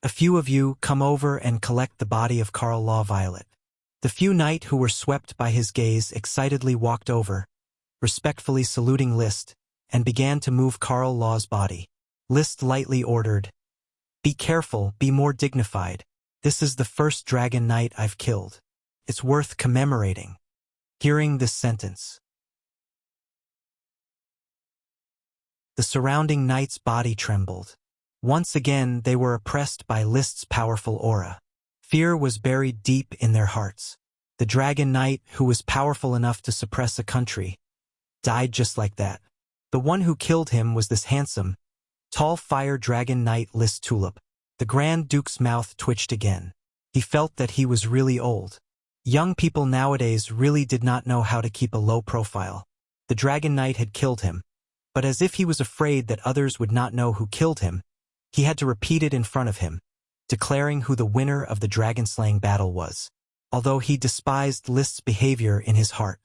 A few of you come over and collect the body of Carl Law Violet. The few knight who were swept by his gaze excitedly walked over, respectfully saluting List, and began to move Carl Law's body. List lightly ordered, "Be careful, be more dignified. This is the first dragon knight I've killed. It's worth commemorating." Hearing this sentence, the surrounding knight's body trembled. Once again they were oppressed by List's powerful aura. Fear was buried deep in their hearts. The dragon knight, who was powerful enough to suppress a country, died just like that. The one who killed him was this handsome, tall fire dragon knight List Tulip. The Grand Duke's mouth twitched again. He felt that he was really old. Young people nowadays really did not know how to keep a low profile. The dragon knight had killed him, but as if he was afraid that others would not know who killed him, he had to repeat it in front of him, declaring who the winner of the dragon-slaying battle was, although he despised List's behavior in his heart.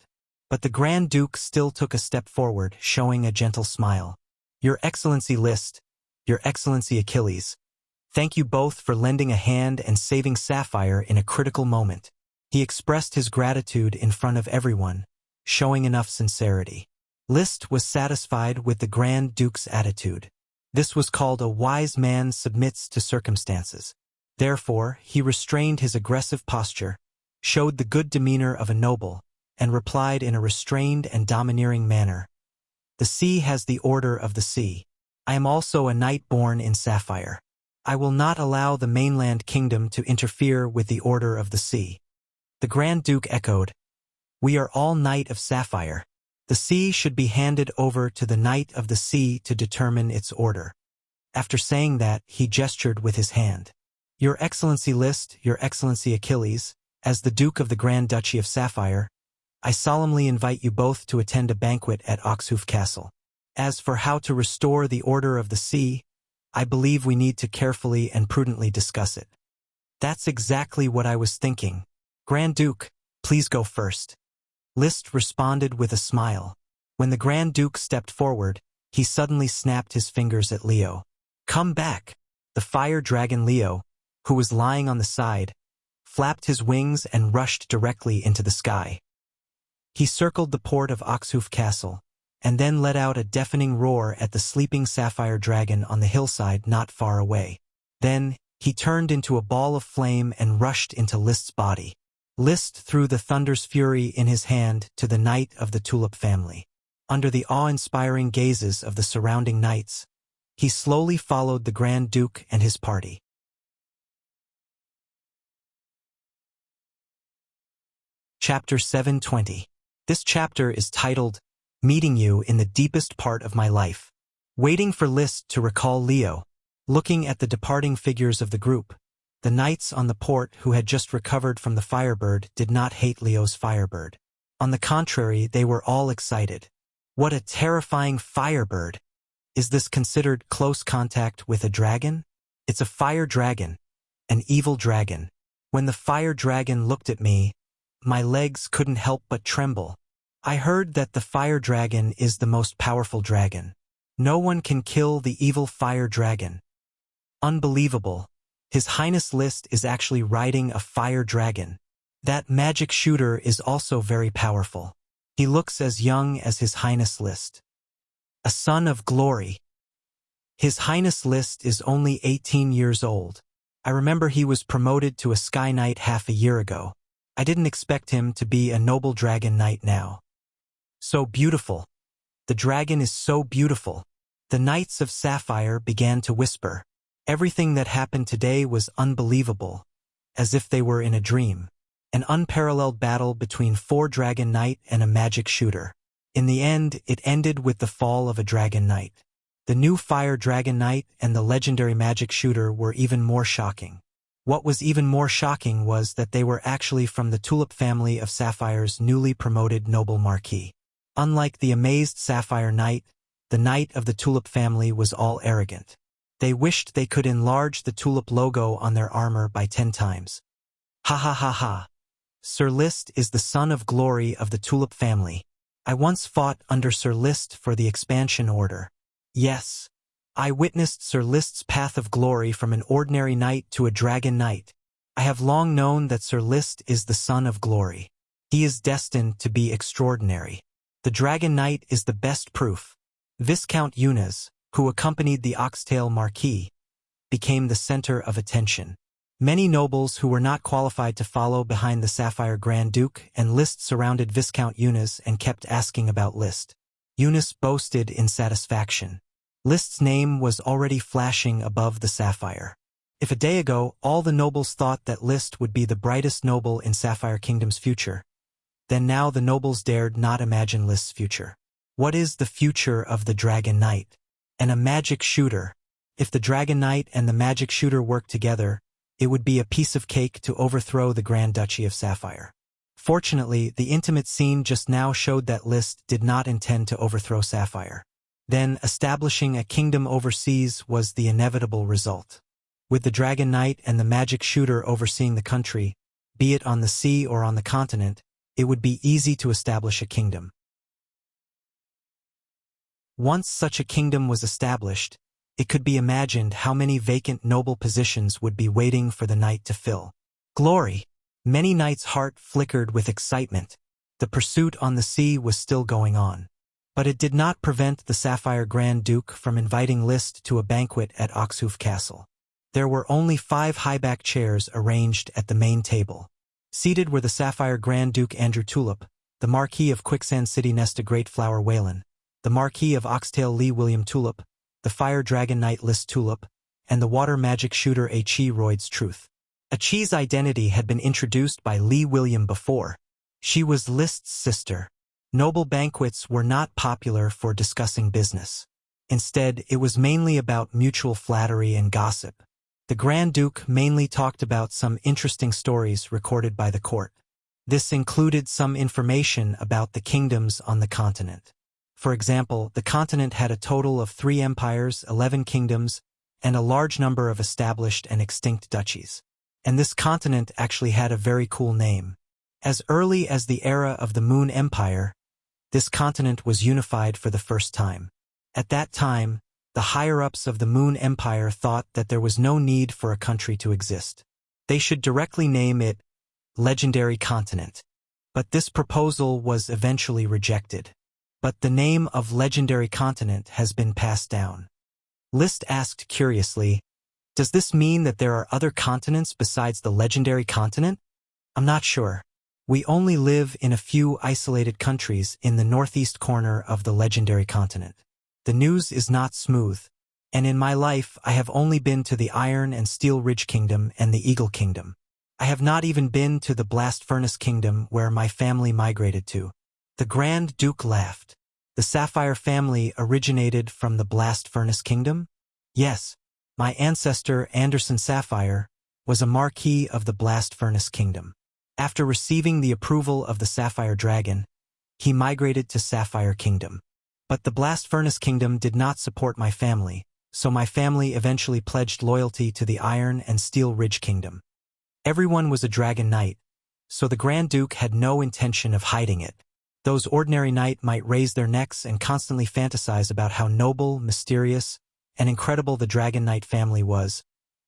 But the Grand Duke still took a step forward, showing a gentle smile. "Your Excellency List, Your Excellency Achilles, thank you both for lending a hand and saving Sapphire in a critical moment." He expressed his gratitude in front of everyone, showing enough sincerity. List was satisfied with the Grand Duke's attitude. This was called a wise man submits to circumstances. Therefore, he restrained his aggressive posture, showed the good demeanor of a noble, and replied in a restrained and domineering manner. "The sea has the order of the sea. I am also a knight born in Sapphire. I will not allow the mainland kingdom to interfere with the order of the sea." The Grand Duke echoed, "We are all Knight of Sapphire. The sea should be handed over to the Knight of the Sea to determine its order." After saying that, he gestured with his hand. "Your Excellency List, Your Excellency Achilles, as the Duke of the Grand Duchy of Sapphire, I solemnly invite you both to attend a banquet at Oxhoof Castle. As for how to restore the order of the sea, I believe we need to carefully and prudently discuss it." "That's exactly what I was thinking. Grand Duke, please go first." List responded with a smile. When the Grand Duke stepped forward, he suddenly snapped his fingers at Leo. "Come back!" The fire dragon Leo, who was lying on the side, flapped his wings and rushed directly into the sky. He circled the port of Oxhoof Castle, and then let out a deafening roar at the sleeping sapphire dragon on the hillside not far away. Then, he turned into a ball of flame and rushed into List's body. List threw the thunder's fury in his hand to the knight of the Tulip family. Under the awe-inspiring gazes of the surrounding knights, he slowly followed the Grand Duke and his party. Chapter 720. This chapter is titled, "Meeting You in the Deepest Part of My Life." Waiting for List to recall Leo, looking at the departing figures of the group, the knights on the port who had just recovered from the Firebird did not hate Leo's Firebird. On the contrary, they were all excited. What a terrifying Firebird! Is this considered close contact with a dragon? It's a fire dragon, an evil dragon. When the fire dragon looked at me, my legs couldn't help but tremble. I heard that the fire dragon is the most powerful dragon. No one can kill the evil fire dragon. Unbelievable. His Highness List is actually riding a fire dragon. That magic shooter is also very powerful. He looks as young as His Highness List. A son of glory. His Highness List is only 18 years old. I remember he was promoted to a Sky Knight half a year ago. I didn't expect him to be a noble dragon knight now. So beautiful. The dragon is so beautiful. The Knights of Sapphire began to whisper. Everything that happened today was unbelievable, as if they were in a dream. An unparalleled battle between 4 dragon knight and a magic shooter. In the end, it ended with the fall of a dragon knight. The new fire dragon knight and the legendary magic shooter were even more shocking. What was even more shocking was that they were actually from the Tulip family of Sapphire's newly promoted noble marquis. Unlike the amazed Sapphire Knight, the knight of the Tulip family was all arrogant. They wished they could enlarge the tulip logo on their armor by 10 times. Ha ha ha ha. Sir List is the son of glory of the tulip family. I once fought under Sir List for the expansion order. Yes. I witnessed Sir List's path of glory from an ordinary knight to a dragon knight. I have long known that Sir List is the son of glory. He is destined to be extraordinary. The dragon knight is the best proof. Viscount Yunus, who accompanied the Oxtail Marquis, became the center of attention. Many nobles who were not qualified to follow behind the Sapphire Grand Duke and List surrounded Viscount Yunus and kept asking about List. Yunus boasted in satisfaction. List's name was already flashing above the sapphire. If a day ago all the nobles thought that List would be the brightest noble in Sapphire Kingdom's future, then now the nobles dared not imagine List's future. What is the future of the Dragon Knight? And a magic shooter. If the Dragon Knight and the magic shooter worked together, it would be a piece of cake to overthrow the Grand Duchy of Sapphire. Fortunately, the intimate scene just now showed that List did not intend to overthrow Sapphire. Then, establishing a kingdom overseas was the inevitable result. With the Dragon Knight and the magic shooter overseeing the country, be it on the sea or on the continent, it would be easy to establish a kingdom. Once such a kingdom was established, it could be imagined how many vacant noble positions would be waiting for the knight to fill. Glory! Many knights' heart flickered with excitement. The pursuit on the sea was still going on. But it did not prevent the Sapphire Grand Duke from inviting List to a banquet at Oxhoof Castle. There were only 5 high-back chairs arranged at the main table. Seated were the Sapphire Grand Duke Andrew Tulip, the Marquis of Quicksand City Nesta Great Flower Whalen, the Marquis of Oxtail Lee William Tulip, the Fire Dragon Knight List Tulip, and the Water Magic Shooter Achi Royd's Truth. Achi's identity had been introduced by Lee William before. She was List's sister. Noble banquets were not popular for discussing business. Instead, it was mainly about mutual flattery and gossip. The Grand Duke mainly talked about some interesting stories recorded by the court. This included some information about the kingdoms on the continent. For example, the continent had a total of 3 empires, 11 kingdoms, and a large number of established and extinct duchies. And this continent actually had a very cool name. As early as the era of the Moon Empire, this continent was unified for the first time. At that time, the higher-ups of the Moon Empire thought that there was no need for a country to exist. They should directly name it Legendary Continent. But this proposal was eventually rejected. But the name of Legendary Continent has been passed down. List asked curiously, "Does this mean that there are other continents besides the Legendary Continent?" "I'm not sure. We only live in a few isolated countries in the northeast corner of the Legendary Continent. The news is not smooth, and in my life I have only been to the Iron and Steel Ridge Kingdom and the Eagle Kingdom. I have not even been to the Blast Furnace Kingdom where my family migrated to." The Grand Duke laughed. "The Sapphire family originated from the Blast Furnace Kingdom?" "Yes. My ancestor, Anderson Sapphire, was a Marquis of the Blast Furnace Kingdom. After receiving the approval of the Sapphire Dragon, he migrated to Sapphire Kingdom. But the Blast Furnace Kingdom did not support my family, so my family eventually pledged loyalty to the Iron and Steel Ridge Kingdom. Everyone was a Dragon Knight, so the Grand Duke had no intention of hiding it. Those ordinary knights might raise their necks and constantly fantasize about how noble, mysterious, and incredible the Dragon Knight family was,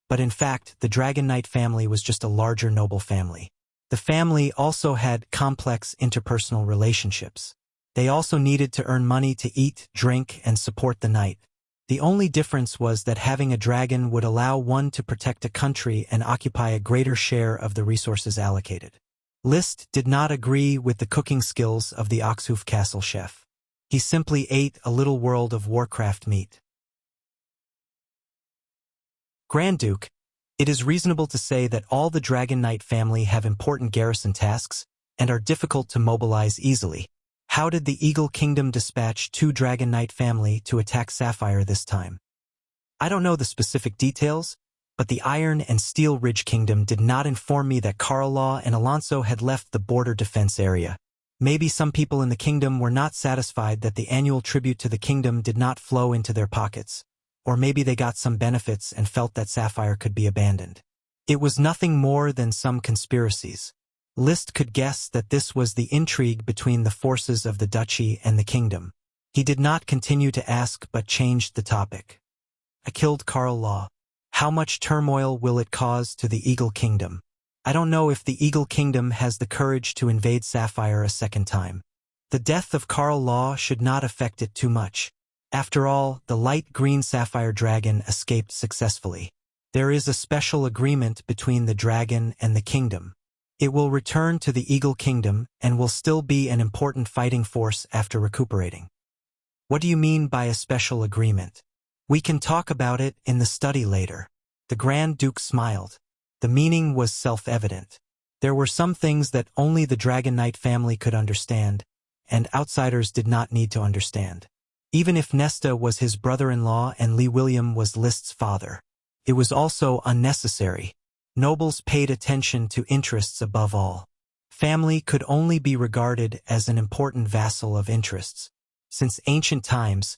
but in fact, the Dragon Knight family was just a larger noble family. The family also had complex interpersonal relationships. They also needed to earn money to eat, drink, and support the knight. The only difference was that having a dragon would allow one to protect a country and occupy a greater share of the resources allocated. List did not agree with the cooking skills of the Oxhoof Castle chef. He simply ate a little World of Warcraft meat. Grand Duke, it is reasonable to say that all the Dragon Knight family have important garrison tasks and are difficult to mobilize easily. How did the Eagle Kingdom dispatch 2 Dragon Knight family to attack Sapphire this time? I don't know the specific details, but the Iron and Steel Ridge Kingdom did not inform me that Carlaw and Alonso had left the border defense area. Maybe some people in the kingdom were not satisfied that the annual tribute to the kingdom did not flow into their pockets, or maybe they got some benefits and felt that Sapphire could be abandoned. It was nothing more than some conspiracies. Liszt could guess that this was the intrigue between the forces of the duchy and the kingdom. He did not continue to ask but changed the topic. I killed Karl Law. How much turmoil will it cause to the Eagle Kingdom? I don't know if the Eagle Kingdom has the courage to invade Sapphire a second time. The death of Karl Law should not affect it too much. After all, the light green sapphire dragon escaped successfully. There is a special agreement between the dragon and the kingdom. It will return to the Eagle Kingdom and will still be an important fighting force after recuperating. What do you mean by a special agreement? We can talk about it in the study later. The Grand Duke smiled. The meaning was self-evident. There were some things that only the Dragon Knight family could understand, and outsiders did not need to understand. Even if Nesta was his brother-in-law and Lee William was Liszt's father. It was also unnecessary. Nobles paid attention to interests above all. Family could only be regarded as an important vassal of interests. Since ancient times,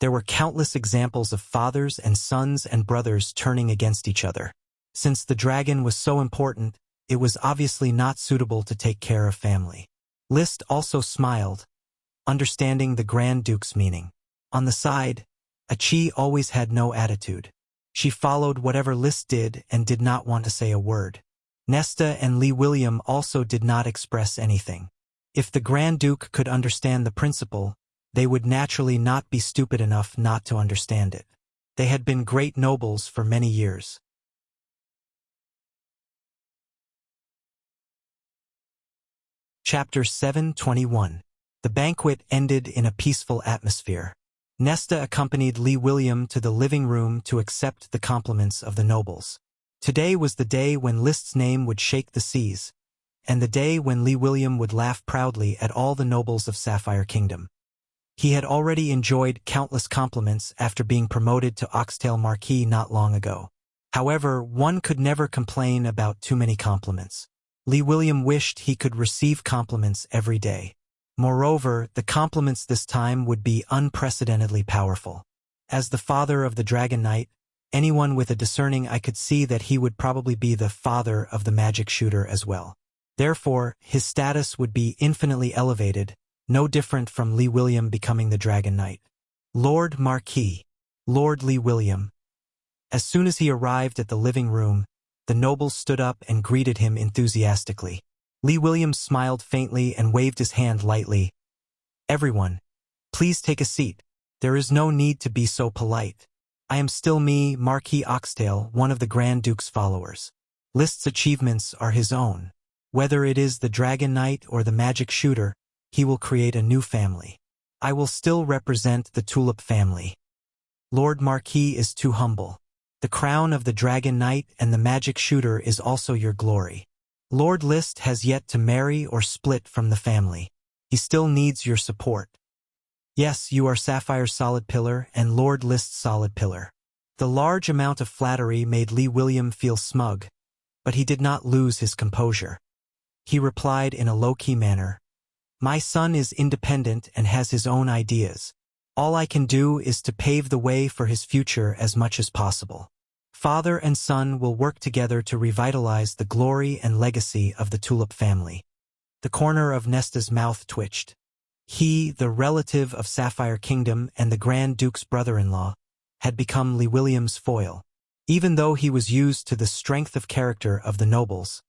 there were countless examples of fathers and sons and brothers turning against each other. Since the dragon was so important, it was obviously not suitable to take care of family. Liszt also smiled, understanding the Grand Duke's meaning. On the side, Achi always had no attitude. She followed whatever Liszt did and did not want to say a word. Nesta and Lee William also did not express anything. If the Grand Duke could understand the principle, they would naturally not be stupid enough not to understand it. They had been great nobles for many years. Chapter 721. The banquet ended in a peaceful atmosphere. Nesta accompanied Lee William to the living room to accept the compliments of the nobles. Today was the day when Liszt's name would shake the seas, and the day when Lee William would laugh proudly at all the nobles of Sapphire Kingdom. He had already enjoyed countless compliments after being promoted to Oxtail Marquis not long ago. However, one could never complain about too many compliments. Lee William wished he could receive compliments every day. Moreover, the compliments this time would be unprecedentedly powerful. As the father of the Dragon Knight, anyone with a discerning eye could see that he would probably be the father of the magic shooter as well. Therefore, his status would be infinitely elevated, no different from Lee William becoming the Dragon Knight. Lord Marquis, Lord Lee William. As soon as he arrived at the living room, the nobles stood up and greeted him enthusiastically. Lee William smiled faintly and waved his hand lightly. Everyone, please take a seat. There is no need to be so polite. I am still me, Marquis Oxtail, one of the Grand Duke's followers. Liszt's achievements are his own. Whether it is the Dragon Knight or the magic shooter, he will create a new family. I will still represent the Tulip family. Lord Marquis is too humble. The crown of the Dragon Knight and the magic shooter is also your glory. Lord Liszt has yet to marry or split from the family. He still needs your support. Yes, you are Sapphire's solid pillar and Lord Liszt's solid pillar. The large amount of flattery made Lee William feel smug, but he did not lose his composure. He replied in a low-key manner, "My son is independent and has his own ideas. All I can do is to pave the way for his future as much as possible. Father and son will work together to revitalize the glory and legacy of the Tulip family." The corner of Nesta's mouth twitched. He, the relative of Sapphire Kingdom and the Grand Duke's brother-in-law, had become Lee William's foil. Even though he was used to the strength of character of the nobles,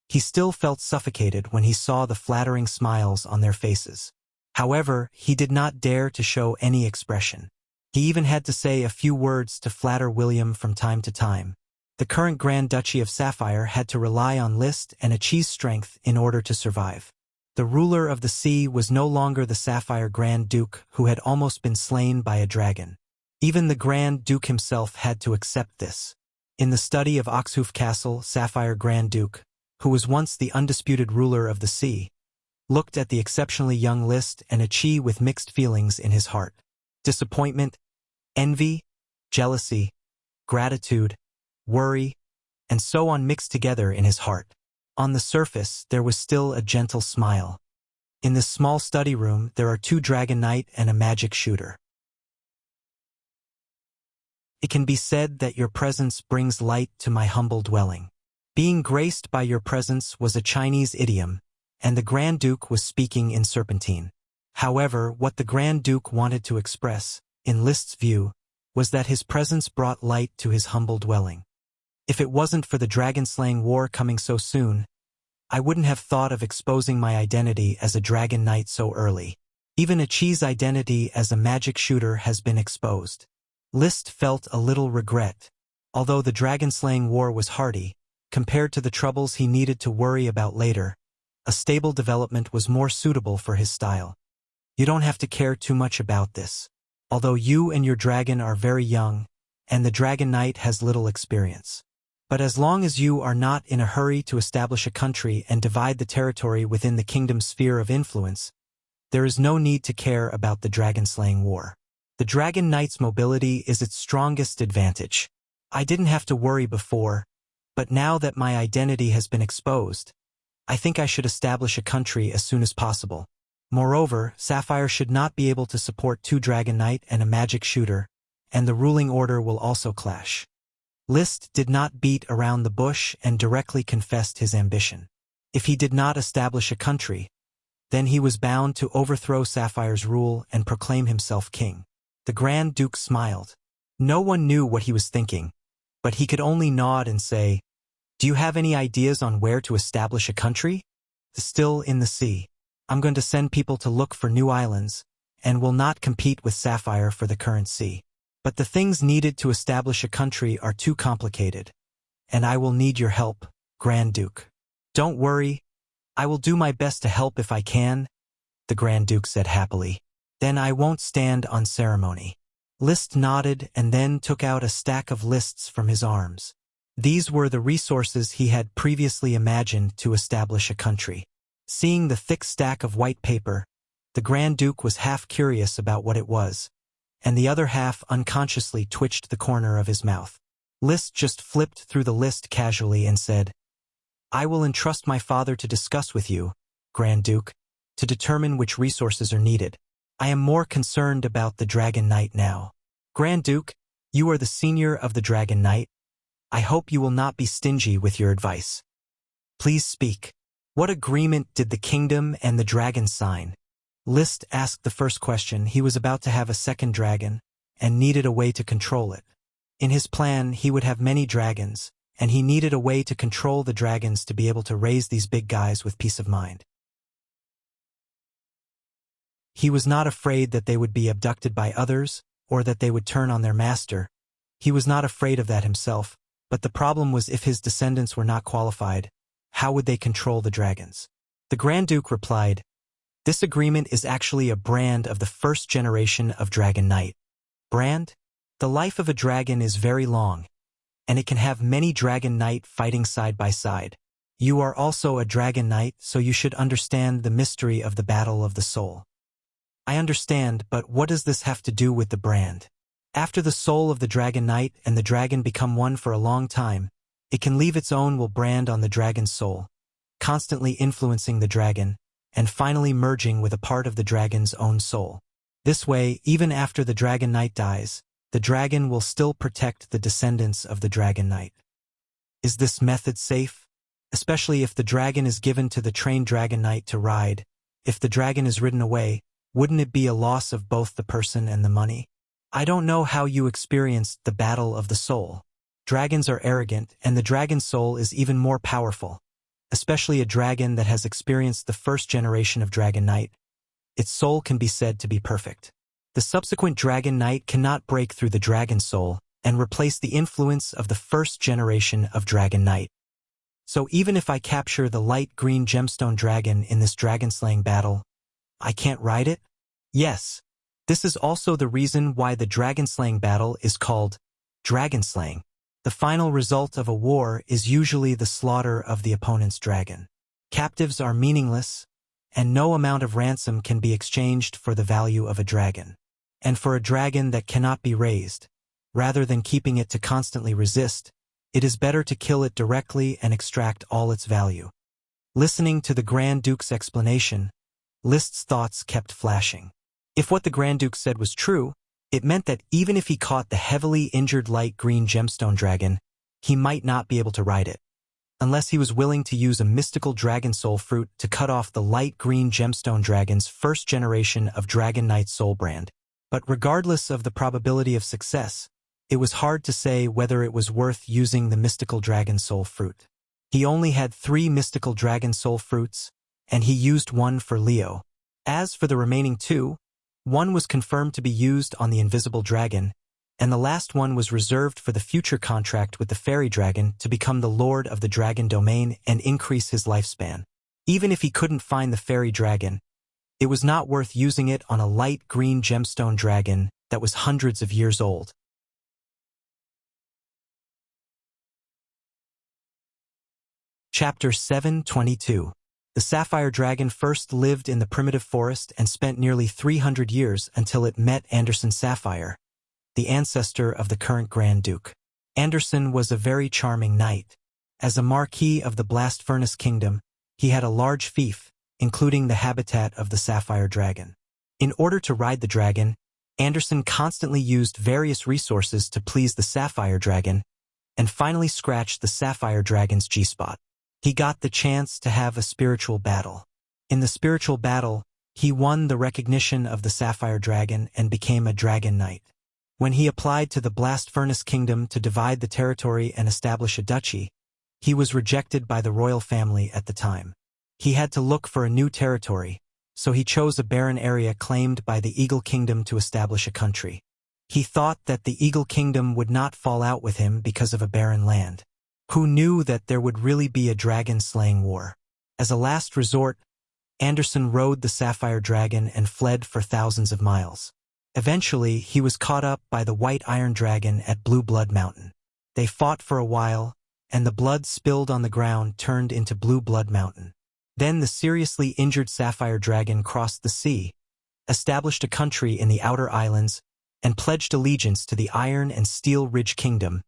he still felt suffocated when he saw the flattering smiles on their faces. However, he did not dare to show any expression. He even had to say a few words to flatter William from time to time. The current Grand Duchy of Sapphire had to rely on Liszt and Achi's strength in order to survive. The ruler of the sea was no longer the Sapphire Grand Duke who had almost been slain by a dragon. Even the Grand Duke himself had to accept this. In the study of Oxhoof Castle, Sapphire Grand Duke, who was once the undisputed ruler of the sea, looked at the exceptionally young Liszt and Achi with mixed feelings in his heart. Disappointment, envy, jealousy, gratitude, worry, and so on mixed together in his heart. On the surface, there was still a gentle smile. In this small study room, there are two Dragon Knight and a magic shooter. It can be said that your presence brings light to my humble dwelling. Being graced by your presence was a Chinese idiom, and the Grand Duke was speaking in Serpentine. However, what the Grand Duke wanted to express, in List's view, was that his presence brought light to his humble dwelling. If it wasn't for the dragon-slaying war coming so soon, I wouldn't have thought of exposing my identity as a dragon knight so early. Even Achi's identity as a magic shooter has been exposed. List felt a little regret. Although the dragon-slaying war was hardy, compared to the troubles he needed to worry about later, a stable development was more suitable for his style. You don't have to care too much about this. Although you and your dragon are very young, and the dragon knight has little experience. But as long as you are not in a hurry to establish a country and divide the territory within the kingdom's sphere of influence, there is no need to care about the dragon-slaying war. The dragon knight's mobility is its strongest advantage. I didn't have to worry before, but now that my identity has been exposed, I think I should establish a country as soon as possible. Moreover, Sapphire should not be able to support 2 Dragon Knight and a magic shooter, and the ruling order will also clash. List did not beat around the bush and directly confessed his ambition. If he did not establish a country, then he was bound to overthrow Sapphire's rule and proclaim himself king. The Grand Duke smiled. No one knew what he was thinking, but he could only nod and say, "Do you have any ideas on where to establish a country?" "Still in the sea. I'm going to send people to look for new islands, and will not compete with Sapphire for the current sea. But the things needed to establish a country are too complicated, and I will need your help, Grand Duke." "Don't worry, I will do my best to help if I can," the Grand Duke said happily. "Then I won't stand on ceremony." List nodded and then took out a stack of lists from his arms. These were the resources he had previously imagined to establish a country. Seeing the thick stack of white paper, the Grand Duke was half curious about what it was, and the other half unconsciously twitched the corner of his mouth. List just flipped through the list casually and said, "I will entrust my father to discuss with you, Grand Duke, to determine which resources are needed. I am more concerned about the Dragon Knight now. Grand Duke, you are the senior of the Dragon Knight. I hope you will not be stingy with your advice. Please speak. What agreement did the kingdom and the dragon sign?" List asked the first question. He was about to have a second dragon, and needed a way to control it. In his plan, he would have many dragons, and he needed a way to control the dragons to be able to raise these big guys with peace of mind. He was not afraid that they would be abducted by others, or that they would turn on their master. He was not afraid of that himself, but the problem was if his descendants were not qualified, how would they control the dragons? The Grand Duke replied, "This agreement is actually a brand of the first generation of Dragon Knight." Brand? The life of a dragon is very long, and it can have many Dragon Knight fighting side by side. You are also a Dragon Knight, so you should understand the mystery of the battle of the soul. I understand, but what does this have to do with the brand? After the soul of the Dragon Knight and the dragon become one for a long time, it can leave its own will brand on the dragon's soul, constantly influencing the dragon, and finally merging with a part of the dragon's own soul. This way, even after the Dragon Knight dies, the dragon will still protect the descendants of the Dragon Knight. Is this method safe? Especially if the dragon is given to the trained Dragon Knight to ride. If the dragon is ridden away, wouldn't it be a loss of both the person and the money? I don't know how you experienced the battle of the soul. Dragons are arrogant, and the dragon's soul is even more powerful, especially a dragon that has experienced the first generation of Dragon Knight. Its soul can be said to be perfect. The subsequent Dragon Knight cannot break through the dragon's soul and replace the influence of the first generation of Dragon Knight. So even if I capture the light green gemstone dragon in this dragon-slaying battle, I can't ride it? Yes. This is also the reason why the dragon-slaying battle is called dragon-slaying. The final result of a war is usually the slaughter of the opponent's dragon. Captives are meaningless, and no amount of ransom can be exchanged for the value of a dragon. And for a dragon that cannot be raised, rather than keeping it to constantly resist, it is better to kill it directly and extract all its value. Listening to the Grand Duke's explanation, List's thoughts kept flashing. If what the Grand Duke said was true, It meant that even if he caught the heavily injured light green gemstone dragon, he might not be able to ride it, unless he was willing to use a mystical dragon soul fruit to cut off the light green gemstone dragon's first generation of Dragon Knight soul brand. But regardless of the probability of success, it was hard to say whether it was worth using the mystical dragon soul fruit. He only had 3 mystical dragon soul fruits, and he used one for Leo. As for the remaining 2, one was confirmed to be used on the invisible dragon, and the last one was reserved for the future contract with the fairy dragon to become the lord of the dragon domain and increase his lifespan. Even if he couldn't find the fairy dragon, it was not worth using it on a light green gemstone dragon that was hundreds of years old. Chapter 722. The sapphire dragon first lived in the primitive forest and spent nearly 300 years until it met Anderson Sapphire, the ancestor of the current Grand Duke. Anderson was a very charming knight. As a marquis of the Blast Furnace Kingdom, he had a large fief, including the habitat of the sapphire dragon. In order to ride the dragon, Anderson constantly used various resources to please the sapphire dragon, and finally scratched the sapphire dragon's G-spot. He got the chance to have a spiritual battle. In the spiritual battle, he won the recognition of the sapphire dragon and became a dragon knight. When he applied to the Blast Furnace Kingdom to divide the territory and establish a duchy, he was rejected by the royal family at the time. He had to look for a new territory, so he chose a barren area claimed by the Eagle Kingdom to establish a country. He thought that the Eagle Kingdom would not fall out with him because of a barren land. Who knew that there would really be a dragon-slaying war? As a last resort, Anderson rode the sapphire dragon and fled for thousands of miles. Eventually, he was caught up by the white iron dragon at Blue Blood Mountain. They fought for a while, and the blood spilled on the ground turned into Blue Blood Mountain. Then the seriously injured sapphire dragon crossed the sea, established a country in the outer islands, and pledged allegiance to the Iron and Steel Ridge Kingdom,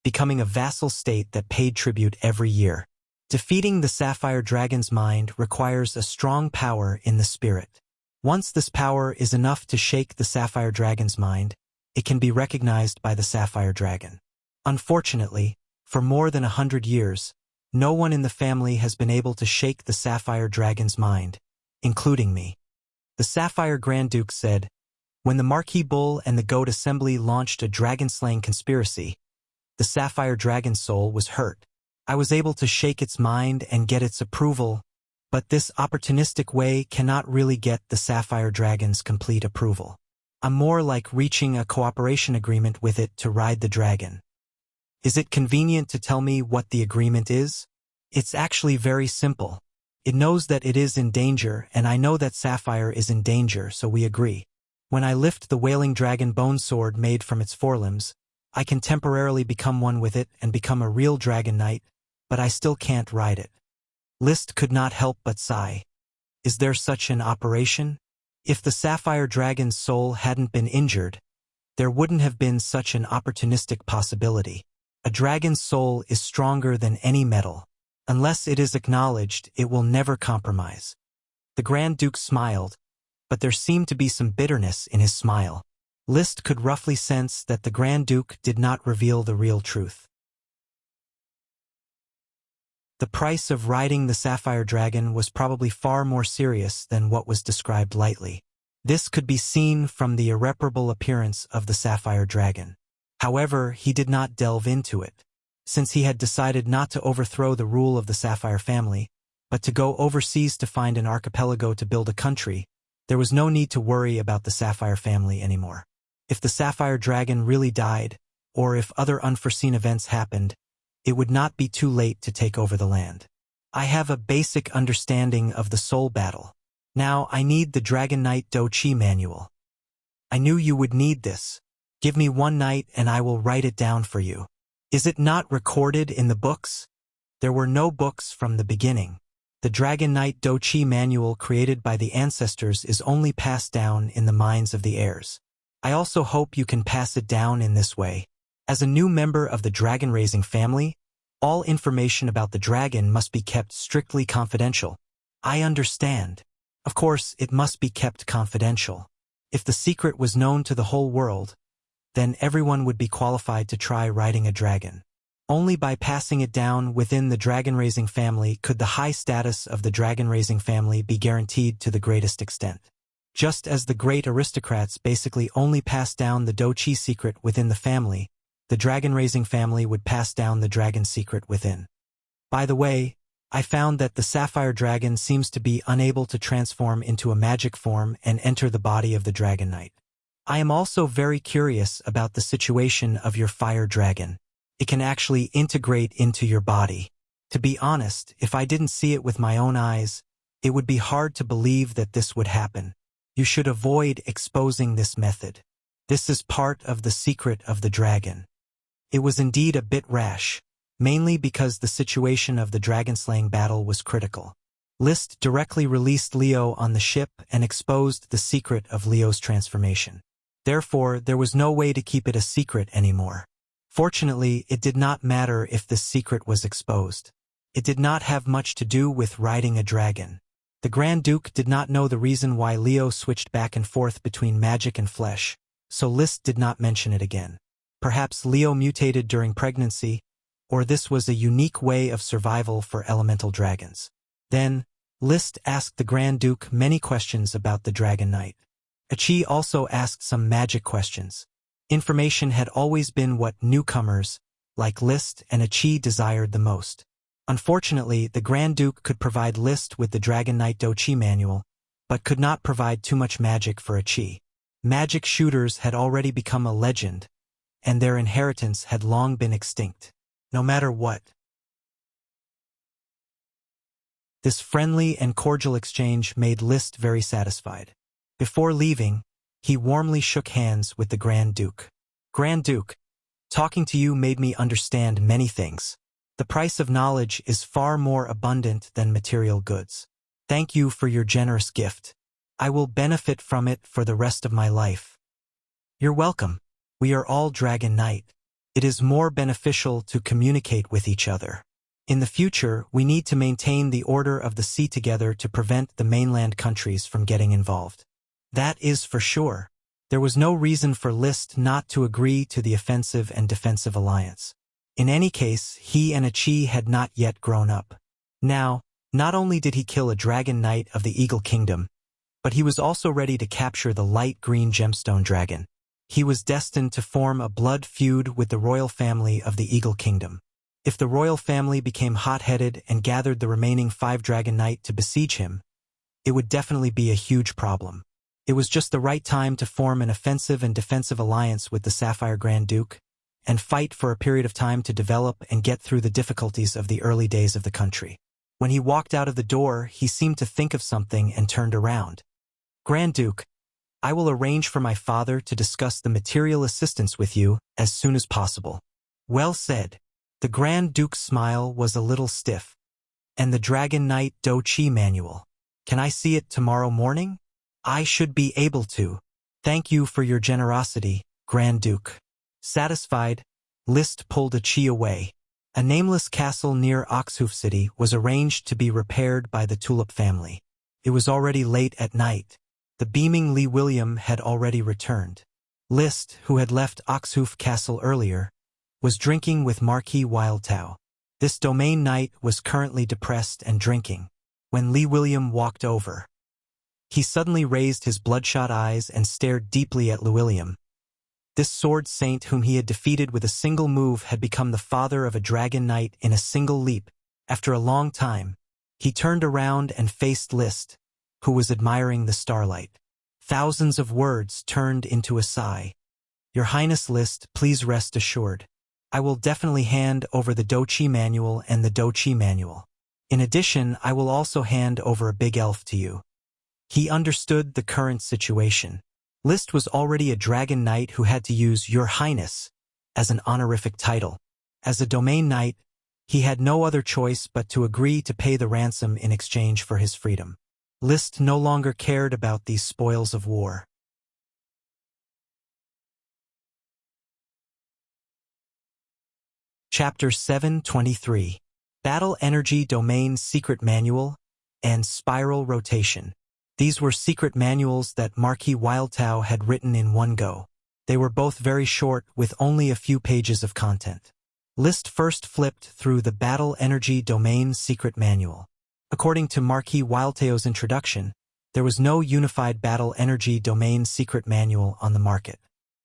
becoming a vassal state that paid tribute every year. Defeating the sapphire dragon's mind requires a strong power in the spirit. Once this power is enough to shake the sapphire dragon's mind, it can be recognized by the sapphire dragon. Unfortunately, for more than 100 years, no one in the family has been able to shake the sapphire dragon's mind, including me. The Sapphire Grand Duke said, when the Marquis Bull and the Goat Assembly launched a dragon-slaying conspiracy, the sapphire dragon's soul was hurt. I was able to shake its mind and get its approval, but this opportunistic way cannot really get the sapphire dragon's complete approval. I'm more like reaching a cooperation agreement with it to ride the dragon. Is it convenient to tell me what the agreement is? It's actually very simple. It knows that it is in danger, and I know that Sapphire is in danger, so we agree. When I lift the wailing dragon bone sword made from its forelimbs, I can temporarily become one with it and become a real dragon knight, but I still can't ride it. List could not help but sigh. Is there such an operation? If the sapphire dragon's soul hadn't been injured, there wouldn't have been such an opportunistic possibility. A dragon's soul is stronger than any metal. Unless it is acknowledged, it will never compromise. The Grand Duke smiled, but there seemed to be some bitterness in his smile. List could roughly sense that the Grand Duke did not reveal the real truth. The price of riding the sapphire dragon was probably far more serious than what was described lightly. This could be seen from the irreparable appearance of the sapphire dragon. However, he did not delve into it. Since he had decided not to overthrow the rule of the Sapphire family, but to go overseas to find an archipelago to build a country, there was no need to worry about the Sapphire family anymore. If the Sapphire Dragon really died, or if other unforeseen events happened, it would not be too late to take over the land. I have a basic understanding of the soul battle. Now I need the Dragon Knight Do-Chi manual. I knew you would need this. Give me one night and I will write it down for you. Is it not recorded in the books? There were no books from the beginning. The Dragon Knight Do-Chi manual created by the ancestors is only passed down in the minds of the heirs. I also hope you can pass it down in this way. As a new member of the dragon-raising family, all information about the dragon must be kept strictly confidential. I understand. Of course, it must be kept confidential. If the secret was known to the whole world, then everyone would be qualified to try riding a dragon. Only by passing it down within the dragon-raising family could the high status of the dragon-raising family be guaranteed to the greatest extent. Just as the great aristocrats basically only passed down the Doqi secret within the family, the dragon-raising family would pass down the dragon secret within. By the way, I found that the sapphire dragon seems to be unable to transform into a magic form and enter the body of the dragon knight. I am also very curious about the situation of your fire dragon. It can actually integrate into your body. To be honest, if I didn't see it with my own eyes, it would be hard to believe that this would happen. You should avoid exposing this method. This is part of the secret of the dragon. It was indeed a bit rash, mainly because the situation of the dragon-slaying battle was critical. List directly released Leo on the ship and exposed the secret of Leo's transformation. Therefore, there was no way to keep it a secret anymore. Fortunately, it did not matter if this secret was exposed. It did not have much to do with riding a dragon. The Grand Duke did not know the reason why Leo switched back and forth between magic and flesh, so List did not mention it again. Perhaps Leo mutated during pregnancy, or this was a unique way of survival for elemental dragons. Then, List asked the Grand Duke many questions about the Dragon Knight. Achi also asked some magic questions. Information had always been what newcomers, like List and Achi, desired the most. Unfortunately, the Grand Duke could provide List with the Dragon Knight Doqi manual, but could not provide too much magic for Achi. Magic shooters had already become a legend, and their inheritance had long been extinct. No matter what. This friendly and cordial exchange made List very satisfied. Before leaving, he warmly shook hands with the Grand Duke. Grand Duke, talking to you made me understand many things. The price of knowledge is far more abundant than material goods. Thank you for your generous gift. I will benefit from it for the rest of my life. You're welcome. We are all Dragon Knight. It is more beneficial to communicate with each other. In the future, we need to maintain the order of the sea together to prevent the mainland countries from getting involved. That is for sure. There was no reason for List not to agree to the offensive and defensive alliance. In any case, he and Achi had not yet grown up. Now, not only did he kill a Dragon Knight of the Eagle Kingdom, but he was also ready to capture the light green gemstone dragon. He was destined to form a blood feud with the royal family of the Eagle Kingdom. If the royal family became hot-headed and gathered the remaining 5 Dragon Knight to besiege him, it would definitely be a huge problem. It was just the right time to form an offensive and defensive alliance with the Sapphire Grand Duke, and fight for a period of time to develop and get through the difficulties of the early days of the country. When he walked out of the door, he seemed to think of something and turned around. Grand Duke, I will arrange for my father to discuss the material assistance with you as soon as possible. Well said. The Grand Duke's smile was a little stiff. And the Dragon Knight Doqi manual. Can I see it tomorrow morning? I should be able to. Thank you for your generosity, Grand Duke. Satisfied, List pulled Achi away. A nameless castle near Oxhoof City was arranged to be repaired by the Tulip family. It was already late at night. The beaming Lee William had already returned. List, who had left Oxhoof Castle earlier, was drinking with Marquis Wildtow. This domain knight was currently depressed and drinking. When Lee William walked over, he suddenly raised his bloodshot eyes and stared deeply at Lee William. This sword saint whom he had defeated with a single move had become the father of a dragon knight in a single leap. After a long time, he turned around and faced List, who was admiring the starlight. Thousands of words turned into a sigh. Your Highness List, please rest assured. I will definitely hand over the Doqi manual and the Doqi manual. In addition, I will also hand over a big elf to you. He understood the current situation. List was already a dragon knight who had to use Your Highness as an honorific title. As a domain knight, he had no other choice but to agree to pay the ransom in exchange for his freedom. List no longer cared about these spoils of war. Chapter 723. Battle Energy Domain Secret Manual and Spiral Rotation. These were secret manuals that Marquis Wildtao had written in one go. They were both very short, with only a few pages of content. List first flipped through the Battle Energy Domain Secret Manual. According to Marquis Wildtao's introduction, there was no unified Battle Energy Domain Secret Manual on the market.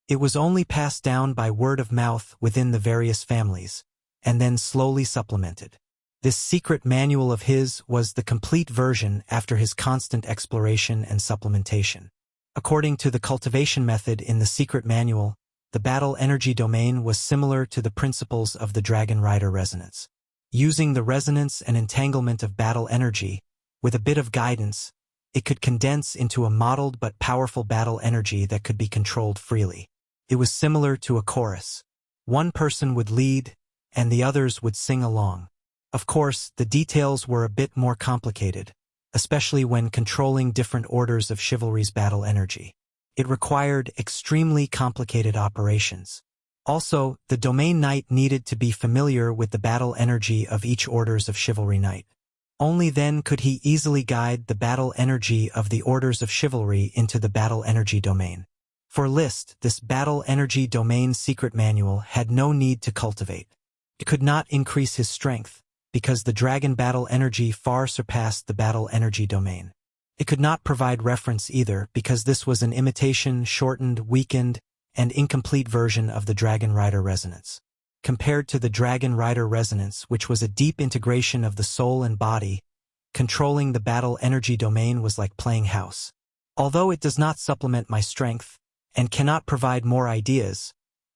It was only passed down by word of mouth within the various families, and then slowly supplemented. This secret manual of his was the complete version after his constant exploration and supplementation. According to the cultivation method in the secret manual, the Battle Energy Domain was similar to the principles of the Dragon Rider resonance. Using the resonance and entanglement of battle energy, with a bit of guidance, it could condense into a modeled but powerful battle energy that could be controlled freely. It was similar to a chorus. One person would lead, and the others would sing along. Of course, the details were a bit more complicated, especially when controlling different orders of chivalry's battle energy. It required extremely complicated operations. Also, the Domain Knight needed to be familiar with the battle energy of each orders of chivalry knight. Only then could he easily guide the battle energy of the orders of chivalry into the battle energy domain. For List, this battle energy domain secret manual had no need to cultivate. It could not increase his strength, because the dragon battle energy far surpassed the battle energy domain. It could not provide reference either, because this was an imitation, shortened, weakened, and incomplete version of the Dragon Rider resonance. Compared to the Dragon Rider resonance, which was a deep integration of the soul and body, controlling the battle energy domain was like playing house. Although it does not supplement my strength, and cannot provide more ideas,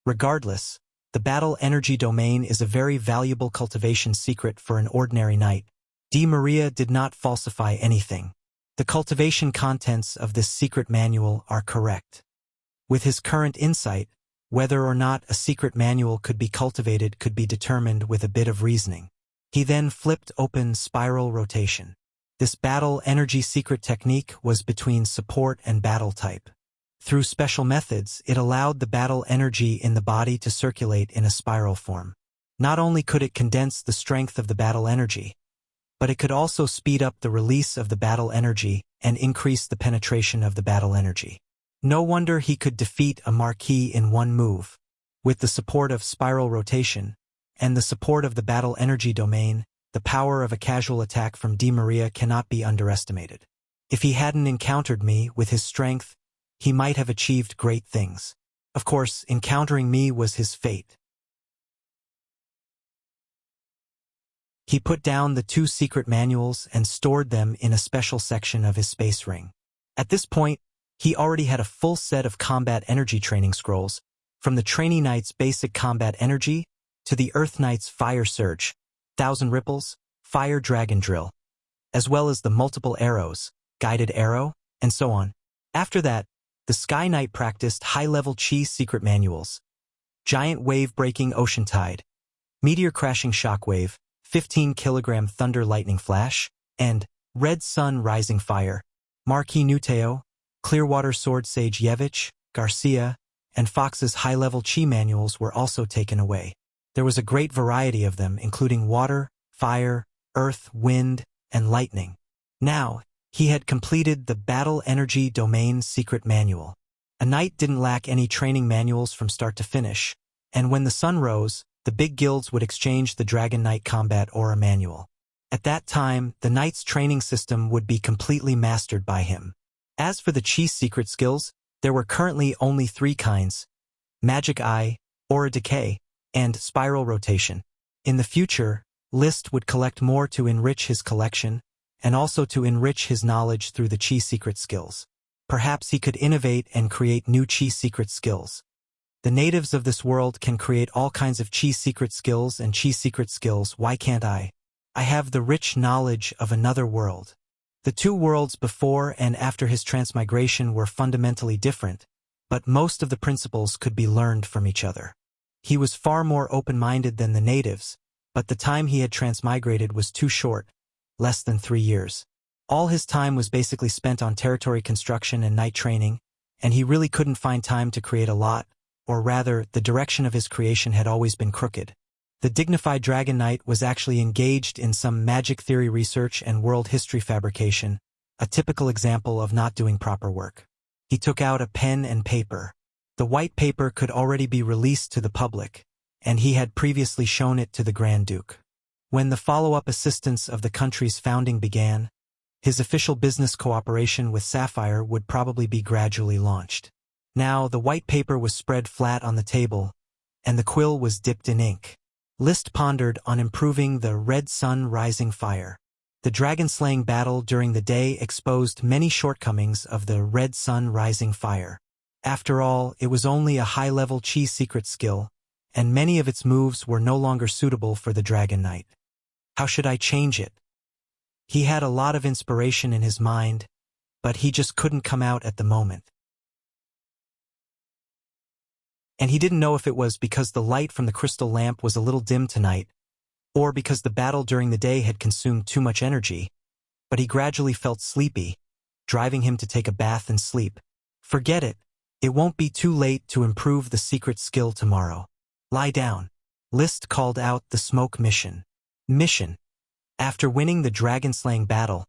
regardless, the battle energy domain is a very valuable cultivation secret for an ordinary knight. Di Maria did not falsify anything. The cultivation contents of this secret manual are correct. With his current insight, whether or not a secret manual could be cultivated could be determined with a bit of reasoning. He then flipped open spiral rotation. This battle energy secret technique was between support and battle type. Through special methods, it allowed the battle energy in the body to circulate in a spiral form. Not only could it condense the strength of the battle energy, but it could also speed up the release of the battle energy and increase the penetration of the battle energy. No wonder he could defeat a Marquis in one move. With the support of spiral rotation, and the support of the battle energy domain, the power of a casual attack from Di Maria cannot be underestimated. If he hadn't encountered me with his strength, he might have achieved great things. Of course, encountering me was his fate. He put down the 2 secret manuals and stored them in a special section of his space ring. At this point, he already had a full set of combat energy training scrolls, from the Trainee Knight's basic combat energy to the Earth Knight's Fire Surge, 1,000 Ripples, Fire Dragon Drill, as well as the multiple arrows, Guided Arrow, and so on. After that, the Sky Knight practiced high-level Chi secret manuals, Giant Wave-Breaking Ocean Tide, Meteor Crashing Shockwave, 15-kilogram Thunder Lightning Flash, and Red Sun Rising Fire. Marquis Nuteo, Clearwater Sword Sage Yevich, Garcia, and Fox's high-level Chi manuals were also taken away. There was a great variety of them, including water, fire, earth, wind, and lightning. Now, he had completed the Battle Energy Domain Secret Manual. A knight didn't lack any training manuals from start to finish, and when the sun rose, the big guilds would exchange the Dragon Knight Combat Aura Manual. At that time, the knight's training system would be completely mastered by him. As for the Chi secret skills, there were currently only 3 kinds: Magic Eye, Aura Decay, and Spiral Rotation. In the future, List would collect more to enrich his collection, and also to enrich his knowledge through the Chi secret skills. Perhaps he could innovate and create new Chi secret skills. The natives of this world can create all kinds of Chi secret skills and Chi secret skills. Why can't I? I have the rich knowledge of another world. The 2 worlds before and after his transmigration were fundamentally different, but most of the principles could be learned from each other. He was far more open-minded than the natives, but the time he had transmigrated was too short, less than 3 years. All his time was basically spent on territory construction and knight training, and he really couldn't find time to create a lot, or rather, the direction of his creation had always been crooked. The dignified Dragon Knight was actually engaged in some magic theory research and world history fabrication, a typical example of not doing proper work. He took out a pen and paper. The white paper could already be released to the public, and he had previously shown it to the Grand Duke. When the follow-up assistance of the country's founding began, his official business cooperation with Sapphire would probably be gradually launched. Now, the white paper was spread flat on the table, and the quill was dipped in ink. List pondered on improving the Red Sun Rising Fire. The dragon-slaying battle during the day exposed many shortcomings of the Red Sun Rising Fire. After all, it was only a high-level chi secret skill, and many of its moves were no longer suitable for the Dragon Knight. How should I change it? He had a lot of inspiration in his mind, but he just couldn't come out at the moment. And he didn't know if it was because the light from the crystal lamp was a little dim tonight, or because the battle during the day had consumed too much energy, but he gradually felt sleepy, driving him to take a bath and sleep. Forget it. It won't be too late to improve the secret skill tomorrow. Lie down. List called out the smoke mission. Mission. After winning the dragon-slaying battle,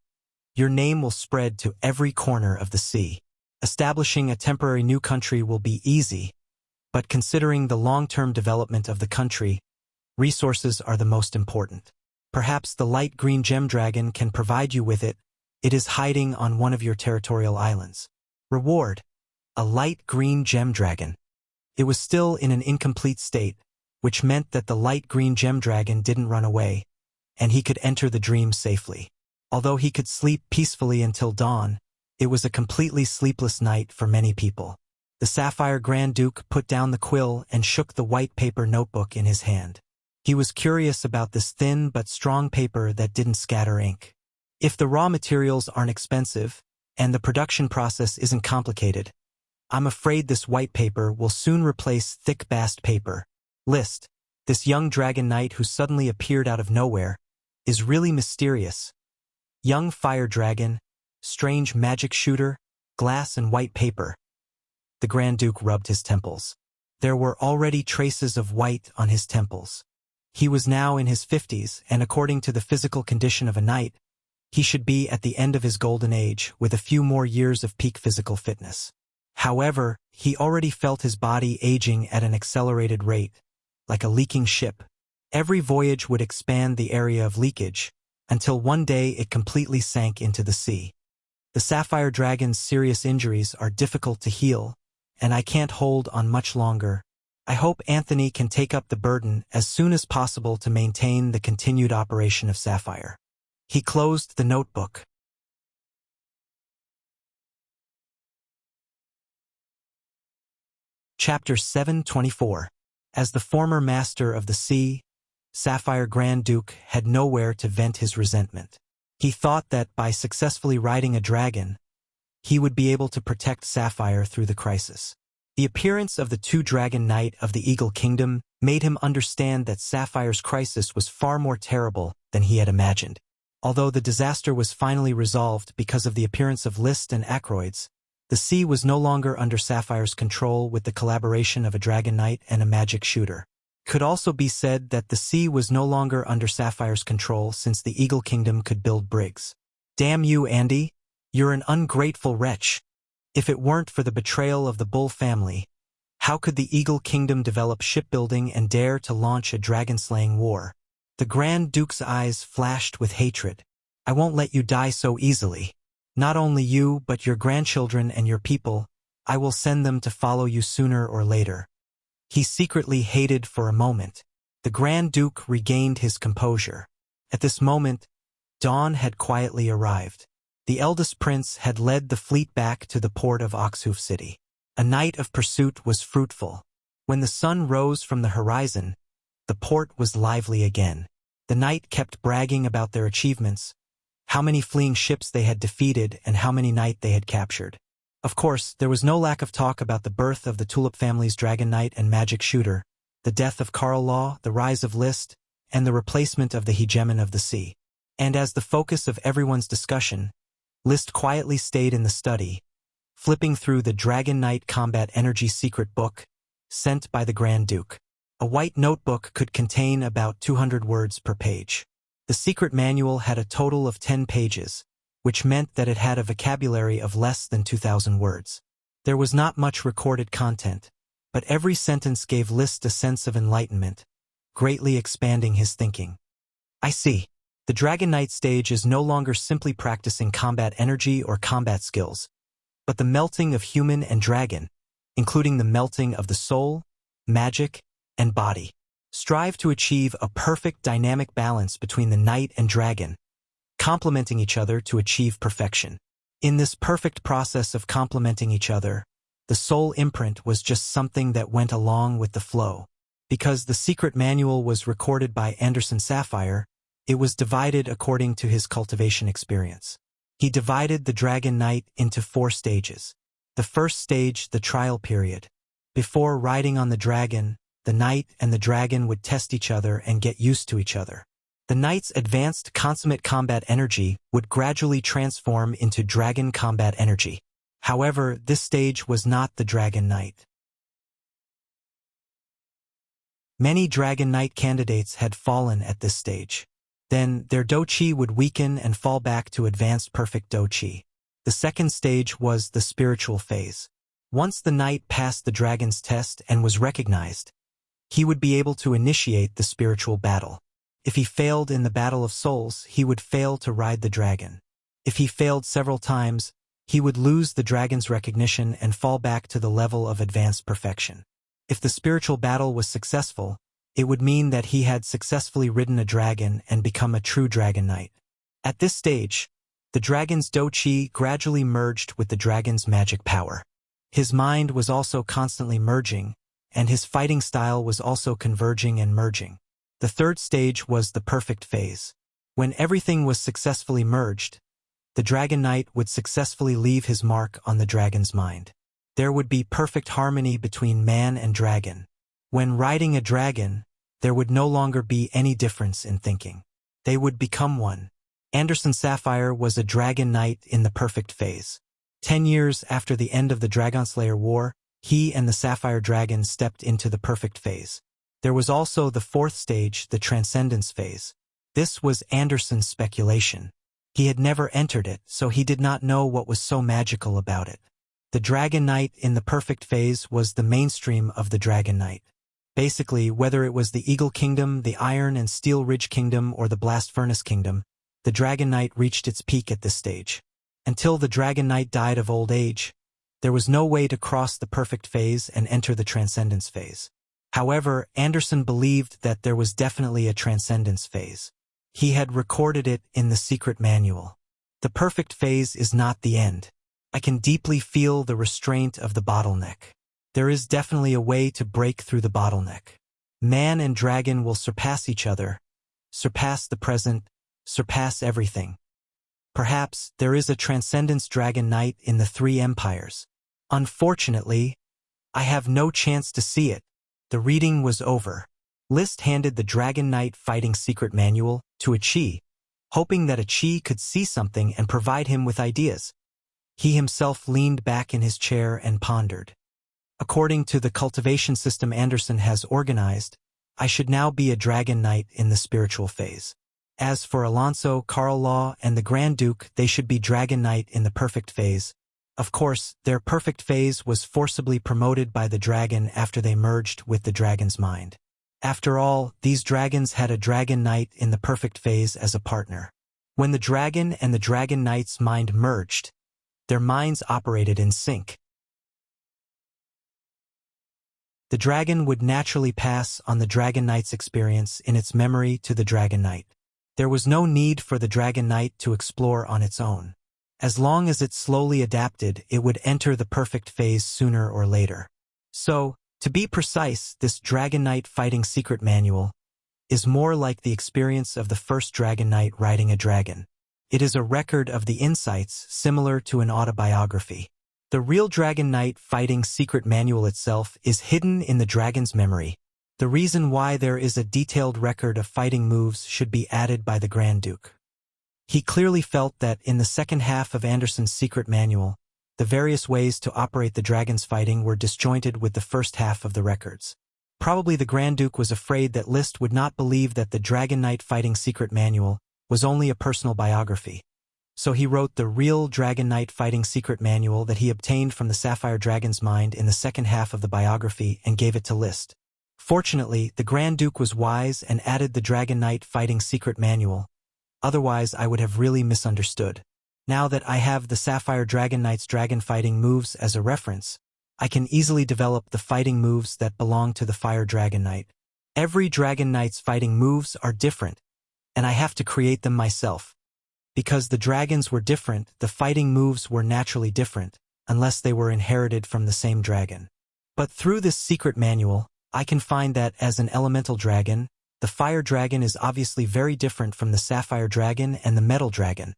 your name will spread to every corner of the sea. Establishing a temporary new country will be easy, but considering the long-term development of the country, resources are the most important. Perhaps the light green gem dragon can provide you with it. It is hiding on one of your territorial islands. Reward. A light green gem dragon. It was still in an incomplete state, which meant that the light green gem dragon didn't run away, and he could enter the dream safely. Although he could sleep peacefully until dawn, it was a completely sleepless night for many people. The Sapphire Grand Duke put down the quill and shook the white paper notebook in his hand. He was curious about this thin but strong paper that didn't scatter ink. If the raw materials aren't expensive, and the production process isn't complicated, I'm afraid this white paper will soon replace thick bast paper. List. This young dragon knight who suddenly appeared out of nowhere is really mysterious. Young fire dragon, strange magic shooter, glass and white paper. The Grand Duke rubbed his temples. There were already traces of white on his temples. He was now in his 50s, and according to the physical condition of a knight, he should be at the end of his golden age with a few more years of peak physical fitness. However, he already felt his body aging at an accelerated rate, like a leaking ship. Every voyage would expand the area of leakage, until one day it completely sank into the sea. The Sapphire Dragon's serious injuries are difficult to heal, and I can't hold on much longer. I hope Anthony can take up the burden as soon as possible to maintain the continued operation of Sapphire. He closed the notebook. Chapter 724. As the former master of the sea, Sapphire Grand Duke had nowhere to vent his resentment. He thought that by successfully riding a dragon, he would be able to protect Sapphire through the crisis. The appearance of the two-dragon knight of the Eagle Kingdom made him understand that Sapphire's crisis was far more terrible than he had imagined. Although the disaster was finally resolved because of the appearance of List and Acroids, the sea was no longer under Sapphire's control with the collaboration of a dragon knight and a magic shooter. Could also be said that the sea was no longer under Sapphire's control since the Eagle Kingdom could build brigs. Damn you, Andy! You're an ungrateful wretch. If it weren't for the betrayal of the Bull family, how could the Eagle Kingdom develop shipbuilding and dare to launch a dragon-slaying war? The Grand Duke's eyes flashed with hatred. I won't let you die so easily. Not only you, but your grandchildren and your people, I will send them to follow you sooner or later. He secretly hated for a moment. The Grand Duke regained his composure. At this moment, dawn had quietly arrived. The eldest prince had led the fleet back to the port of Oxhoof City. A night of pursuit was fruitful. When the sun rose from the horizon, the port was lively again. The knight kept bragging about their achievements, how many fleeing ships they had defeated and how many knight they had captured. Of course, there was no lack of talk about the birth of the Tulip family's dragon knight and magic shooter, the death of Carl Law, the rise of List, and the replacement of the hegemon of the sea. And as the focus of everyone's discussion, List quietly stayed in the study, flipping through the Dragon Knight Combat Energy secret book, sent by the Grand Duke. A white notebook could contain about 200 words per page. The secret manual had a total of 10 pages, which meant that it had a vocabulary of less than 2,000 words. There was not much recorded content, but every sentence gave Liszt a sense of enlightenment, greatly expanding his thinking. I see. The Dragon Knight stage is no longer simply practicing combat energy or combat skills, but the melting of human and dragon, including the melting of the soul, magic, and body. Strive to achieve a perfect dynamic balance between the knight and dragon, complementing each other to achieve perfection. In this perfect process of complementing each other, the soul imprint was just something that went along with the flow. Because the secret manual was recorded by Anderson Sapphire, it was divided according to his cultivation experience. He divided the Dragon Knight into 4 stages. The first stage, the trial period. Before riding on the dragon, the knight and the dragon would test each other and get used to each other. The knight's advanced consummate combat energy would gradually transform into dragon combat energy. However, this stage was not the Dragon Knight. Many Dragon Knight candidates had fallen at this stage. Then, their Do-Chi would weaken and fall back to advanced perfect Do-Chi. The second stage was the spiritual phase. Once the knight passed the dragon's test and was recognized, he would be able to initiate the spiritual battle. If he failed in the battle of souls, he would fail to ride the dragon. If he failed several times, he would lose the dragon's recognition and fall back to the level of advanced perfection. If the spiritual battle was successful, it would mean that he had successfully ridden a dragon and become a true Dragon Knight. At this stage, the dragon's Do-Chi gradually merged with the dragon's magic power. His mind was also constantly merging, and his fighting style was also converging and merging. The third stage was the perfect phase. When everything was successfully merged, the Dragon Knight would successfully leave his mark on the dragon's mind. There would be perfect harmony between man and dragon. When riding a dragon, there would no longer be any difference in thinking. They would become one. Anderson Sapphire was a Dragon Knight in the perfect phase. 10 years after the end of the Dragonslayer War, he and the Sapphire Dragon stepped into the perfect phase. There was also the fourth stage, the Transcendence phase. This was Anderson's speculation. He had never entered it, so he did not know what was so magical about it. The Dragon Knight in the perfect phase was the mainstream of the Dragon Knight. Basically, whether it was the Eagle Kingdom, the Iron and Steel Ridge Kingdom, or the Blast Furnace Kingdom, the Dragon Knight reached its peak at this stage. Until the Dragon Knight died of old age, there was no way to cross the perfect phase and enter the Transcendence phase. However, Anderson believed that there was definitely a Transcendence phase. He had recorded it in the secret manual. The perfect phase is not the end. I can deeply feel the restraint of the bottleneck. There is definitely a way to break through the bottleneck. Man and dragon will surpass each other, surpass the present, surpass everything. Perhaps there is a Transcendence Dragon Knight in the 3 empires. Unfortunately, I have no chance to see it. The reading was over. Liszt handed the Dragon Knight Fighting Secret Manual to a Chi, hoping that a Chi could see something and provide him with ideas. He himself leaned back in his chair and pondered. According to the cultivation system Anderson has organized, I should now be a Dragon Knight in the spiritual phase. As for Alonso, Carl Law, and the Grand Duke, they should be Dragon Knight in the perfect phase. Of course, their perfect phase was forcibly promoted by the dragon after they merged with the dragon's mind. After all, these dragons had a Dragon Knight in the perfect phase as a partner. When the dragon and the Dragon Knight's mind merged, their minds operated in sync. The dragon would naturally pass on the Dragon Knight's experience in its memory to the Dragon Knight. There was no need for the Dragon Knight to explore on its own. As long as it slowly adapted, it would enter the perfect phase sooner or later. So, to be precise, this Dragon Knight Fighting Secret Manual is more like the experience of the first Dragon Knight riding a dragon. It is a record of the insights similar to an autobiography. The real Dragon Knight Fighting Secret Manual itself is hidden in the dragon's memory. The reason why there is a detailed record of fighting moves should be added by the Grand Duke. He clearly felt that in the second half of Anderson's secret manual, the various ways to operate the dragon's fighting were disjointed with the first half of the records. Probably the Grand Duke was afraid that Liszt would not believe that the Dragon Knight Fighting Secret Manual was only a personal biography. So he wrote the real Dragon Knight fighting secret manual that he obtained from the Sapphire Dragon's mind in the second half of the biography and gave it to Liszt. Fortunately, the Grand Duke was wise and added the Dragon Knight fighting secret manual. Otherwise, I would have really misunderstood. Now that I have the Sapphire Dragon Knight's dragon fighting moves as a reference, I can easily develop the fighting moves that belong to the Fire Dragon Knight. Every Dragon Knight's fighting moves are different, and I have to create them myself. Because the dragons were different, the fighting moves were naturally different, unless they were inherited from the same dragon. But through this secret manual, I can find that as an elemental dragon, the Fire Dragon is obviously very different from the Sapphire Dragon and the Metal Dragon,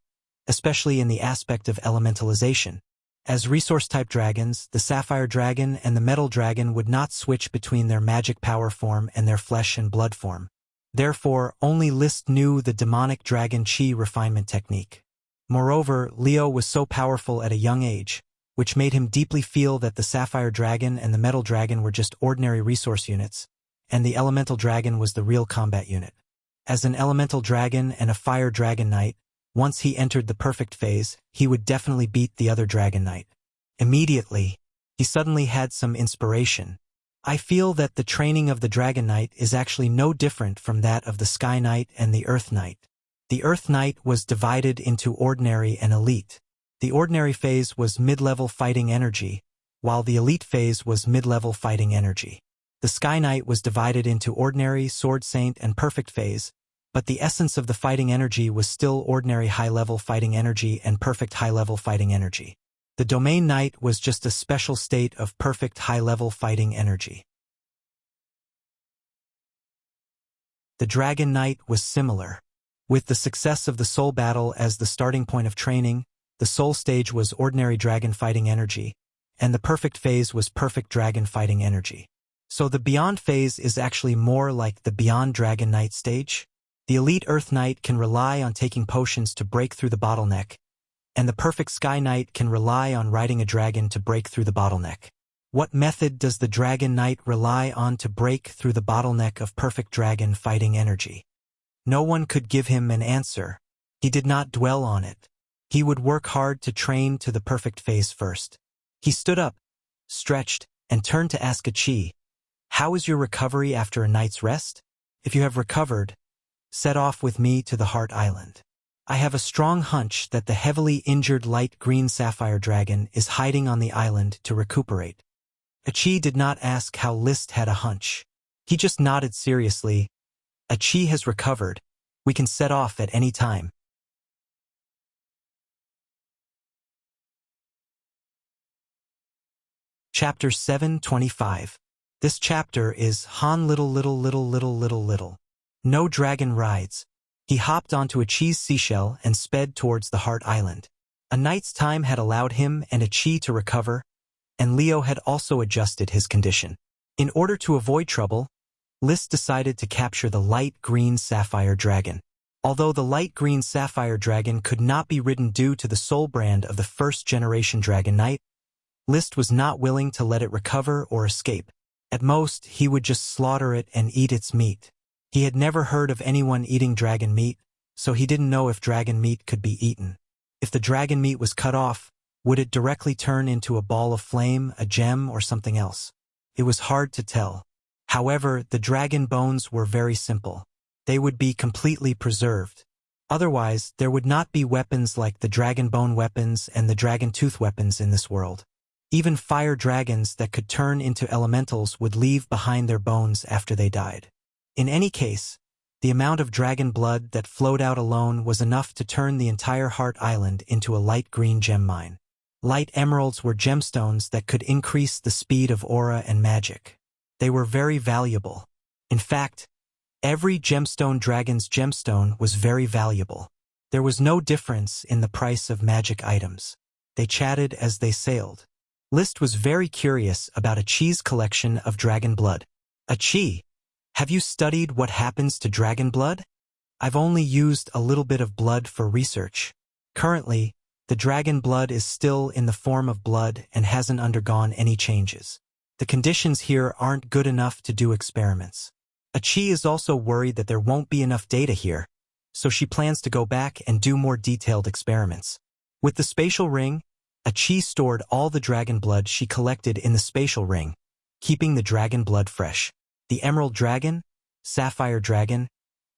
especially in the aspect of elementalization. As resource-type dragons, the Sapphire Dragon and the Metal Dragon would not switch between their magic power form and their flesh and blood form. Therefore, only Liszt knew the demonic dragon chi refinement technique. Moreover, Leo was so powerful at a young age, which made him deeply feel that the Sapphire Dragon and the Metal Dragon were just ordinary resource units, and the Elemental Dragon was the real combat unit. As an Elemental Dragon and a Fire Dragon Knight, once he entered the perfect phase, he would definitely beat the other Dragon Knight. Immediately, he suddenly had some inspiration. I feel that the training of the Dragon Knight is actually no different from that of the Sky Knight and the Earth Knight. The Earth Knight was divided into ordinary and elite. The ordinary phase was mid-level fighting energy, while the elite phase was mid-level fighting energy. The Sky Knight was divided into ordinary, Sword Saint, and perfect phase, but the essence of the fighting energy was still ordinary high-level fighting energy and perfect high-level fighting energy. The Domain Knight was just a special state of perfect high-level fighting energy. The Dragon Knight was similar. With the success of the Soul Battle as the starting point of training, the Soul Stage was ordinary dragon fighting energy, and the perfect phase was perfect dragon fighting energy. So the Beyond phase is actually more like the Beyond Dragon Knight stage. The Elite Earth Knight can rely on taking potions to break through the bottleneck, and the perfect Sky Knight can rely on riding a dragon to break through the bottleneck. What method does the Dragon Knight rely on to break through the bottleneck of perfect dragon fighting energy? No one could give him an answer. He did not dwell on it. He would work hard to train to the perfect phase first. He stood up, stretched, and turned to ask Achi, "How is your recovery after a night's rest? If you have recovered, set off with me to the Heart Island. I have a strong hunch that the heavily injured light green sapphire dragon is hiding on the island to recuperate." Achi did not ask how Liszt had a hunch. He just nodded seriously. "Achi has recovered. We can set off at any time." Chapter 725. This chapter is Han little. No dragon rides. He hopped onto Achi's seashell and sped towards the Heart Island. A night's time had allowed him and Achi to recover, and Leo had also adjusted his condition. In order to avoid trouble, Liszt decided to capture the light green sapphire dragon. Although the light green sapphire dragon could not be ridden due to the soul brand of the first-generation Dragon Knight, Liszt was not willing to let it recover or escape. At most, he would just slaughter it and eat its meat. He had never heard of anyone eating dragon meat, so he didn't know if dragon meat could be eaten. If the dragon meat was cut off, would it directly turn into a ball of flame, a gem, or something else? It was hard to tell. However, the dragon bones were very simple. They would be completely preserved. Otherwise, there would not be weapons like the dragon bone weapons and the dragon tooth weapons in this world. Even fire dragons that could turn into elementals would leave behind their bones after they died. In any case, the amount of dragon blood that flowed out alone was enough to turn the entire Heart Island into a light green gem mine. Light emeralds were gemstones that could increase the speed of aura and magic. They were very valuable. In fact, every gemstone dragon's gemstone was very valuable. There was no difference in the price of magic items. They chatted as they sailed. Liszt was very curious about Achi's collection of dragon blood. "Achi, have you studied what happens to dragon blood? I've only used a little bit of blood for research. Currently, the dragon blood is still in the form of blood and hasn't undergone any changes. The conditions here aren't good enough to do experiments. Achi is also worried that there won't be enough data here. so she plans to go back and do more detailed experiments. With the spatial ring, Achi stored all the dragon blood she collected in the spatial ring, keeping the dragon blood fresh. The emerald dragon, sapphire dragon,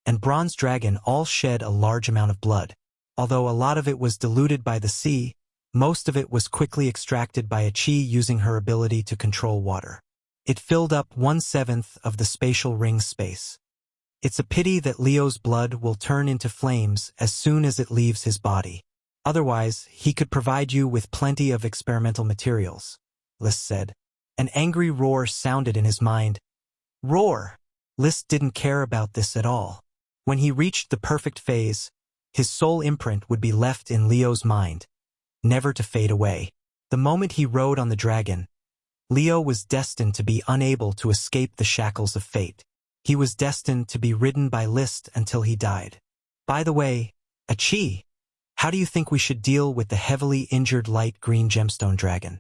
and bronze dragon all shed a large amount of blood. Although a lot of it was diluted by the sea, most of it was quickly extracted by Achi using her ability to control water. It filled up 1/7 of the spatial ring's space. It's a pity that Leo's blood will turn into flames as soon as it leaves his body. Otherwise, he could provide you with plenty of experimental materials, List said. An angry roar sounded in his mind. Roar! List didn't care about this at all. When he reached the perfect phase, his soul imprint would be left in Leo's mind, never to fade away. The moment he rode on the dragon, Leo was destined to be unable to escape the shackles of fate. He was destined to be ridden by List until he died. By the way, Achi, how do you think we should deal with the heavily injured light green gemstone dragon?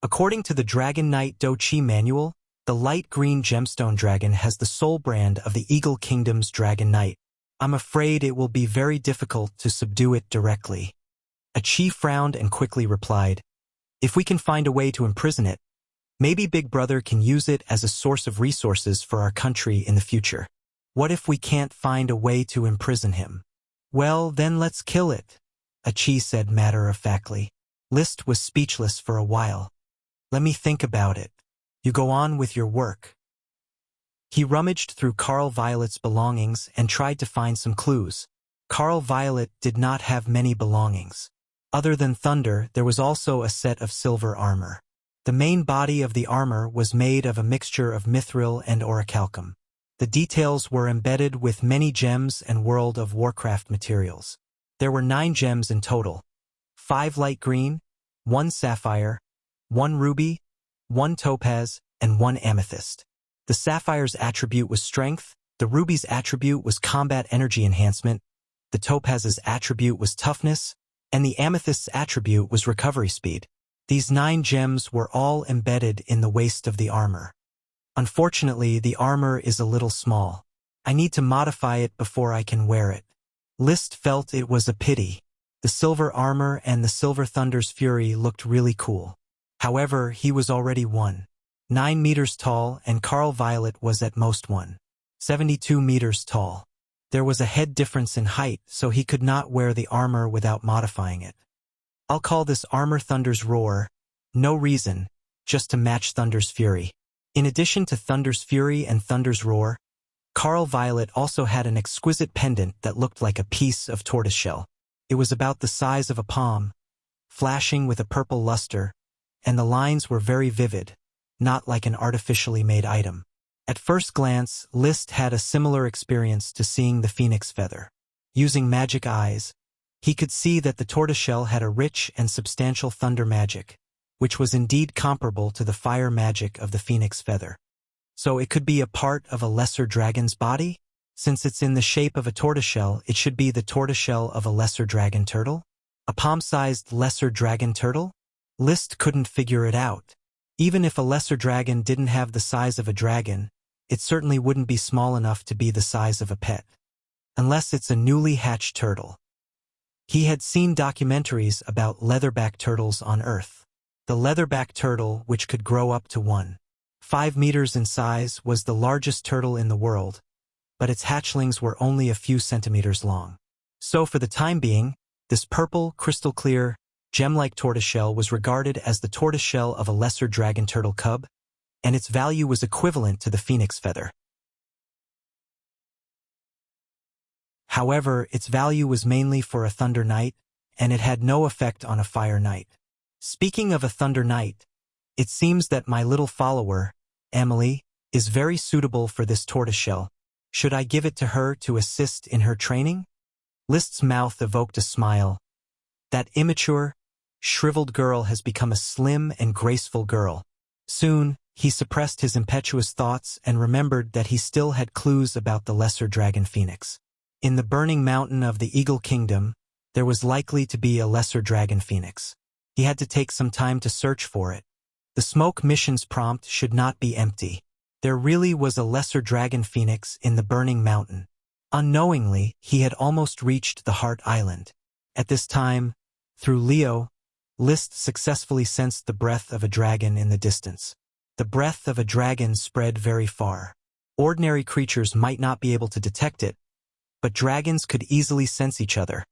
According to the Dragon Knight Do-Chi manual, the light green gemstone dragon has the soul brand of the Eagle Kingdom's Dragon Knight. I'm afraid it will be very difficult to subdue it directly. Achi frowned and quickly replied, if we can find a way to imprison it, maybe Big Brother can use it as a source of resources for our country in the future. What if we can't find a way to imprison him? Well, then let's kill it, Achi said matter-of-factly. List was speechless for a while. Let me think about it. You go on with your work. He rummaged through Carl Violet's belongings and tried to find some clues. Carl Violet did not have many belongings. Other than thunder, there was also a set of silver armor. The main body of the armor was made of a mixture of mithril and orichalcum. The details were embedded with many gems and World of Warcraft materials. There were 9 gems in total. 5 light green, 1 sapphire, 1 ruby, 1 topaz, and 1 amethyst. The sapphire's attribute was strength, the ruby's attribute was combat energy enhancement, the topaz's attribute was toughness, and the amethyst's attribute was recovery speed. These 9 gems were all embedded in the waist of the armor. Unfortunately, the armor is a little small. I need to modify it before I can wear it. List felt it was a pity. The silver armor and the silver thunder's fury looked really cool. However, he was already 1.9 meters tall and Carl Violet was at most 1.72 meters tall. There was a head difference in height, so he could not wear the armor without modifying it. I'll call this armor Thunder's Roar. No reason, just to match Thunder's Fury. In addition to Thunder's Fury and Thunder's Roar, Carl Violet also had an exquisite pendant that looked like a piece of tortoiseshell. It was about the size of a palm, flashing with a purple luster, and the lines were very vivid, not like an artificially made item. At first glance, List had a similar experience to seeing the phoenix feather. Using magic eyes, he could see that the tortoiseshell had a rich and substantial thunder magic, which was indeed comparable to the fire magic of the phoenix feather. So it could be a part of a lesser dragon's body? Since it's in the shape of a tortoiseshell, it should be the tortoiseshell of a lesser dragon turtle? A palm-sized lesser dragon turtle? List couldn't figure it out. Even if a lesser dragon didn't have the size of a dragon, it certainly wouldn't be small enough to be the size of a pet. Unless it's a newly hatched turtle. He had seen documentaries about leatherback turtles on Earth. The leatherback turtle, which could grow up to 1.5 meters in size, was the largest turtle in the world, but its hatchlings were only a few centimeters long. So for the time being, this purple, crystal-clear, gem-like tortoiseshell was regarded as the tortoiseshell of a lesser dragon turtle cub, and its value was equivalent to the phoenix feather. However, its value was mainly for a thunder knight, and it had no effect on a fire knight. Speaking of a thunder knight, it seems that my little follower, Emily, is very suitable for this tortoiseshell. Should I give it to her to assist in her training? List's mouth evoked a smile. That immature, shriveled girl has become a slim and graceful girl. Soon, he suppressed his impetuous thoughts and remembered that he still had clues about the lesser dragon phoenix. In the burning mountain of the Eagle Kingdom, there was likely to be a lesser dragon phoenix. He had to take some time to search for it. The smoke mission's prompt should not be empty. There really was a lesser dragon phoenix in the burning mountain. Unknowingly, he had almost reached the Heart Island. At this time, through Leo, List successfully sensed the breath of a dragon in the distance. The breath of a dragon spread very far. Ordinary creatures might not be able to detect it, but dragons could easily sense each other,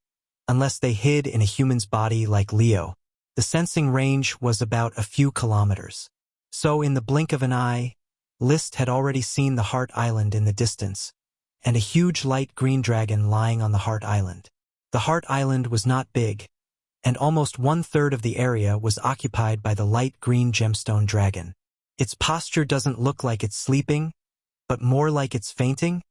unless they hid in a human's body like Leo. The sensing range was about a few kilometers. So in the blink of an eye, List had already seen the Heart Island in the distance, and a huge light green dragon lying on the Heart Island. The Heart Island was not big, and almost 1/3 of the area was occupied by the light green gemstone dragon. Its posture doesn't look like it's sleeping, but more like it's fainting.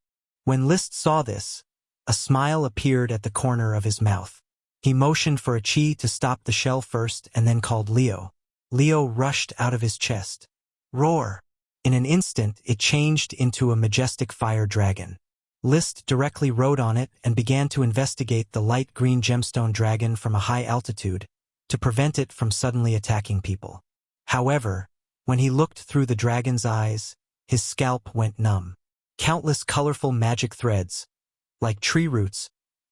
When List saw this, a smile appeared at the corner of his mouth. He motioned for a chi to stop the shell first and then called Leo. Leo rushed out of his chest. Roar! In an instant, it changed into a majestic fire dragon. List directly rode on it and began to investigate the light green gemstone dragon from a high altitude to prevent it from suddenly attacking people. However, when he looked through the dragon's eyes, his scalp went numb. Countless colorful magic threads, like tree roots,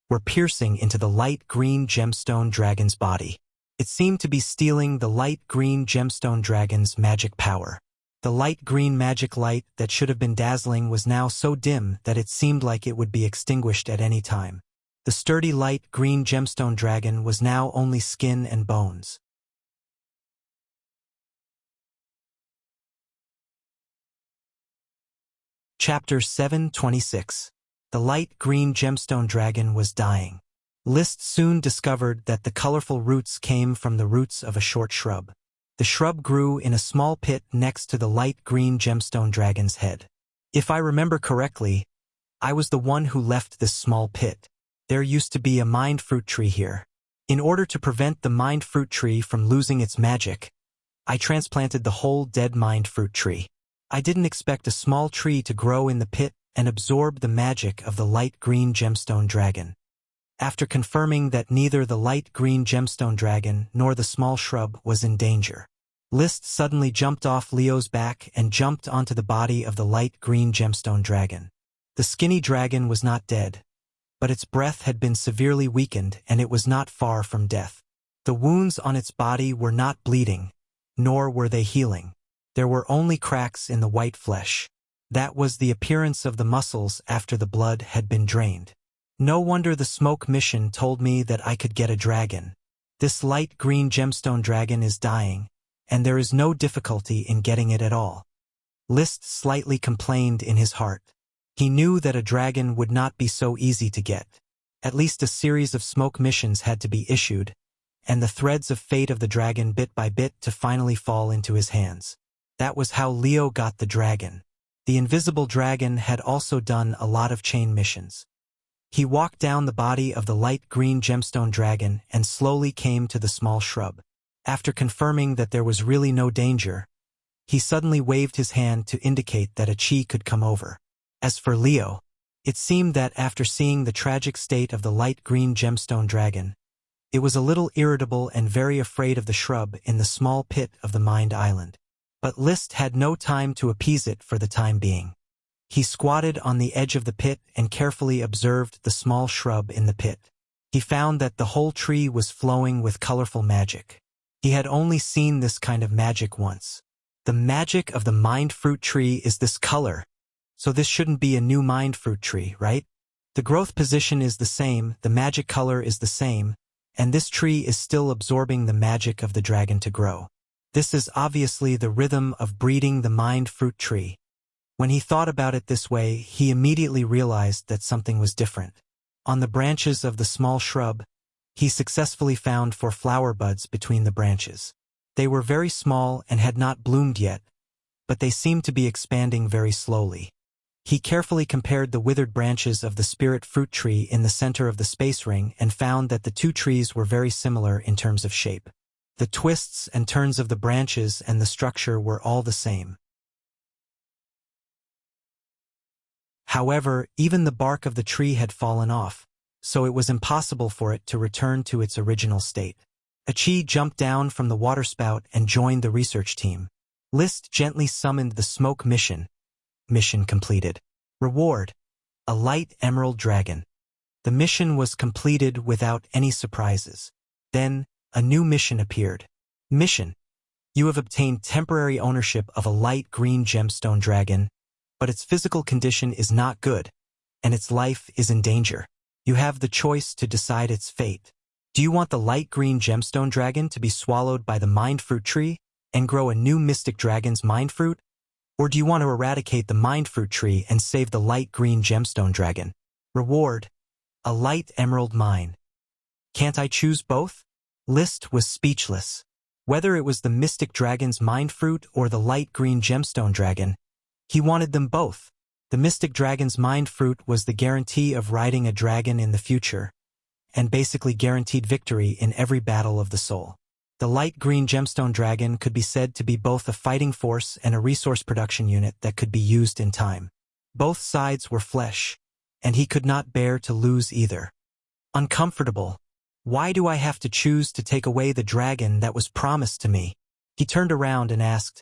were piercing into the light green gemstone dragon's body. It seemed to be stealing the light green gemstone dragon's magic power. The light green magic light that should have been dazzling was now so dim that it seemed like it would be extinguished at any time. The sturdy light green gemstone dragon was now only skin and bones. Chapter 726. The light green gemstone dragon was dying. List soon discovered that the colorful roots came from the roots of a short shrub. The shrub grew in a small pit next to the light green gemstone dragon's head. If I remember correctly, I was the one who left this small pit. There used to be a mind fruit tree here. In order to prevent the mind fruit tree from losing its magic, I transplanted the whole dead mind fruit tree. I didn't expect a small tree to grow in the pit and absorb the magic of the light green gemstone dragon. After confirming that neither the light green gemstone dragon nor the small shrub was in danger, List suddenly jumped off Leo's back and jumped onto the body of the light green gemstone dragon. The skinny dragon was not dead, but its breath had been severely weakened and it was not far from death. The wounds on its body were not bleeding, nor were they healing. There were only cracks in the white flesh. That was the appearance of the muscles after the blood had been drained. No wonder the smoke mission told me that I could get a dragon. This light green gemstone dragon is dying, and there is no difficulty in getting it at all. List slightly complained in his heart. He knew that a dragon would not be so easy to get. At least a series of smoke missions had to be issued, and the threads of fate of the dragon bit by bit to finally fall into his hands. That was how Leo got the dragon. The invisible dragon had also done a lot of chain missions. He walked down the body of the light green gemstone dragon and slowly came to the small shrub. After confirming that there was really no danger, he suddenly waved his hand to indicate that a chi could come over. As for Leo, it seemed that after seeing the tragic state of the light green gemstone dragon, it was a little irritable and very afraid of the shrub in the small pit of the Mind Island. But List had no time to appease it for the time being. He squatted on the edge of the pit and carefully observed the small shrub in the pit. He found that the whole tree was flowing with colorful magic. He had only seen this kind of magic once. The magic of the mind fruit tree is this color, so this shouldn't be a new mind fruit tree, right? The growth position is the same, the magic color is the same, and this tree is still absorbing the magic of the dragon to grow. This is obviously the rhythm of breeding the mind fruit tree. When he thought about it this way, he immediately realized that something was different. On the branches of the small shrub, he successfully found 4 flower buds between the branches. They were very small and had not bloomed yet, but they seemed to be expanding very slowly. He carefully compared the withered branches of the spirit fruit tree in the center of the space ring and found that the 2 trees were very similar in terms of shape. The twists and turns of the branches and the structure were all the same. However, even the bark of the tree had fallen off, so it was impossible for it to return to its original state. A chi jumped down from the waterspout and joined the research team. List gently summoned the smoke mission, Mission completed. Reward: a light emerald dragon. The mission was completed without any surprises. Then, a new mission appeared. Mission: you have obtained temporary ownership of a light green gemstone dragon, but its physical condition is not good, and its life is in danger. You have the choice to decide its fate. Do you want the light green gemstone dragon to be swallowed by the mind fruit tree and grow a new mystic dragon's mind fruit? Or do you want to eradicate the mind fruit tree and save the light green gemstone dragon? Reward: a light emerald mine. Can't I choose both? List was speechless. Whether it was the mystic dragon's mind fruit or the light green gemstone dragon, he wanted them both. The mystic dragon's mind fruit was the guarantee of riding a dragon in the future, and basically guaranteed victory in every battle of the soul. The light green gemstone dragon could be said to be both a fighting force and a resource production unit that could be used in time. Both sides were flesh, and he could not bear to lose either. Uncomfortable. Why do I have to choose to take away the dragon that was promised to me? He turned around and asked,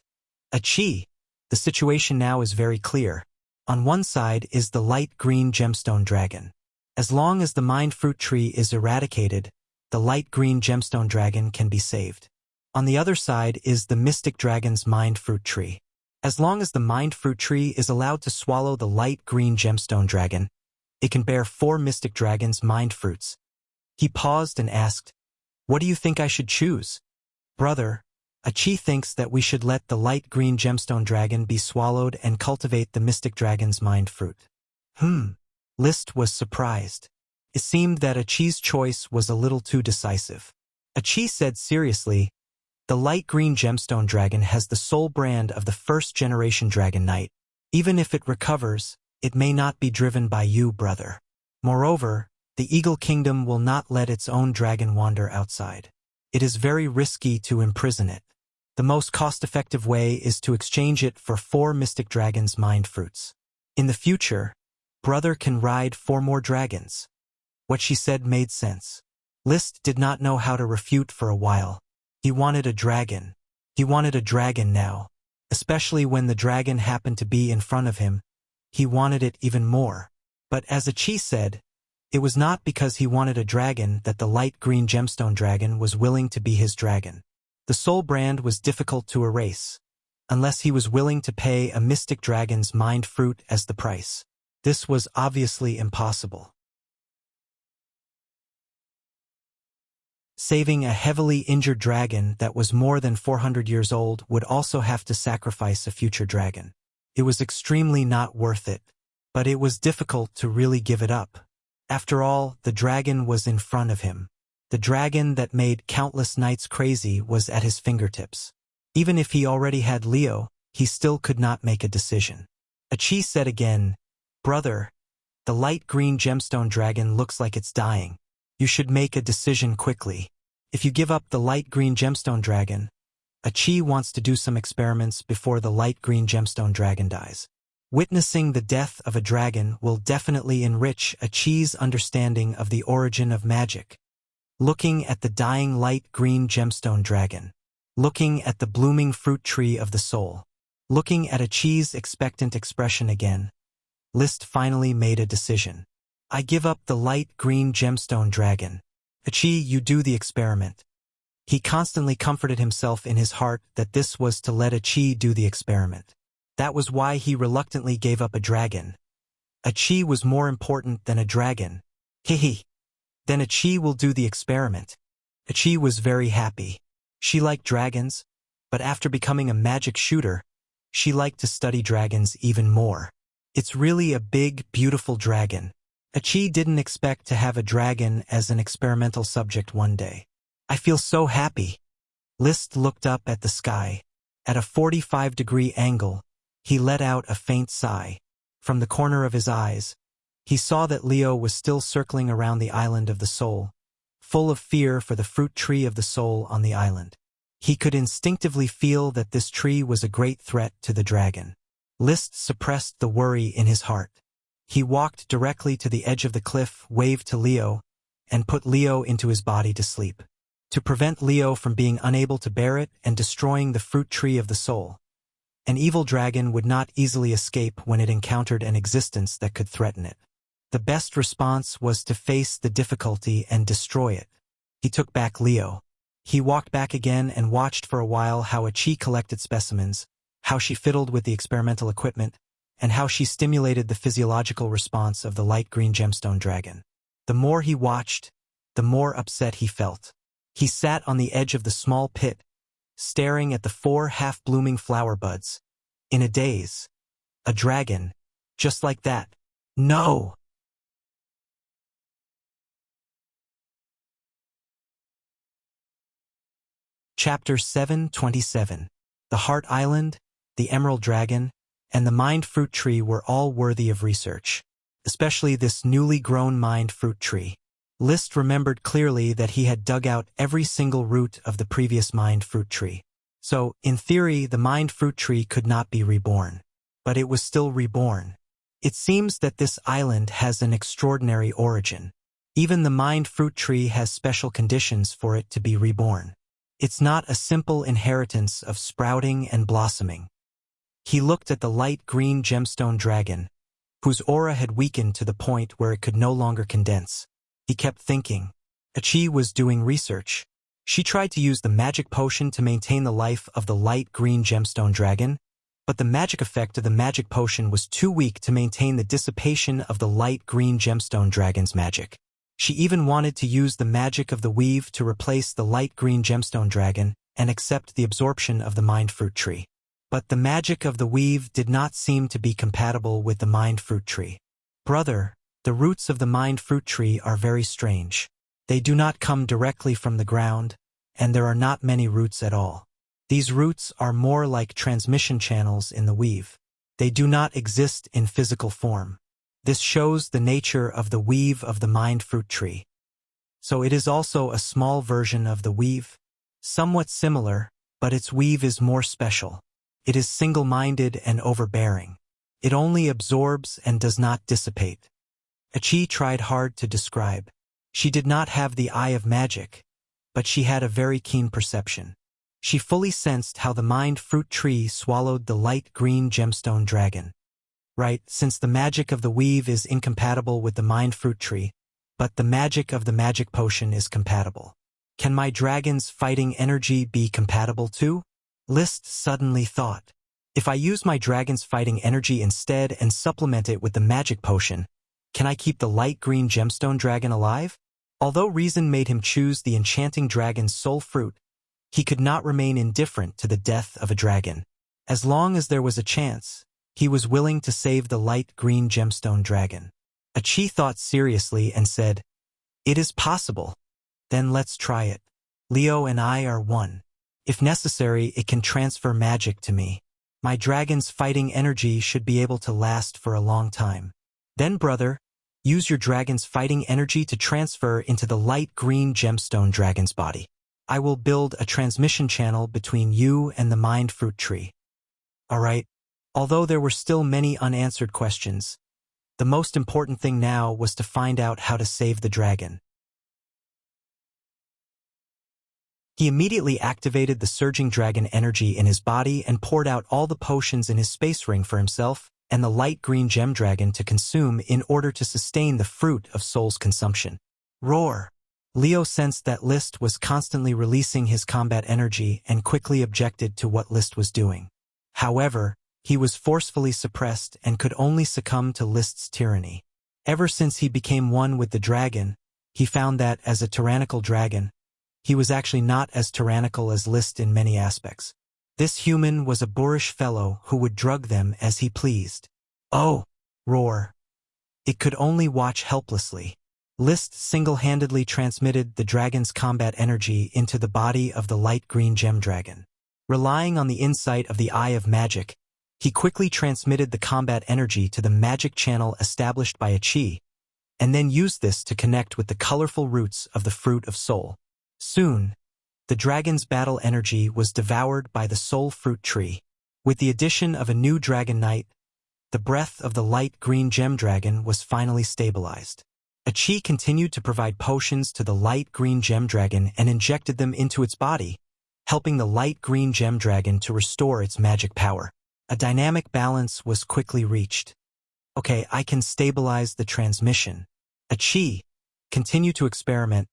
Achi, the situation now is very clear. On one side is the light green gemstone dragon. As long as the mind fruit tree is eradicated, the light green gemstone dragon can be saved. On the other side is the mystic dragon's mind fruit tree. As long as the mind fruit tree is allowed to swallow the light green gemstone dragon, it can bear 4 mystic dragons' mind fruits. He paused and asked, What do you think I should choose? Brother, Achi thinks that we should let the light green gemstone dragon be swallowed and cultivate the mystic dragon's mind fruit. List was surprised. It seemed that Achi's choice was a little too decisive. Achi said seriously, The light green gemstone dragon has the soul brand of the first-generation Dragon Knight. Even if it recovers, it may not be driven by you, brother. Moreover, the Eagle Kingdom will not let its own dragon wander outside. It is very risky to imprison it. The most cost-effective way is to exchange it for 4 mystic dragons' mind fruits. In the future, brother can ride 4 more dragons. What she said made sense. List did not know how to refute for a while. He wanted a dragon. He wanted a dragon now. Especially when the dragon happened to be in front of him, he wanted it even more. But as Achi said, it was not because he wanted a dragon that the light green gemstone dragon was willing to be his dragon. The soul brand was difficult to erase, unless he was willing to pay a mystic dragon's mind fruit as the price. This was obviously impossible. Saving a heavily injured dragon that was more than 400 years old would also have to sacrifice a future dragon. It was extremely not worth it, but it was difficult to really give it up. After all, the dragon was in front of him. The dragon that made countless knights crazy was at his fingertips. Even if he already had Leo, he still could not make a decision. Achi said again, Brother, the light green gemstone dragon looks like it's dying. You should make a decision quickly. If you give up the light green gemstone dragon, Achi wants to do some experiments before the light green gemstone dragon dies. Witnessing the death of a dragon will definitely enrich Achi's understanding of the origin of magic. Looking at the dying light green gemstone dragon. Looking at the blooming fruit tree of the soul. Looking at Achi's expectant expression again. List finally made a decision. I give up the light green gemstone dragon. Achi, you do the experiment. He constantly comforted himself in his heart that this was to let Achi do the experiment. That was why he reluctantly gave up a dragon. Achi was more important than a dragon. Hehe. Then Achi will do the experiment. Achi was very happy. She liked dragons, but after becoming a magic shooter, she liked to study dragons even more. It's really a big, beautiful dragon. Achi didn't expect to have a dragon as an experimental subject one day. I feel so happy. List looked up at the sky. At a 45-degree angle, he let out a faint sigh. From the corner of his eyes, he saw that Leo was still circling around the island of the soul, full of fear for the fruit tree of the soul on the island. He could instinctively feel that this tree was a great threat to the dragon. List suppressed the worry in his heart. He walked directly to the edge of the cliff, waved to Leo, and put Leo into his body to sleep. To prevent Leo from being unable to bear it and destroying the fruit tree of the soul, An evil dragon would not easily escape when it encountered an existence that could threaten it. The best response was to face the difficulty and destroy it. He took back Leo. He walked back again and watched for a while how Achi collected specimens, how she fiddled with the experimental equipment, and how she stimulated the physiological response of the light green gemstone dragon. The more he watched, the more upset he felt. He sat on the edge of the small pit, staring at the 4 half-blooming flower buds. In a daze. A dragon. Just like that. No! Chapter 7:27. The Heart Island, the Emerald Dragon, and the Mind Fruit Tree were all worthy of research. Especially this newly grown Mind Fruit Tree. List remembered clearly that he had dug out every single root of the previous Mind Fruit Tree. So, in theory, the Mind Fruit Tree could not be reborn. But it was still reborn. It seems that this island has an extraordinary origin. Even the Mind Fruit Tree has special conditions for it to be reborn. It's not a simple inheritance of sprouting and blossoming. He looked at the light green gemstone dragon, whose aura had weakened to the point where it could no longer condense. He kept thinking. Achi was doing research. She tried to use the magic potion to maintain the life of the light green gemstone dragon, but the magic effect of the magic potion was too weak to maintain the dissipation of the light green gemstone dragon's magic. She even wanted to use the magic of the weave to replace the light green gemstone dragon and accept the absorption of the Mind Fruit Tree. But the magic of the weave did not seem to be compatible with the Mind Fruit Tree. Brother, the roots of the Mind Fruit Tree are very strange. They do not come directly from the ground, and there are not many roots at all. These roots are more like transmission channels in the weave. They do not exist in physical form. This shows the nature of the weave of the Mind Fruit Tree. So it is also a small version of the weave, somewhat similar, but its weave is more special. It is single-minded and overbearing. It only absorbs and does not dissipate. Achi tried hard to describe. She did not have the eye of magic, but she had a very keen perception. She fully sensed how the Mind Fruit Tree swallowed the light green gemstone dragon. Right, since the magic of the weave is incompatible with the Mind Fruit Tree, but the magic of the magic potion is compatible. Can my dragon's fighting energy be compatible too? List suddenly thought. If I use my dragon's fighting energy instead and supplement it with the magic potion, can I keep the light green gemstone dragon alive? Although reason made him choose the enchanting dragon's soul fruit, he could not remain indifferent to the death of a dragon. As long as there was a chance, he was willing to save the light green gemstone dragon. Achi thought seriously and said, "It is possible. Then let's try it. Leo and I are one. If necessary, it can transfer magic to me. My dragon's fighting energy should be able to last for a long time. Then, brother, use your dragon's fighting energy to transfer into the light green gemstone dragon's body. I will build a transmission channel between you and the Mind Fruit Tree." Alright. Although there were still many unanswered questions, the most important thing now was to find out how to save the dragon. He immediately activated the surging dragon energy in his body and poured out all the potions in his space ring for himself and the light green gem dragon to consume in order to sustain the fruit of soul's consumption. Roar! Leo sensed that List was constantly releasing his combat energy and quickly objected to what List was doing. However, he was forcefully suppressed and could only succumb to List's tyranny. Ever since he became one with the dragon, he found that, as a tyrannical dragon, he was actually not as tyrannical as List in many aspects. This human was a boorish fellow who would drug them as he pleased. Oh! Roar! It could only watch helplessly. List single-handedly transmitted the dragon's combat energy into the body of the light green gem dragon. Relying on the insight of the Eye of Magic, he quickly transmitted the combat energy to the magic channel established by Achi, and then used this to connect with the colorful roots of the Fruit of Soul. Soon, the dragon's battle energy was devoured by the Soul Fruit Tree. With the addition of a new Dragon Knight, the breath of the light green gem dragon was finally stabilized. Achi continued to provide potions to the light green gem dragon and injected them into its body, helping the light green gem dragon to restore its magic power. A dynamic balance was quickly reached. Okay, I can stabilize the transmission. Achi, continue to experiment.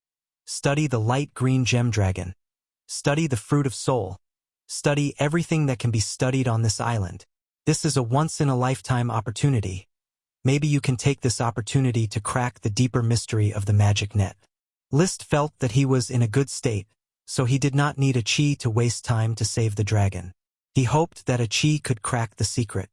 Study the light green gem dragon. Study the fruit of soul. Study everything that can be studied on this island. This is a once-in-a-lifetime opportunity. Maybe you can take this opportunity to crack the deeper mystery of the magic net. List felt that he was in a good state, so he did not need Achi to waste time to save the dragon. He hoped that Achi could crack the secret.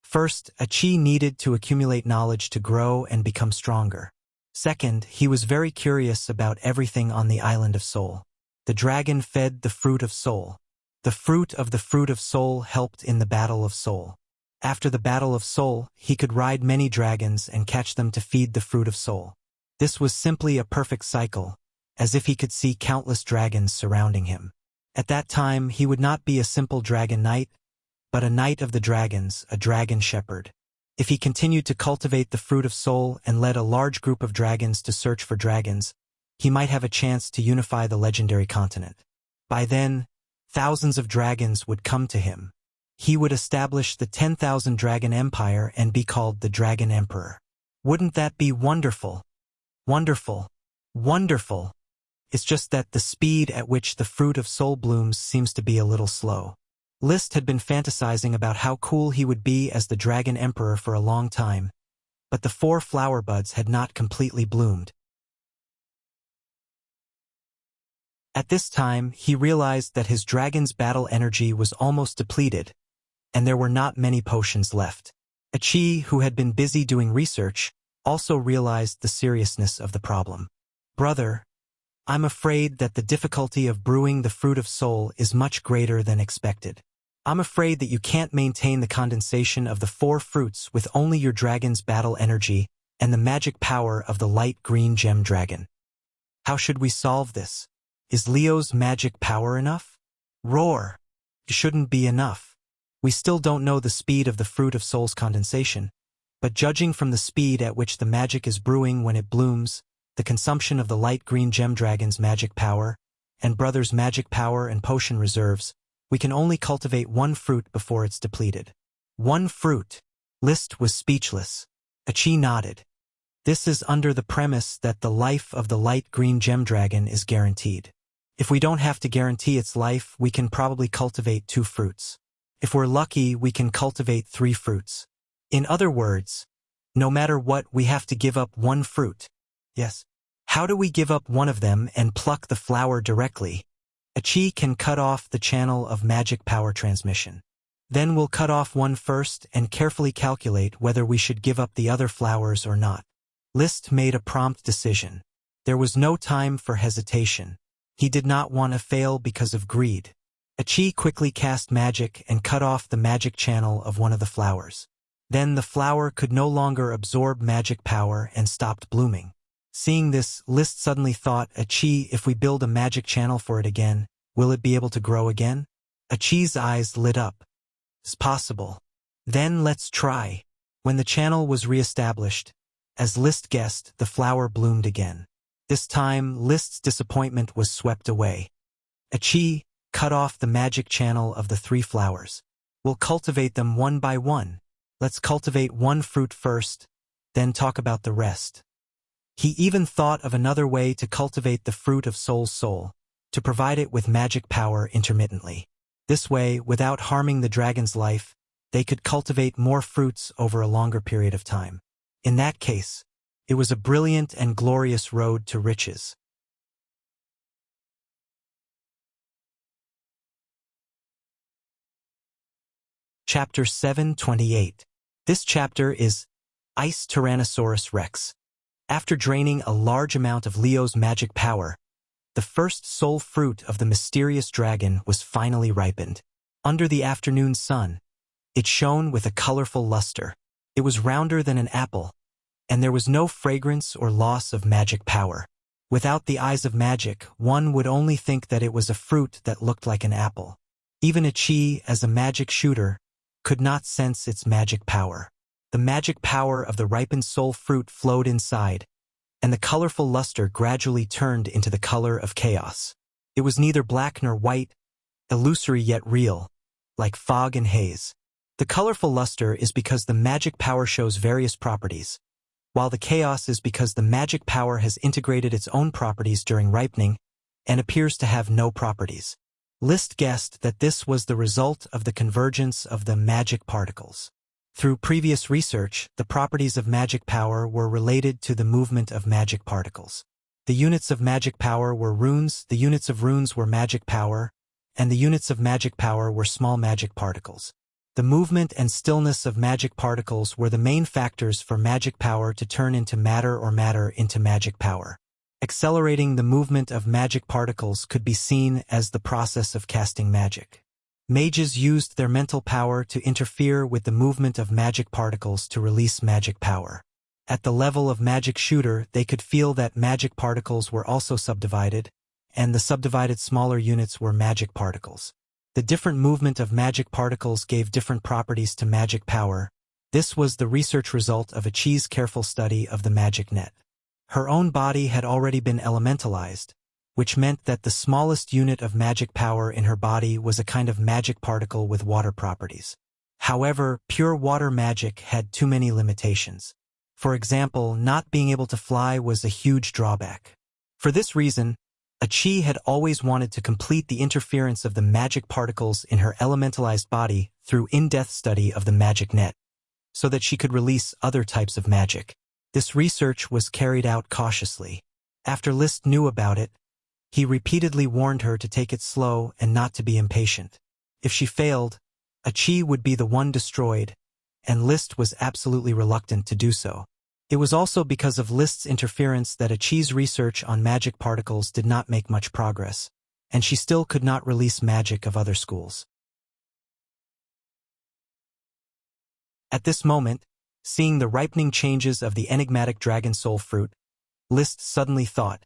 First, Achi needed to accumulate knowledge to grow and become stronger. Second, he was very curious about everything on the island of soul. The dragon fed the fruit of soul. The fruit of soul helped in the battle of soul. After the battle of soul, he could ride many dragons and catch them to feed the fruit of soul. This was simply a perfect cycle, as if he could see countless dragons surrounding him. At that time, he would not be a simple dragon knight, but a knight of the dragons, a dragon shepherd. If he continued to cultivate the fruit of soul and led a large group of dragons to search for dragons, he might have a chance to unify the legendary continent. By then, thousands of dragons would come to him. He would establish the 10,000 Dragon Empire and be called the Dragon Emperor. Wouldn't that be wonderful? Wonderful. Wonderful. It's just that the speed at which the fruit of soul blooms seems to be a little slow. List had been fantasizing about how cool he would be as the Dragon Emperor for a long time, but the 4 flower buds had not completely bloomed. At this time, he realized that his dragon's battle energy was almost depleted, and there were not many potions left. Achi, who had been busy doing research, also realized the seriousness of the problem. Brother, I'm afraid that the difficulty of brewing the fruit of soul is much greater than expected. I'm afraid that you can't maintain the condensation of the 4 fruits with only your dragon's battle energy and the magic power of the light green gem dragon. How should we solve this? Is Leo's magic power enough? Roar! It shouldn't be enough. We still don't know the speed of the fruit of soul's condensation, but judging from the speed at which the magic is brewing when it blooms, the consumption of the light green gem dragon's magic power, and brother's magic power and potion reserves, we can only cultivate 1 fruit before it's depleted. 1 fruit. List was speechless. Achi nodded. This is under the premise that the life of the light green gem dragon is guaranteed. If we don't have to guarantee its life, we can probably cultivate 2 fruits. If we're lucky, we can cultivate 3 fruits. In other words, no matter what, we have to give up 1 fruit. Yes. How do we give up one of them and pluck the flower directly? Achi can cut off the channel of magic power transmission. Then we'll cut off 1 first and carefully calculate whether we should give up the other flowers or not. List made a prompt decision. There was no time for hesitation. He did not want to fail because of greed. Achi quickly cast magic and cut off the magic channel of one of the flowers. Then the flower could no longer absorb magic power and stopped blooming. Seeing this, List suddenly thought, Achi, if we build a magic channel for it again, will it be able to grow again? Achi's eyes lit up. It's possible. Then let's try. When the channel was re-established, as List guessed, the flower bloomed again. This time, List's disappointment was swept away. Achi, cut off the magic channel of the 3 flowers. We'll cultivate them 1 by 1. Let's cultivate 1 fruit first, then talk about the rest. He even thought of another way to cultivate the fruit of soul's soul, to provide it with magic power intermittently. This way, without harming the dragon's life, they could cultivate more fruits over a longer period of time. In that case, it was a brilliant and glorious road to riches. Chapter 728. This chapter is Ice Tyrannosaurus Rex. After draining a large amount of Leo's magic power, the first soul fruit of the mysterious dragon was finally ripened. Under the afternoon sun, it shone with a colorful luster. It was rounder than an apple, and there was no fragrance or loss of magic power. Without the eyes of magic, one would only think that it was a fruit that looked like an apple. Even Achi, as a magic shooter, could not sense its magic power. The magic power of the ripened soul fruit flowed inside, and the colorful luster gradually turned into the color of chaos. It was neither black nor white, illusory yet real, like fog and haze. The colorful luster is because the magic power shows various properties, while the chaos is because the magic power has integrated its own properties during ripening and appears to have no properties. Liszt guessed that this was the result of the convergence of the magic particles. Through previous research, the properties of magic power were related to the movement of magic particles. The units of magic power were runes, the units of runes were magic power, and the units of magic power were small magic particles. The movement and stillness of magic particles were the main factors for magic power to turn into matter or matter into magic power. Accelerating the movement of magic particles could be seen as the process of casting magic. Mages used their mental power to interfere with the movement of magic particles to release magic power. At the level of magic shooter, they could feel that magic particles were also subdivided, and the subdivided smaller units were magic particles. The different movement of magic particles gave different properties to magic power. This was the research result of Achi's careful study of the magic net. Her own body had already been elementalized, which meant that the smallest unit of magic power in her body was a kind of magic particle with water properties. However, pure water magic had too many limitations. For example, not being able to fly was a huge drawback. For this reason, Achi had always wanted to complete the interference of the magic particles in her elementalized body through in-depth study of the magic net, so that she could release other types of magic. This research was carried out cautiously. After Liszt knew about it, he repeatedly warned her to take it slow and not to be impatient. If she failed, Achi would be the one destroyed, and Liszt was absolutely reluctant to do so. It was also because of Liszt's interference that Achi's research on magic particles did not make much progress, and she still could not release magic of other schools. At this moment, seeing the ripening changes of the enigmatic dragon soul fruit, Liszt suddenly thought,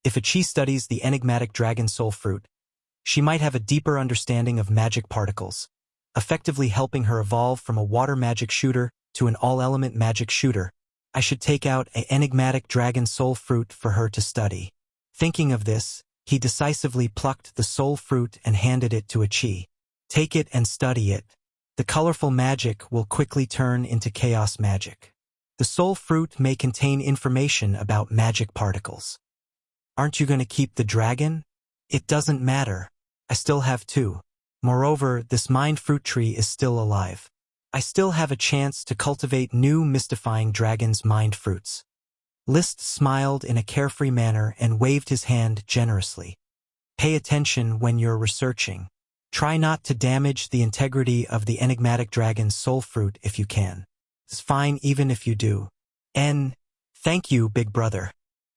if Achi studies the enigmatic dragon soul fruit, she might have a deeper understanding of magic particles, effectively helping her evolve from a water magic shooter to an all-element magic shooter. I should take out an enigmatic dragon soul fruit for her to study. Thinking of this, he decisively plucked the soul fruit and handed it to Achi. Take it and study it. The colorful magic will quickly turn into chaos magic. The soul fruit may contain information about magic particles. Aren't you going to keep the dragon? It doesn't matter. I still have two. Moreover, this mind fruit tree is still alive. I still have a chance to cultivate new mystifying dragon's mind fruits. Liszt smiled in a carefree manner and waved his hand generously. Pay attention when you're researching. Try not to damage the integrity of the enigmatic dragon's soul fruit if you can. It's fine even if you do. Thank you, big brother.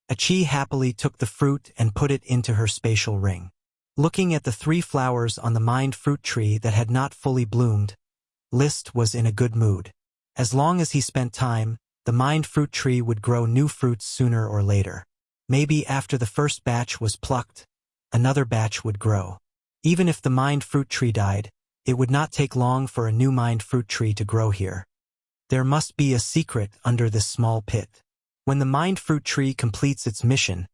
Achi happily took the fruit and put it into her spatial ring. Looking at the 3 flowers on the mind fruit tree that had not fully bloomed, Liszt was in a good mood. As long as he spent time, the mind fruit tree would grow new fruits sooner or later. Maybe after the first batch was plucked, another batch would grow. Even if the mind fruit tree died, it would not take long for a new mind fruit tree to grow here. There must be a secret under this small pit. When the mind fruit tree completes its mission,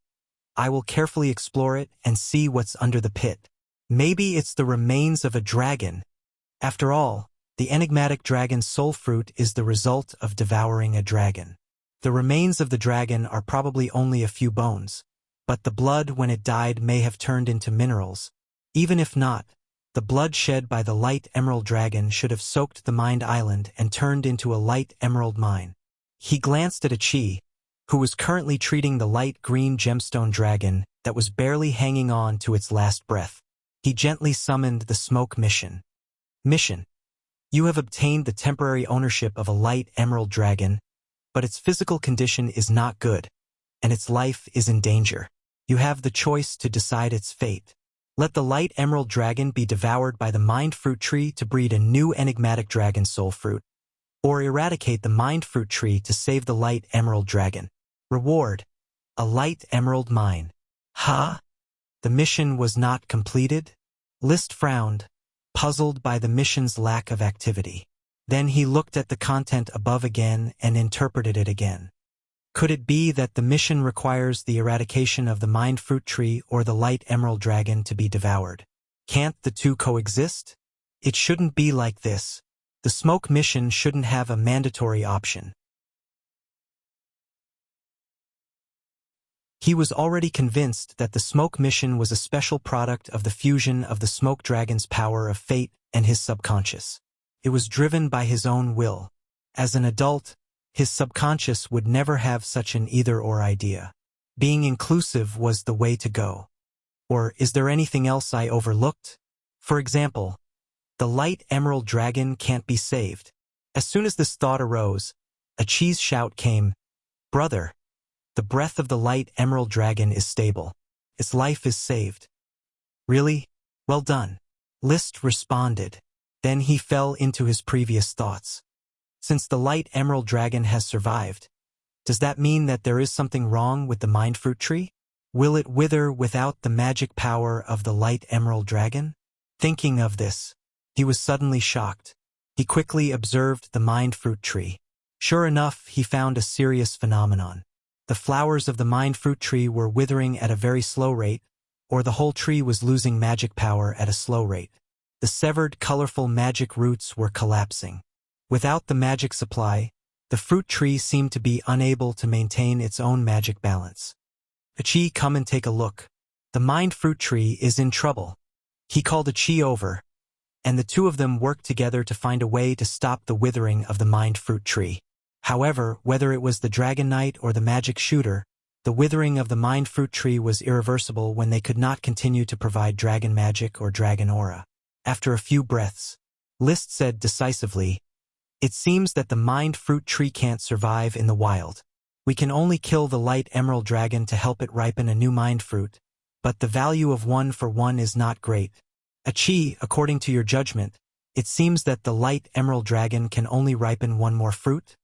I will carefully explore it and see what's under the pit. Maybe it's the remains of a dragon. After all, the enigmatic dragon's soul fruit is the result of devouring a dragon. The remains of the dragon are probably only a few bones, but the blood when it died may have turned into minerals. Even if not, the blood shed by the light emerald dragon should have soaked the mind island and turned into a light emerald mine. He glanced at Achi, who was currently treating the light green gemstone dragon that was barely hanging on to its last breath. He gently summoned the smoke mission. Mission. You have obtained the temporary ownership of a light emerald dragon, but its physical condition is not good, and its life is in danger. You have the choice to decide its fate. Let the light emerald dragon be devoured by the mind fruit tree to breed a new enigmatic dragon soul fruit, or eradicate the mind fruit tree to save the light emerald dragon. Reward: a light emerald mine. Ha! The mission was not completed? Liszt frowned, puzzled by the mission's lack of activity. Then he looked at the content above again and interpreted it again. Could it be that the mission requires the eradication of the mind fruit tree or the light emerald dragon to be devoured? Can't the two coexist? It shouldn't be like this. The smoke mission shouldn't have a mandatory option. He was already convinced that the smoke mission was a special product of the fusion of the smoke dragon's power of fate and his subconscious. It was driven by his own will. As an adult, his subconscious would never have such an either-or idea. Being inclusive was the way to go. Or is there anything else I overlooked? For example, the light emerald dragon can't be saved. As soon as this thought arose, a cheese shout came, "Brother, the breath of the light emerald dragon is stable. Its life is saved." Really? Well done. List responded. Then he fell into his previous thoughts. Since the light emerald dragon has survived, does that mean that there is something wrong with the mind fruit tree? Will it wither without the magic power of the light emerald dragon? Thinking of this, he was suddenly shocked. He quickly observed the mind fruit tree. Sure enough, he found a serious phenomenon. The flowers of the mind fruit tree were withering at a very slow rate, or the whole tree was losing magic power at a slow rate. The severed, colorful magic roots were collapsing. Without the magic supply, the fruit tree seemed to be unable to maintain its own magic balance. Achi, come and take a look. The mind fruit tree is in trouble. He called Achi over, and the two of them worked together to find a way to stop the withering of the mind fruit tree. However, whether it was the Dragon Knight or the magic shooter, the withering of the mind fruit tree was irreversible when they could not continue to provide dragon magic or dragon aura. After a few breaths, List said decisively, "It seems that the mind fruit tree can't survive in the wild. We can only kill the light emerald dragon to help it ripen a new mind fruit, but the value of 1-for-1 is not great. Achi, according to your judgment, it seems that the light emerald dragon can only ripen one more fruit?"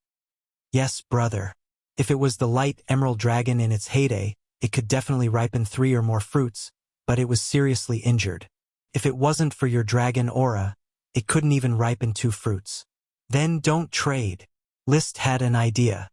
"Yes, brother. If it was the light emerald dragon in its heyday, it could definitely ripen 3 or more fruits, but it was seriously injured. If it wasn't for your dragon aura, it couldn't even ripen 2 fruits. Then don't trade." List had an idea.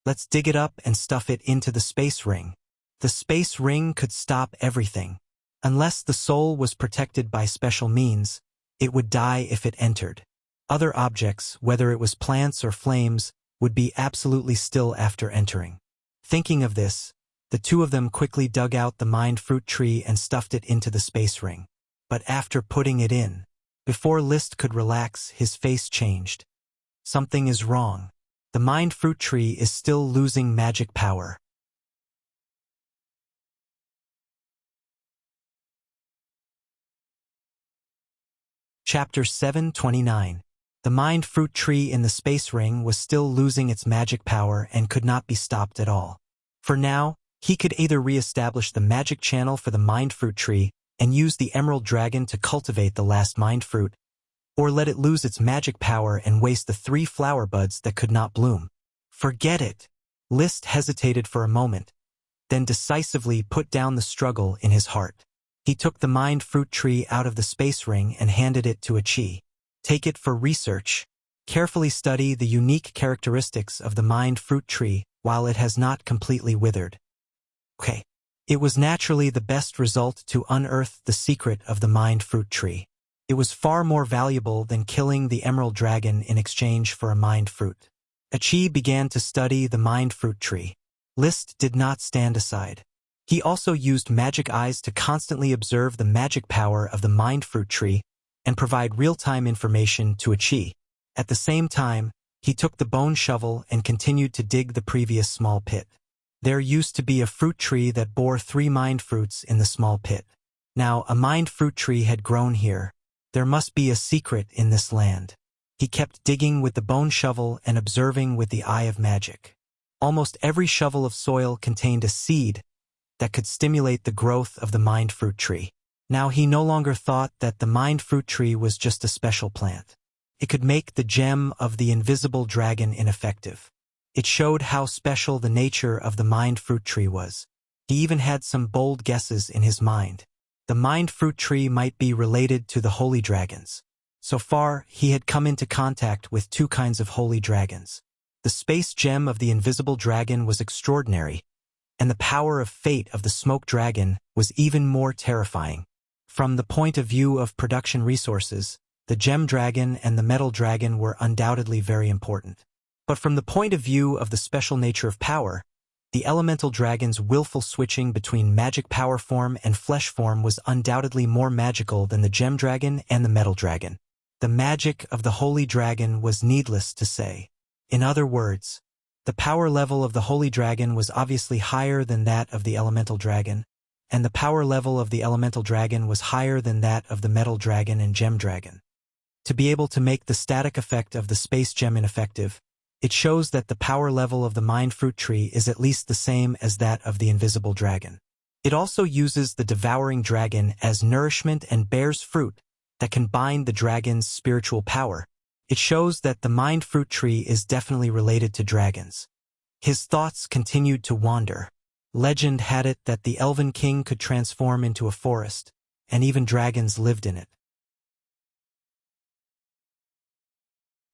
"Let's dig it up and stuff it into the space ring. The space ring could stop everything. Unless the soul was protected by special means, it would die if it entered. Other objects, whether it was plants or flames, would be absolutely still after entering." Thinking of this, the two of them quickly dug out the mind fruit tree and stuffed it into the space ring. But after putting it in, before List could relax, his face changed. Something is wrong. The mind fruit tree is still losing magic power. Chapter 729. The mind fruit tree in the space ring was still losing its magic power and could not be stopped at all. For now, he could either re-establish the magic channel for the mind fruit tree and use the emerald dragon to cultivate the last mind fruit, or let it lose its magic power and waste the 3 flower buds that could not bloom. Forget it. List hesitated for a moment, then decisively put down the struggle in his heart. He took the mind fruit tree out of the space ring and handed it to Achi. "Take it for research. Carefully study the unique characteristics of the mind fruit tree while it has not completely withered." Okay. It was naturally the best result to unearth the secret of the mind fruit tree. It was far more valuable than killing the emerald dragon in exchange for a mind fruit. Achi began to study the mind fruit tree. List did not stand aside. He also used magic eyes to constantly observe the magic power of the mind fruit tree and provide real-time information to Achi. At the same time, he took the bone shovel and continued to dig the previous small pit. There used to be a fruit tree that bore 3 mind fruits in the small pit. Now a mind fruit tree had grown here. There must be a secret in this land. He kept digging with the bone shovel and observing with the eye of magic. Almost every shovel of soil contained a seed that could stimulate the growth of the mind fruit tree. Now he no longer thought that the mind fruit tree was just a special plant. It could make the gem of the invisible dragon ineffective. It showed how special the nature of the mind fruit tree was. He even had some bold guesses in his mind. The mind fruit tree might be related to the holy dragons. So far, he had come into contact with 2 kinds of holy dragons. The space gem of the invisible dragon was extraordinary, and the power of fate of the smoke dragon was even more terrifying. From the point of view of production resources, the gem dragon and the metal dragon were undoubtedly very important. But from the point of view of the special nature of power, the elemental dragon's willful switching between magic power form and flesh form was undoubtedly more magical than the gem dragon and the metal dragon. The magic of the holy dragon was needless to say. In other words, the power level of the holy dragon was obviously higher than that of the elemental dragon, and the power level of the elemental dragon was higher than that of the metal dragon and gem dragon. To be able to make the static effect of the space gem ineffective, it shows that the power level of the mind fruit tree is at least the same as that of the invisible dragon. It also uses the devouring dragon as nourishment and bears fruit that can bind the dragon's spiritual power. It shows that the mind fruit tree is definitely related to dragons. His thoughts continued to wander. Legend had it that the Elven King could transform into a forest, and even dragons lived in it.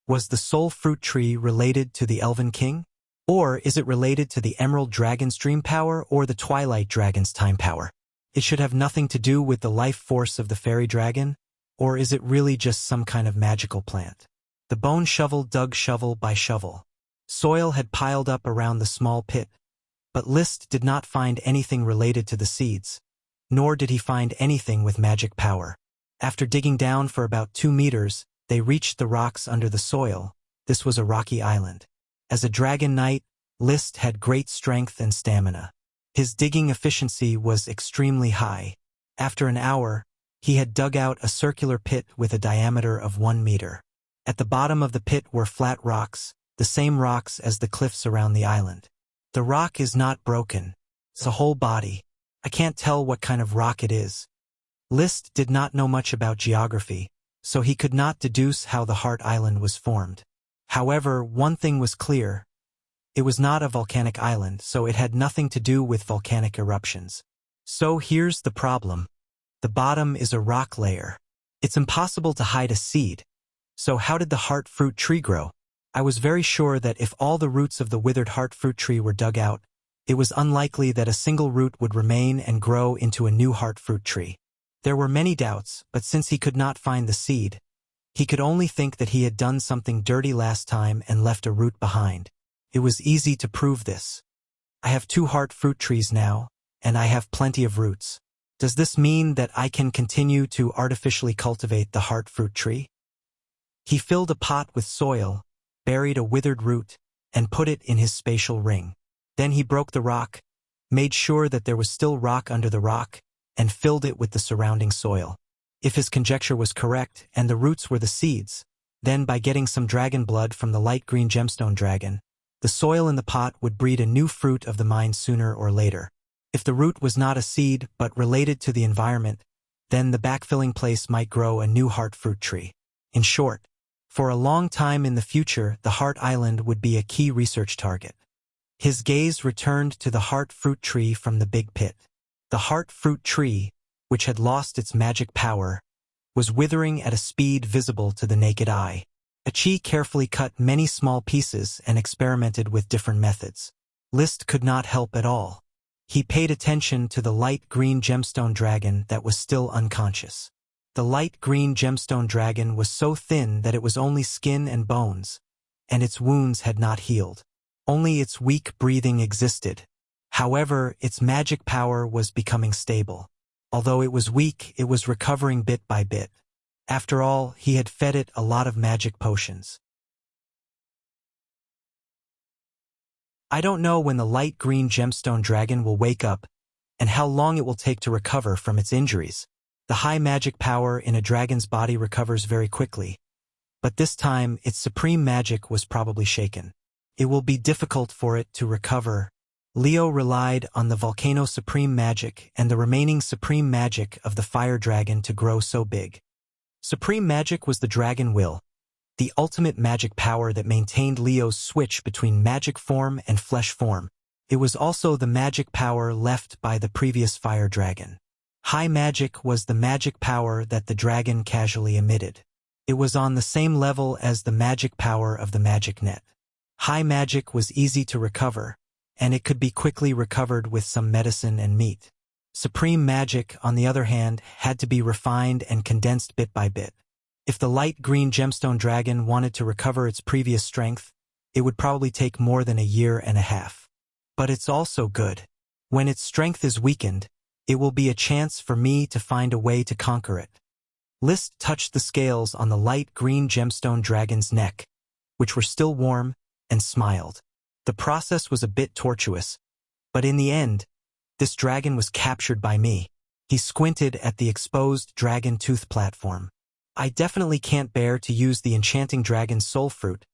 Was the soul fruit tree related to the Elven King? Or is it related to the Emerald Dragon's dream power or the Twilight Dragon's time power? It should have nothing to do with the life force of the fairy dragon, or is it really just some kind of magical plant? The bone shovel dug shovel by shovel. Soil had piled up around the small pit, but List did not find anything related to the seeds, nor did he find anything with magic power. After digging down for about 2 meters, they reached the rocks under the soil. This was a rocky island. As a dragon knight, List had great strength and stamina. His digging efficiency was extremely high. After an hour, he had dug out a circular pit with a diameter of 1 meter. At the bottom of the pit were flat rocks, the same rocks as the cliffs around the island. The rock is not broken. It's a whole body. I can't tell what kind of rock it is. List did not know much about geography, so he could not deduce how the Heart Island was formed. However, one thing was clear. It was not a volcanic island, so it had nothing to do with volcanic eruptions. So here's the problem. The bottom is a rock layer. It's impossible to hide a seed. So how did the heart fruit tree grow? I was very sure that if all the roots of the withered heart fruit tree were dug out, it was unlikely that a single root would remain and grow into a new heart fruit tree. There were many doubts, but since he could not find the seed, he could only think that he had done something dirty last time and left a root behind. It was easy to prove this. I have 2 heart fruit trees now, and I have plenty of roots. Does this mean that I can continue to artificially cultivate the heart fruit tree? He filled a pot with soil, buried a withered root, and put it in his spatial ring. Then he broke the rock, made sure that there was still rock under the rock, and filled it with the surrounding soil. If his conjecture was correct and the roots were the seeds, then by getting some dragon blood from the light green gemstone dragon, the soil in the pot would breed a new fruit of the mind sooner or later. If the root was not a seed but related to the environment, then the backfilling place might grow a new heart fruit tree. In short, for a long time in the future, the Heart Island would be a key research target. His gaze returned to the heart fruit tree from the big pit. The heart fruit tree, which had lost its magic power, was withering at a speed visible to the naked eye. Achi carefully cut many small pieces and experimented with different methods. List could not help at all. He paid attention to the light green gemstone dragon that was still unconscious. The light green gemstone dragon was so thin that it was only skin and bones, and its wounds had not healed. Only its weak breathing existed. However, its magic power was becoming stable. Although it was weak, it was recovering bit by bit. After all, he had fed it a lot of magic potions. I don't know when the light green gemstone dragon will wake up, and how long it will take to recover from its injuries. The high magic power in a dragon's body recovers very quickly, but this time its supreme magic was probably shaken. It will be difficult for it to recover. Leo relied on the volcano supreme magic and the remaining supreme magic of the fire dragon to grow so big. Supreme magic was the dragon will, the ultimate magic power that maintained Leo's switch between magic form and flesh form. It was also the magic power left by the previous fire dragon. High magic was the magic power that the dragon casually emitted. It was on the same level as the magic power of the magic net. High magic was easy to recover, and it could be quickly recovered with some medicine and meat. Supreme magic, on the other hand, had to be refined and condensed bit by bit. If the light green gemstone dragon wanted to recover its previous strength, it would probably take more than a year and a half. But it's also good. When its strength is weakened, it will be a chance for me to find a way to conquer it. List touched the scales on the light green gemstone dragon's neck, which were still warm, and smiled. The process was a bit tortuous, but in the end, this dragon was captured by me. He squinted at the exposed dragon tooth platform. I definitely can't bear to use the enchanting dragon's soul fruit,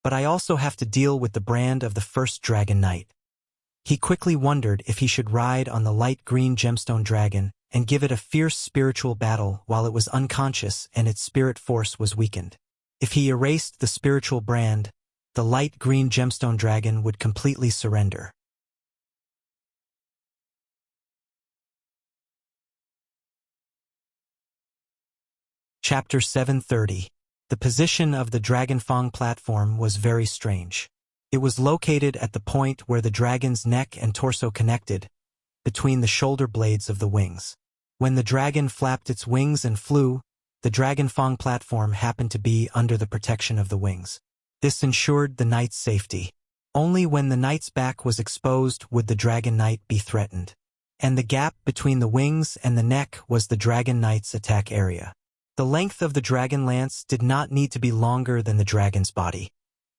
but I also have to deal with the brand of the first dragon knight. He quickly wondered if he should ride on the light green gemstone dragon and give it a fierce spiritual battle while it was unconscious and its spirit force was weakened. If he erased the spiritual brand, the light green gemstone dragon would completely surrender. Chapter 730. The position of the Dragon Fang platform was very strange. It was located at the point where the dragon's neck and torso connected, between the shoulder blades of the wings. When the dragon flapped its wings and flew, the Dragon Fang platform happened to be under the protection of the wings. This ensured the knight's safety. Only when the knight's back was exposed would the dragon knight be threatened. And the gap between the wings and the neck was the dragon knight's attack area. The length of the dragon lance did not need to be longer than the dragon's body,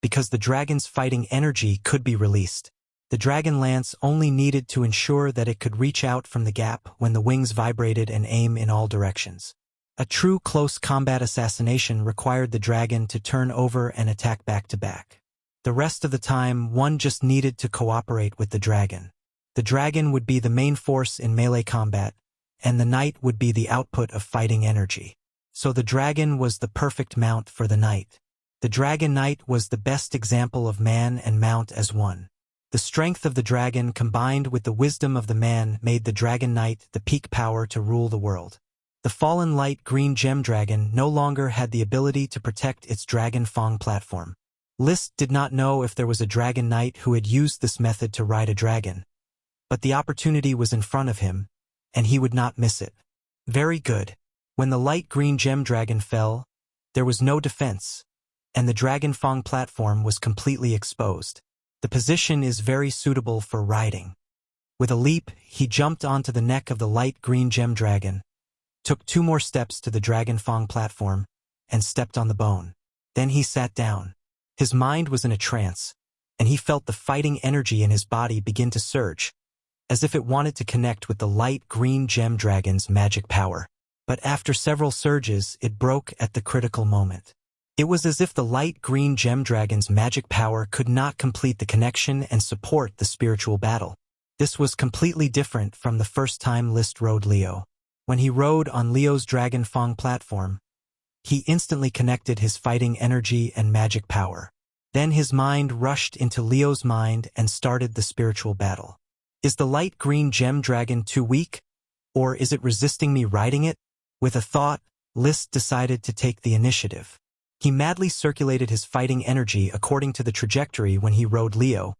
because the dragon's fighting energy could be released. The dragon lance only needed to ensure that it could reach out from the gap when the wings vibrated and aim in all directions. A true close combat assassination required the dragon to turn over and attack back to back. The rest of the time, one just needed to cooperate with the dragon. The dragon would be the main force in melee combat, and the knight would be the output of fighting energy. So the dragon was the perfect mount for the knight. The dragon knight was the best example of man and mount as one. The strength of the dragon combined with the wisdom of the man made the dragon knight the peak power to rule the world. The fallen light green gem dragon no longer had the ability to protect its Dragon Fang platform. List did not know if there was a dragon knight who had used this method to ride a dragon, but the opportunity was in front of him, and he would not miss it. Very good. When the light green gem dragon fell, there was no defense, and the Dragon Fang platform was completely exposed. The position is very suitable for riding. With a leap, he jumped onto the neck of the light green gem dragon, took 2 more steps to the Dragon Fang platform, and stepped on the bone. Then he sat down. His mind was in a trance, and he felt the fighting energy in his body begin to surge, as if it wanted to connect with the light green gem dragon's magic power. But after several surges, it broke at the critical moment. It was as if the light green gem dragon's magic power could not complete the connection and support the spiritual battle. This was completely different from the first time List rode Leo. When he rode on Leo's Dragon Fang platform, he instantly connected his fighting energy and magic power. Then his mind rushed into Leo's mind and started the spiritual battle. Is the light green gem dragon too weak? Or is it resisting me riding it? With a thought, List decided to take the initiative. He madly circulated his fighting energy according to the trajectory when he rode Leo,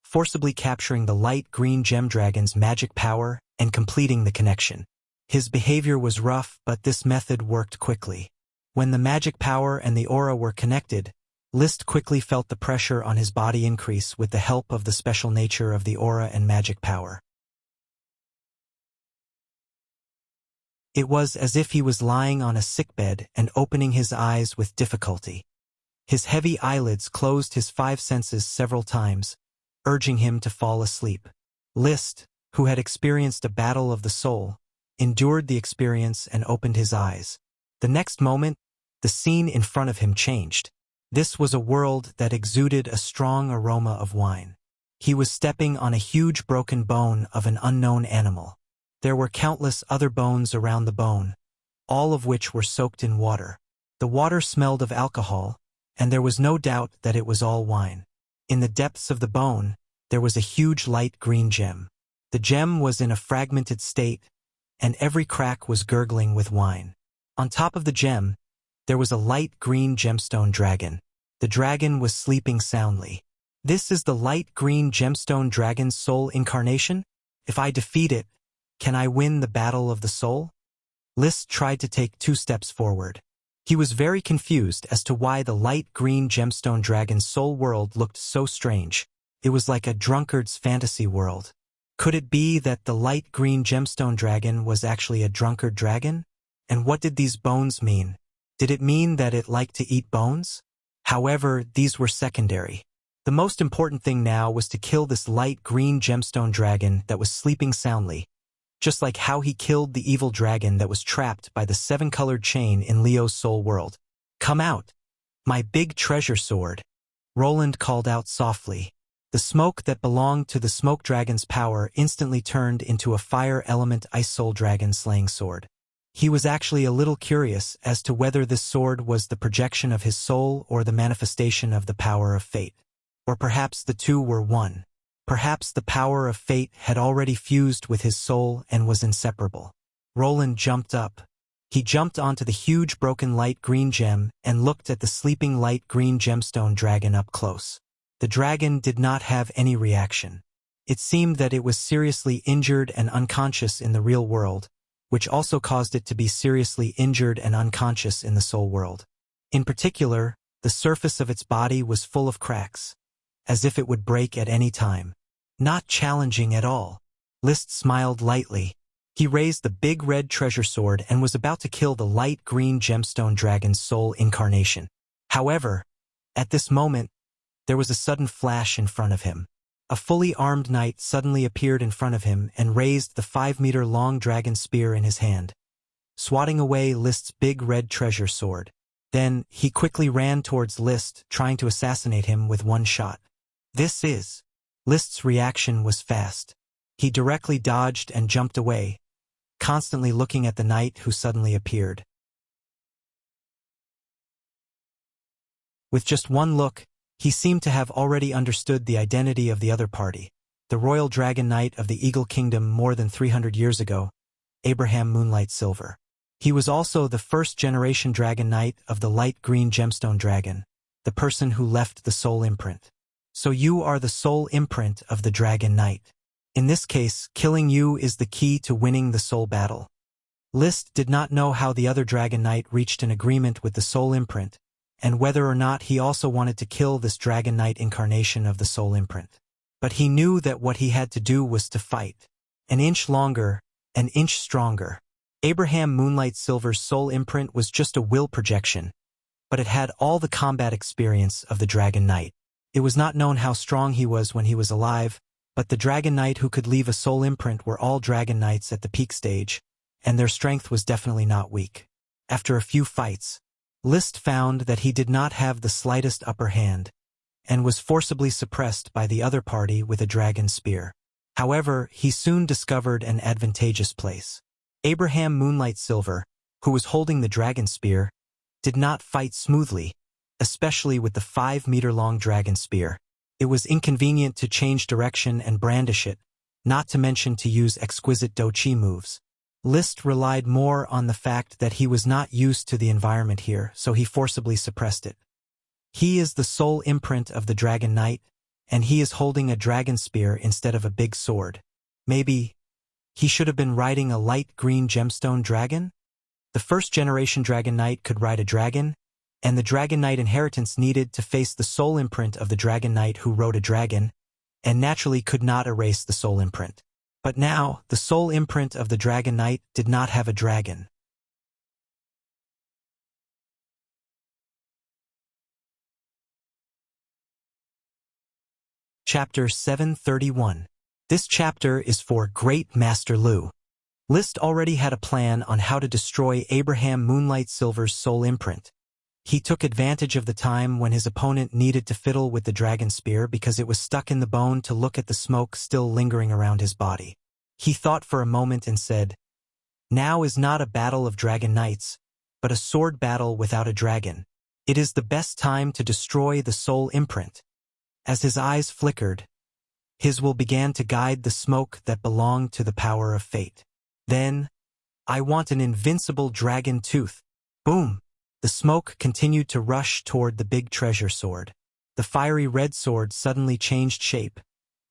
forcibly capturing the light green gem dragon's magic power and completing the connection. His behavior was rough, but this method worked quickly. When the magic power and the aura were connected, List quickly felt the pressure on his body increase with the help of the special nature of the aura and magic power. It was as if he was lying on a sickbed and opening his eyes with difficulty. His heavy eyelids closed his 5 senses several times, urging him to fall asleep. List, who had experienced a battle of the soul, endured the experience and opened his eyes. The next moment, the scene in front of him changed. This was a world that exuded a strong aroma of wine. He was stepping on a huge broken bone of an unknown animal. There were countless other bones around the bone, all of which were soaked in water. The water smelled of alcohol, and there was no doubt that it was all wine. In the depths of the bone, there was a huge light green gem. The gem was in a fragmented state, and every crack was gurgling with wine. On top of the gem, there was a light green gemstone dragon. The dragon was sleeping soundly. This is the light green gemstone dragon's soul incarnation? If I defeat it, can I win the battle of the soul? List tried to take 2 steps forward. He was very confused as to why the light green gemstone dragon's soul world looked so strange. It was like a drunkard's fantasy world. Could it be that the light green gemstone dragon was actually a drunkard dragon? And what did these bones mean? Did it mean that it liked to eat bones? However, these were secondary. The most important thing now was to kill this light green gemstone dragon that was sleeping soundly, just like how he killed the evil dragon that was trapped by the seven-colored chain in Leo's soul world. "Come out, my big treasure sword," Roland called out softly. The smoke that belonged to the smoke dragon's power instantly turned into a fire element ice soul dragon slaying sword. He was actually a little curious as to whether this sword was the projection of his soul or the manifestation of the power of fate. Or perhaps the two were one. Perhaps the power of fate had already fused with his soul and was inseparable. Roland jumped up. He jumped onto the huge broken light green gem and looked at the sleeping light green gemstone dragon up close. The dragon did not have any reaction. It seemed that it was seriously injured and unconscious in the real world, which also caused it to be seriously injured and unconscious in the soul world. In particular, the surface of its body was full of cracks, as if it would break at any time. Not challenging at all. Liszt smiled lightly. He raised the big red treasure sword and was about to kill the light green gemstone dragon's soul incarnation. However, at this moment, there was a sudden flash in front of him. A fully armed knight suddenly appeared in front of him and raised the 5-meter-long dragon spear in his hand, swatting away Liszt's big red treasure sword. Then, he quickly ran towards Liszt, trying to assassinate him with one shot. Liszt's reaction was fast. He directly dodged and jumped away, constantly looking at the knight who suddenly appeared. With just one look, he seemed to have already understood the identity of the other party, the royal dragon knight of the Eagle Kingdom more than 300 years ago, Abraham Moonlight Silver. He was also the first-generation dragon knight of the light green gemstone dragon, the person who left the soul imprint. So you are the soul imprint of the dragon knight. In this case, killing you is the key to winning the soul battle. Liszt did not know how the other dragon knight reached an agreement with the soul imprint, and whether or not he also wanted to kill this dragon knight incarnation of the soul imprint. But he knew that what he had to do was to fight. An inch longer, an inch stronger. Abraham Moonlight Silver's soul imprint was just a will projection, but it had all the combat experience of the dragon knight. It was not known how strong he was when he was alive, but the dragon knight who could leave a soul imprint were all dragon knights at the peak stage, and their strength was definitely not weak. After a few fights, Liszt found that he did not have the slightest upper hand, and was forcibly suppressed by the other party with a dragon spear. However, he soon discovered an advantageous place. Abraham Moonlight Silver, who was holding the dragon spear, did not fight smoothly, especially with the 5-meter-long dragon spear. It was inconvenient to change direction and brandish it, not to mention to use exquisite do-chi moves. Liszt relied more on the fact that he was not used to the environment here, so he forcibly suppressed it. He is the soul imprint of the dragon knight, and he is holding a dragon spear instead of a big sword. Maybe he should have been riding a light green gemstone dragon? The first-generation dragon knight could ride a dragon, and the dragon knight inheritance needed to face the soul imprint of the dragon knight who rode a dragon, and naturally could not erase the soul imprint. But now, the soul imprint of the dragon knight did not have a dragon. Chapter 731. This chapter is for Great Master Lu. Liszt already had a plan on how to destroy Abraham Moonlight Silver's soul imprint. He took advantage of the time when his opponent needed to fiddle with the dragon spear because it was stuck in the bone to look at the smoke still lingering around his body. He thought for a moment and said, "Now is not a battle of dragon knights, but a sword battle without a dragon. It is the best time to destroy the soul imprint." As his eyes flickered, his will began to guide the smoke that belonged to the power of fate. Then, "I want an invincible dragon tooth." Boom! The smoke continued to rush toward the big treasure sword. The fiery red sword suddenly changed shape,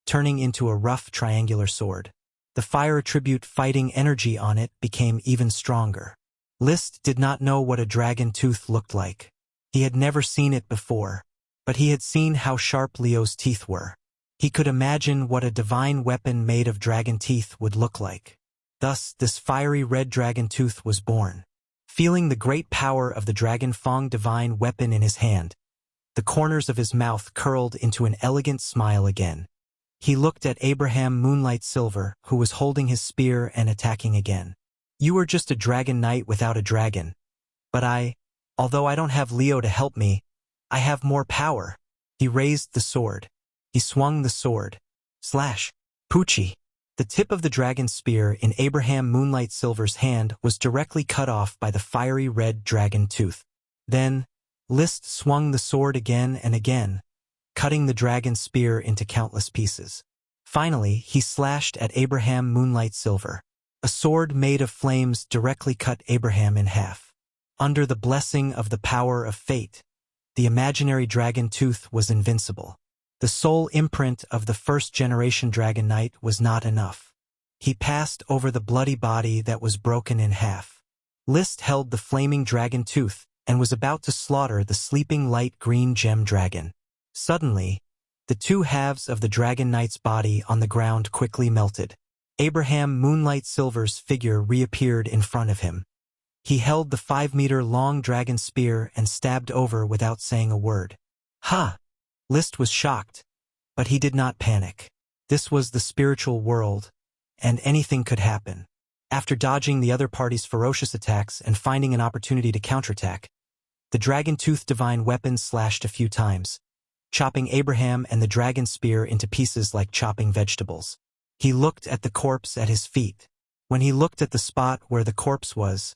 turning into a rough triangular sword. The fire attribute fighting energy on it became even stronger. List did not know what a dragon tooth looked like. He had never seen it before, but he had seen how sharp Leo's teeth were. He could imagine what a divine weapon made of dragon teeth would look like. Thus, this fiery red dragon tooth was born. Feeling the great power of the Dragon Fang divine weapon in his hand, the corners of his mouth curled into an elegant smile again. He looked at Abraham Moonlight Silver, who was holding his spear and attacking again. "You are just a dragon knight without a dragon. But although I don't have Leo to help me, I have more power." He raised the sword. He swung the sword. Slash. Poochie. The tip of the dragon spear in Abraham Moonlight Silver's hand was directly cut off by the fiery red dragon tooth. Then, List swung the sword again and again, cutting the dragon spear into countless pieces. Finally, he slashed at Abraham Moonlight Silver. A sword made of flames directly cut Abraham in half. Under the blessing of the power of fate, the imaginary dragon tooth was invincible. The soul imprint of the first-generation Dragon Knight was not enough. He passed over the bloody body that was broken in half. List held the flaming dragon tooth and was about to slaughter the sleeping light green gem dragon. Suddenly, the two halves of the Dragon Knight's body on the ground quickly melted. Abraham Moonlight Silver's figure reappeared in front of him. He held the 5-meter-long dragon spear and stabbed over without saying a word. "Ha!" List was shocked, but he did not panic. This was the spiritual world, and anything could happen. After dodging the other party's ferocious attacks and finding an opportunity to counterattack, the dragon tooth divine weapon slashed a few times, chopping Abraham and the dragon spear into pieces like chopping vegetables. He looked at the corpse at his feet. When he looked at the spot where the corpse was,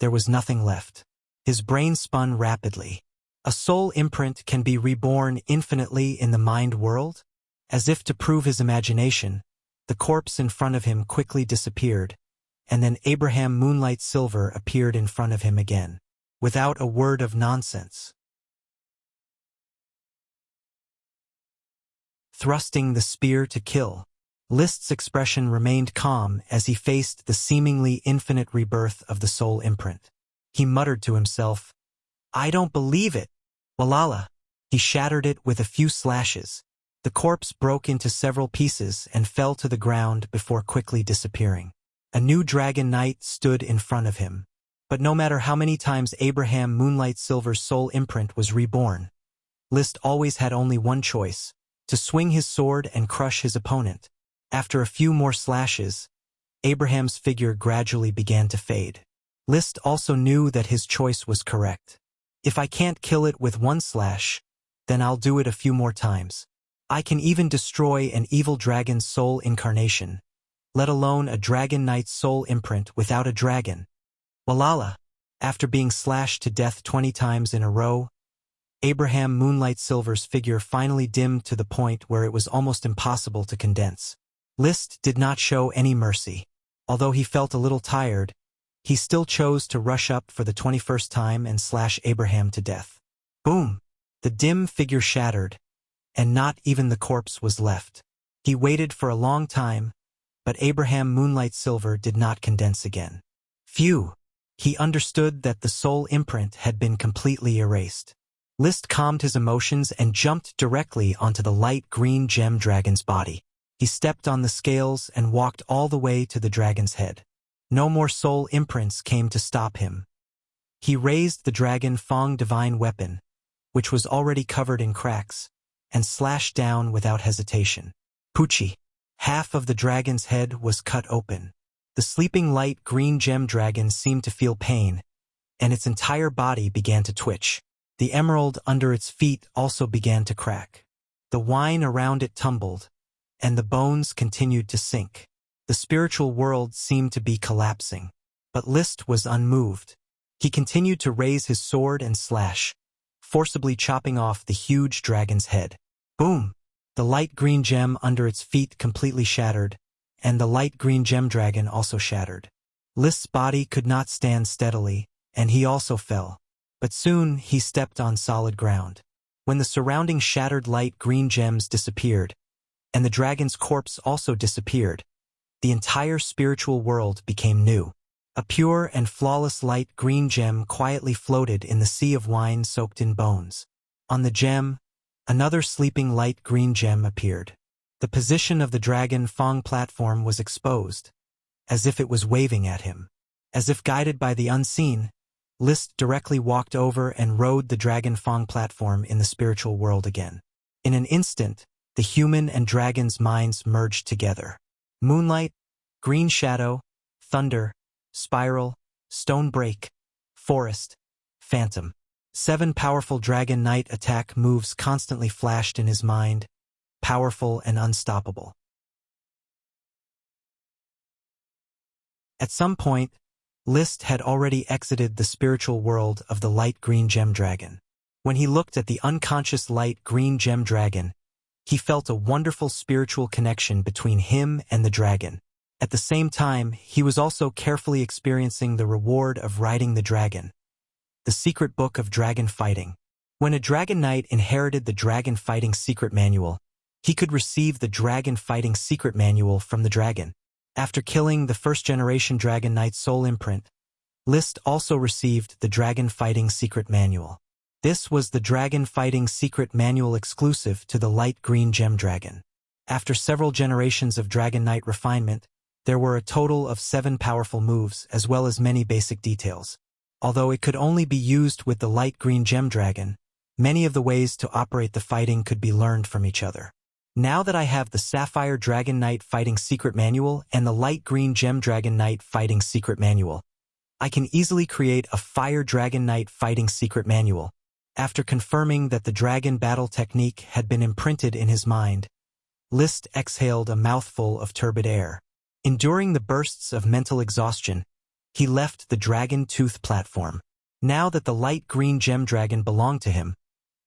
there was nothing left. His brain spun rapidly. A soul imprint can be reborn infinitely in the mind world? As if to prove his imagination, the corpse in front of him quickly disappeared, and then Abraham Moonlight Silver appeared in front of him again, without a word of nonsense. Thrusting the spear to kill. List's expression remained calm as he faced the seemingly infinite rebirth of the soul imprint. He muttered to himself, "I don't believe it. Walala." He shattered it with a few slashes. The corpse broke into several pieces and fell to the ground before quickly disappearing. A new Dragon Knight stood in front of him. But no matter how many times Abraham Moonlight Silver's soul imprint was reborn, List always had only one choice: to swing his sword and crush his opponent. After a few more slashes, Abraham's figure gradually began to fade. List also knew that his choice was correct. If I can't kill it with one slash, then I'll do it a few more times. I can even destroy an evil dragon's soul incarnation, let alone a Dragon Knight's soul imprint without a dragon. Walala. After being slashed to death 20 times in a row, Abraham Moonlight Silver's figure finally dimmed to the point where it was almost impossible to condense. List did not show any mercy. Although he felt a little tired, he still chose to rush up for the 21st time and slash Abraham to death. Boom! The dim figure shattered, and not even the corpse was left. He waited for a long time, but Abraham Moonlight Silver did not condense again. Phew! He understood that the soul imprint had been completely erased. List calmed his emotions and jumped directly onto the light green gem dragon's body. He stepped on the scales and walked all the way to the dragon's head. No more soul imprints came to stop him. He raised the Dragon Fang divine weapon, which was already covered in cracks, and slashed down without hesitation. Poochie. Half of the dragon's head was cut open. The sleeping light green gem dragon seemed to feel pain, and its entire body began to twitch. The emerald under its feet also began to crack. The wine around it tumbled, and the bones continued to sink. The spiritual world seemed to be collapsing, but List was unmoved. He continued to raise his sword and slash, forcibly chopping off the huge dragon's head. Boom! The light green gem under its feet completely shattered, and the light green gem dragon also shattered. List's body could not stand steadily, and he also fell. But soon he stepped on solid ground. When the surrounding shattered light green gems disappeared, and the dragon's corpse also disappeared, the entire spiritual world became new. A pure and flawless light green gem quietly floated in the sea of wine soaked in bones. On the gem, another sleeping light green gem appeared. The position of the Dragon Fang platform was exposed, as if it was waving at him. As if guided by the unseen, Liszt directly walked over and rode the Dragon Fang platform in the spiritual world again. In an instant, the human and dragon's minds merged together. Moonlight, green shadow, thunder, spiral, stone break, forest, phantom. 7 powerful Dragon Knight attack moves constantly flashed in his mind, powerful and unstoppable. At some point, Liszt had already exited the spiritual world of the light green gem dragon. When he looked at the unconscious light green gem dragon, he felt a wonderful spiritual connection between him and the dragon. At the same time, he was also carefully experiencing the reward of riding the dragon, the secret book of dragon fighting. When a Dragon Knight inherited the Dragon Fighting Secret Manual, he could receive the Dragon Fighting Secret Manual from the dragon. After killing the first-generation Dragon Knight's soul imprint, Liszt also received the Dragon Fighting Secret Manual. This was the Dragon Fighting Secret Manual exclusive to the light green gem dragon. After several generations of Dragon Knight refinement, there were a total of 7 powerful moves as well as many basic details. Although it could only be used with the light green gem dragon, many of the ways to operate the fighting could be learned from each other. Now that I have the Sapphire Dragon Knight Fighting Secret Manual and the Light Green Gem Dragon Knight Fighting Secret Manual, I can easily create a Fire Dragon Knight Fighting Secret Manual. After confirming that the dragon battle technique had been imprinted in his mind, Liszt exhaled a mouthful of turbid air. Enduring the bursts of mental exhaustion, he left the Dragon Tooth platform. Now that the light green gem dragon belonged to him,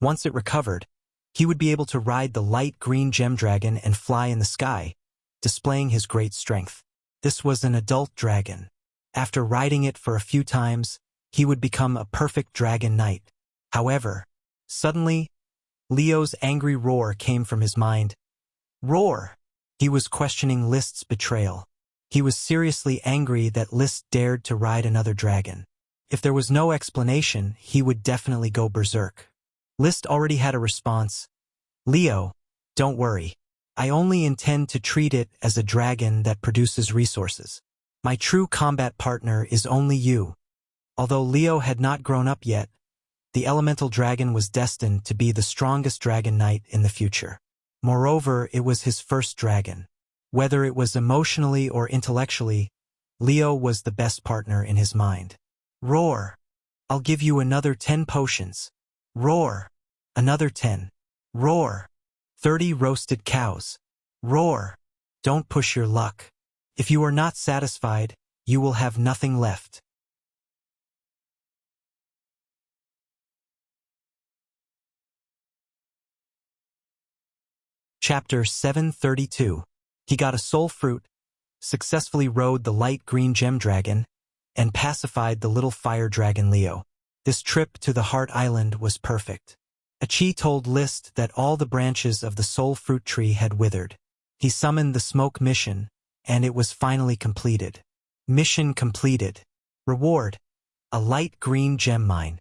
once it recovered, he would be able to ride the light green gem dragon and fly in the sky, displaying his great strength. This was an adult dragon. After riding it for a few times, he would become a perfect dragon knight. However, suddenly, Leo's angry roar came from his mind. Roar! He was questioning Liszt's betrayal. He was seriously angry that Liszt dared to ride another dragon. If there was no explanation, he would definitely go berserk. Liszt already had a response. Leo, don't worry. I only intend to treat it as a dragon that produces resources. My true combat partner is only you. Although Leo had not grown up yet, the elemental dragon was destined to be the strongest dragon knight in the future. Moreover, it was his first dragon. Whether it was emotionally or intellectually, Leo was the best partner in his mind. Roar! I'll give you another 10 potions. Roar! Another 10. Roar! 30 roasted cows. Roar! Don't push your luck. If you are not satisfied, you will have nothing left. Chapter 732. He got a soul fruit, successfully rode the light green gem dragon, and pacified the little fire dragon Leo. This trip to the Heart Island was perfect. Achi told Liszt that all the branches of the soul fruit tree had withered. He summoned the smoke mission, and it was finally completed. Mission completed. Reward: a light green gem mine.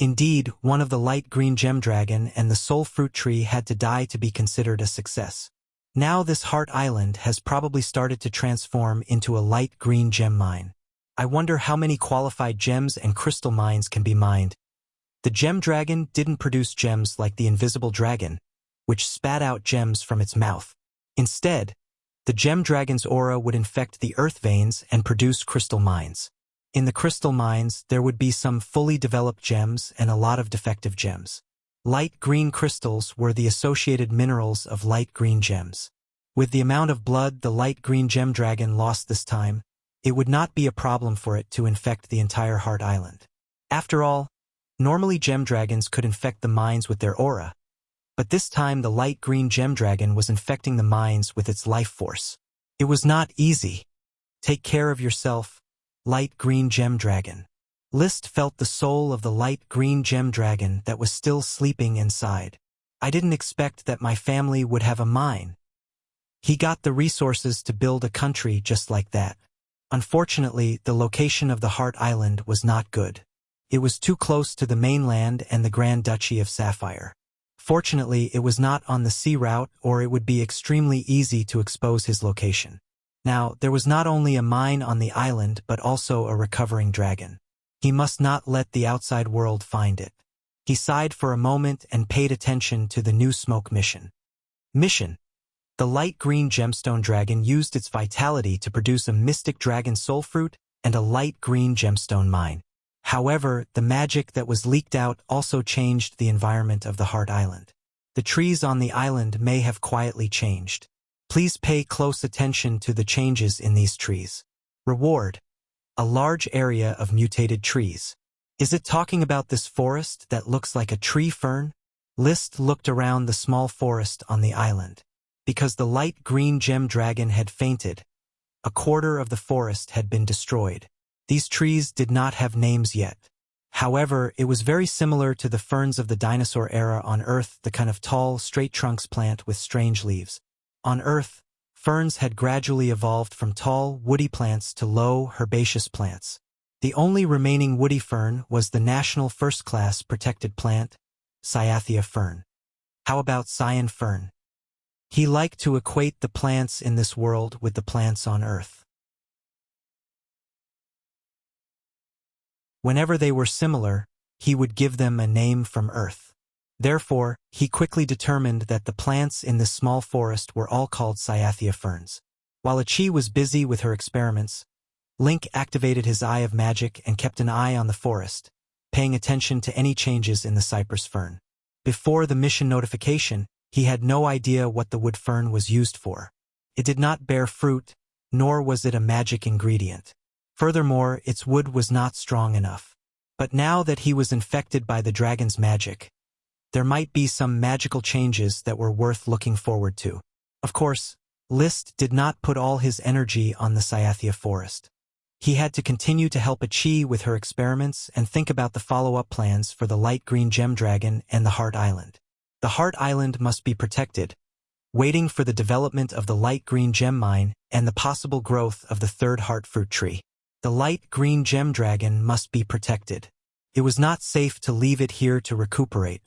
Indeed, one of the light green gem dragon and the soul fruit tree had to die to be considered a success. Now this Heart Island has probably started to transform into a light green gem mine. I wonder how many qualified gems and crystal mines can be mined. The gem dragon didn't produce gems like the invisible dragon, which spat out gems from its mouth. Instead, the gem dragon's aura would infect the earth veins and produce crystal mines. In the crystal mines, there would be some fully developed gems and a lot of defective gems. Light green crystals were the associated minerals of light green gems. With the amount of blood the light green gem dragon lost this time, it would not be a problem for it to infect the entire Heart Island. After all, normally gem dragons could infect the mines with their aura, but this time the light green gem dragon was infecting the mines with its life force. It was not easy. Take care of yourself, light green gem dragon. Liszt felt the soul of the light green gem dragon that was still sleeping inside. I didn't expect that my family would have a mine. He got the resources to build a country just like that. Unfortunately, the location of the Heart Island was not good. It was too close to the mainland and the Grand Duchy of Sapphire. Fortunately, it was not on the sea route, or it would be extremely easy to expose his location. Now, there was not only a mine on the island but also a recovering dragon. He must not let the outside world find it. He sighed for a moment and paid attention to the new smoke mission. Mission. The light green gemstone dragon used its vitality to produce a mystic dragon soul fruit and a light green gemstone mine. However, the magic that was leaked out also changed the environment of the Heart Island. The trees on the island may have quietly changed. Please pay close attention to the changes in these trees. Reward. A large area of mutated trees. Is it talking about this forest that looks like a tree fern? List looked around the small forest on the island. Because the light green gem dragon had fainted, a quarter of the forest had been destroyed. These trees did not have names yet. However, it was very similar to the ferns of the dinosaur era on Earth, the kind of tall, straight trunks plant with strange leaves. On Earth, ferns had gradually evolved from tall, woody plants to low, herbaceous plants. The only remaining woody fern was the national first-class protected plant, Cyathea fern. How about cyan fern? He liked to equate the plants in this world with the plants on Earth. Whenever they were similar, he would give them a name from Earth. Therefore, he quickly determined that the plants in this small forest were all called Cyathea ferns. While Achi was busy with her experiments, Link activated his Eye of Magic and kept an eye on the forest, paying attention to any changes in the cypress fern. Before the mission notification, he had no idea what the wood fern was used for. It did not bear fruit, nor was it a magic ingredient. Furthermore, its wood was not strong enough. But now that he was infected by the dragon's magic, there might be some magical changes that were worth looking forward to. Of course, List did not put all his energy on the Cyathea forest. He had to continue to help Achi with her experiments and think about the follow-up plans for the light green gem dragon and the Heart Island. The Heart Island must be protected, waiting for the development of the light green gem mine and the possible growth of the third heart fruit tree. The light green gem dragon must be protected. It was not safe to leave it here to recuperate.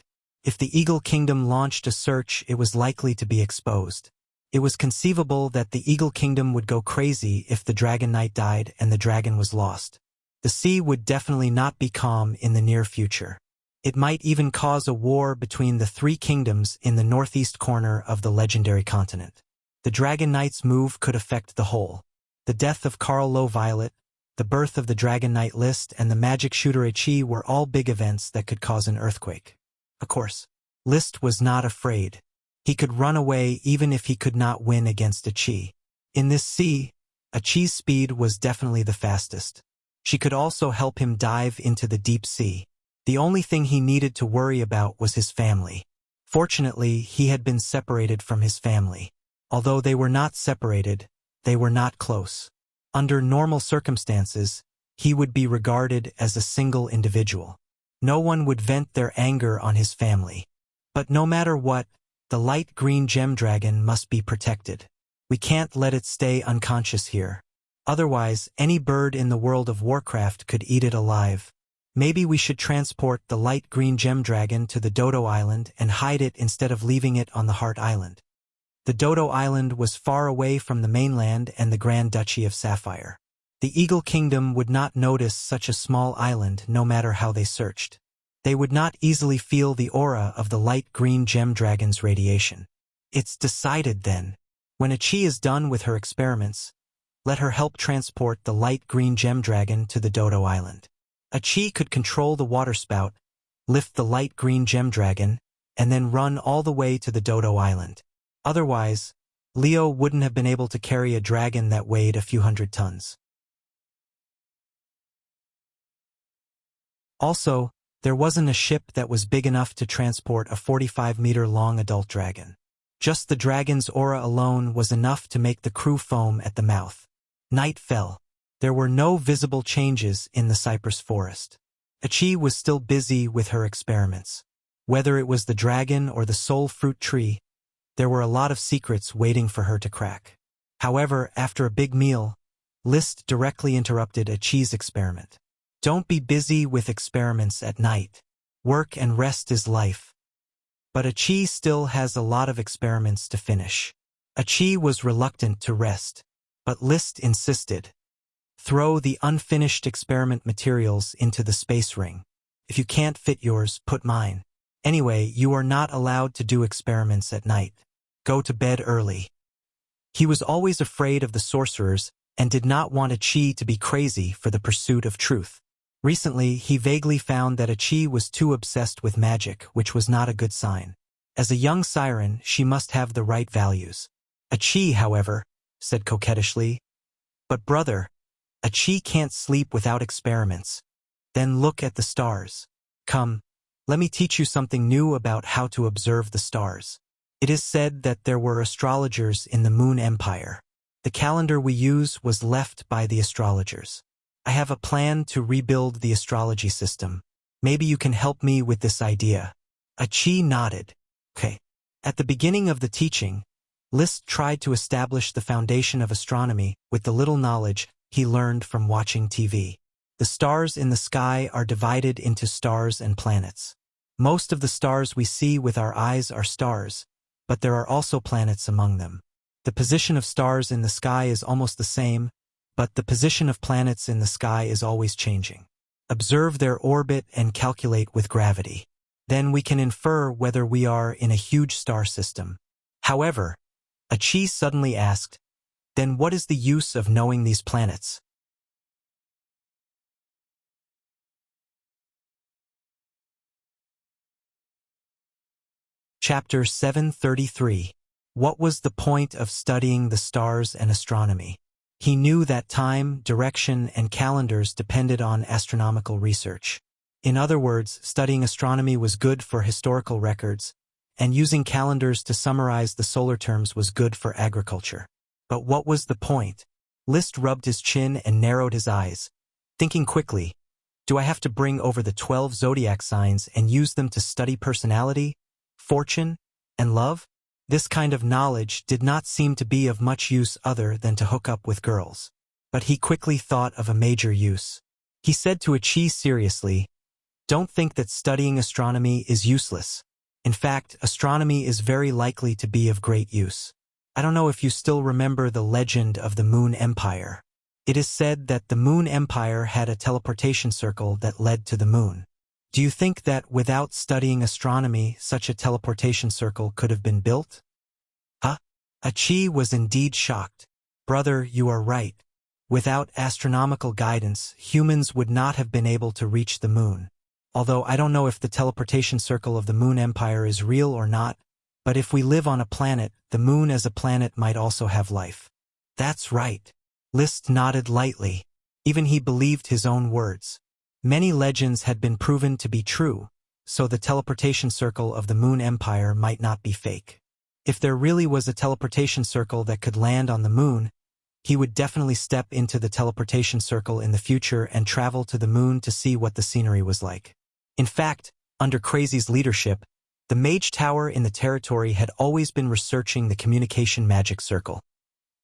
If the Eagle Kingdom launched a search, it was likely to be exposed. It was conceivable that the Eagle Kingdom would go crazy if the Dragon Knight died and the dragon was lost. The sea would definitely not be calm in the near future. It might even cause a war between the three kingdoms in the northeast corner of the legendary continent. The Dragon Knight's move could affect the whole. The death of Carl Low Violet, the birth of the Dragon Knight List, and the magic shooter Achi were all big events that could cause an earthquake. Of course, List was not afraid. He could run away even if he could not win against Achi. In this sea, Achi's speed was definitely the fastest. She could also help him dive into the deep sea. The only thing he needed to worry about was his family. Fortunately, he had been separated from his family. Although they were not separated, they were not close. Under normal circumstances, he would be regarded as a single individual. No one would vent their anger on his family. But no matter what, the light green gem dragon must be protected. We can't let it stay unconscious here. Otherwise, any bird in the world of Warcraft could eat it alive. Maybe we should transport the light green gem dragon to the Dodo Island and hide it instead of leaving it on the Heart Island. The Dodo Island was far away from the mainland and the Grand Duchy of Sapphire. The Eagle Kingdom would not notice such a small island no matter how they searched. They would not easily feel the aura of the light green gem dragon's radiation. It's decided then. When Achi is done with her experiments, let her help transport the light green gem dragon to the Dodo Island. Achi could control the water spout, lift the light green gem dragon, and then run all the way to the Dodo Island. Otherwise, Leo wouldn't have been able to carry a dragon that weighed a few hundred tons. Also, there wasn't a ship that was big enough to transport a 45-meter-long adult dragon. Just the dragon's aura alone was enough to make the crew foam at the mouth. Night fell. There were no visible changes in the cypress forest. Achi was still busy with her experiments. Whether it was the dragon or the soul fruit tree, there were a lot of secrets waiting for her to crack. However, after a big meal, List directly interrupted Achi's experiment. Don't be busy with experiments at night. Work and rest is life. But Achi still has a lot of experiments to finish. Achi was reluctant to rest, but List insisted. Throw the unfinished experiment materials into the space ring. If you can't fit yours, put mine. Anyway, you are not allowed to do experiments at night. Go to bed early. He was always afraid of the sorcerers and did not want Achi to be crazy for the pursuit of truth. Recently, he vaguely found that Achi was too obsessed with magic, which was not a good sign. As a young siren, she must have the right values. Achi, however, said coquettishly, "But brother, Achi can't sleep without experiments. Then look at the stars. Come, let me teach you something new about how to observe the stars." It is said that there were astrologers in the Moon Empire. The calendar we use was left by the astrologers. I have a plan to rebuild the astrology system. Maybe you can help me with this idea. Achi nodded. Okay. At the beginning of the teaching, List tried to establish the foundation of astronomy with the little knowledge he learned from watching TV. The stars in the sky are divided into stars and planets. Most of the stars we see with our eyes are stars, but there are also planets among them. The position of stars in the sky is almost the same, but the position of planets in the sky is always changing. Observe their orbit and calculate with gravity. Then we can infer whether we are in a huge star system. However, Achi suddenly asked, "Then what is the use of knowing these planets?" Chapter 733. What was the point of studying the stars and astronomy? He knew that time, direction, and calendars depended on astronomical research. In other words, studying astronomy was good for historical records, and using calendars to summarize the solar terms was good for agriculture. But what was the point? List rubbed his chin and narrowed his eyes, thinking quickly, do I have to bring over the 12 zodiac signs and use them to study personality, fortune, and love? This kind of knowledge did not seem to be of much use other than to hook up with girls. But he quickly thought of a major use. He said to Achi seriously, "Don't think that studying astronomy is useless. In fact, astronomy is very likely to be of great use. I don't know if you still remember the legend of the Moon Empire. It is said that the Moon Empire had a teleportation circle that led to the moon. Do you think that without studying astronomy, such a teleportation circle could have been built?" Huh? Achi was indeed shocked. "Brother, you are right. Without astronomical guidance, humans would not have been able to reach the moon. Although I don't know if the teleportation circle of the Moon Empire is real or not, but if we live on a planet, the moon as a planet might also have life." "That's right." List nodded lightly. Even he believed his own words. Many legends had been proven to be true, so the teleportation circle of the Moon Empire might not be fake. If there really was a teleportation circle that could land on the moon, he would definitely step into the teleportation circle in the future and travel to the moon to see what the scenery was like. In fact, under Crazy's leadership, the Mage Tower in the territory had always been researching the communication magic circle,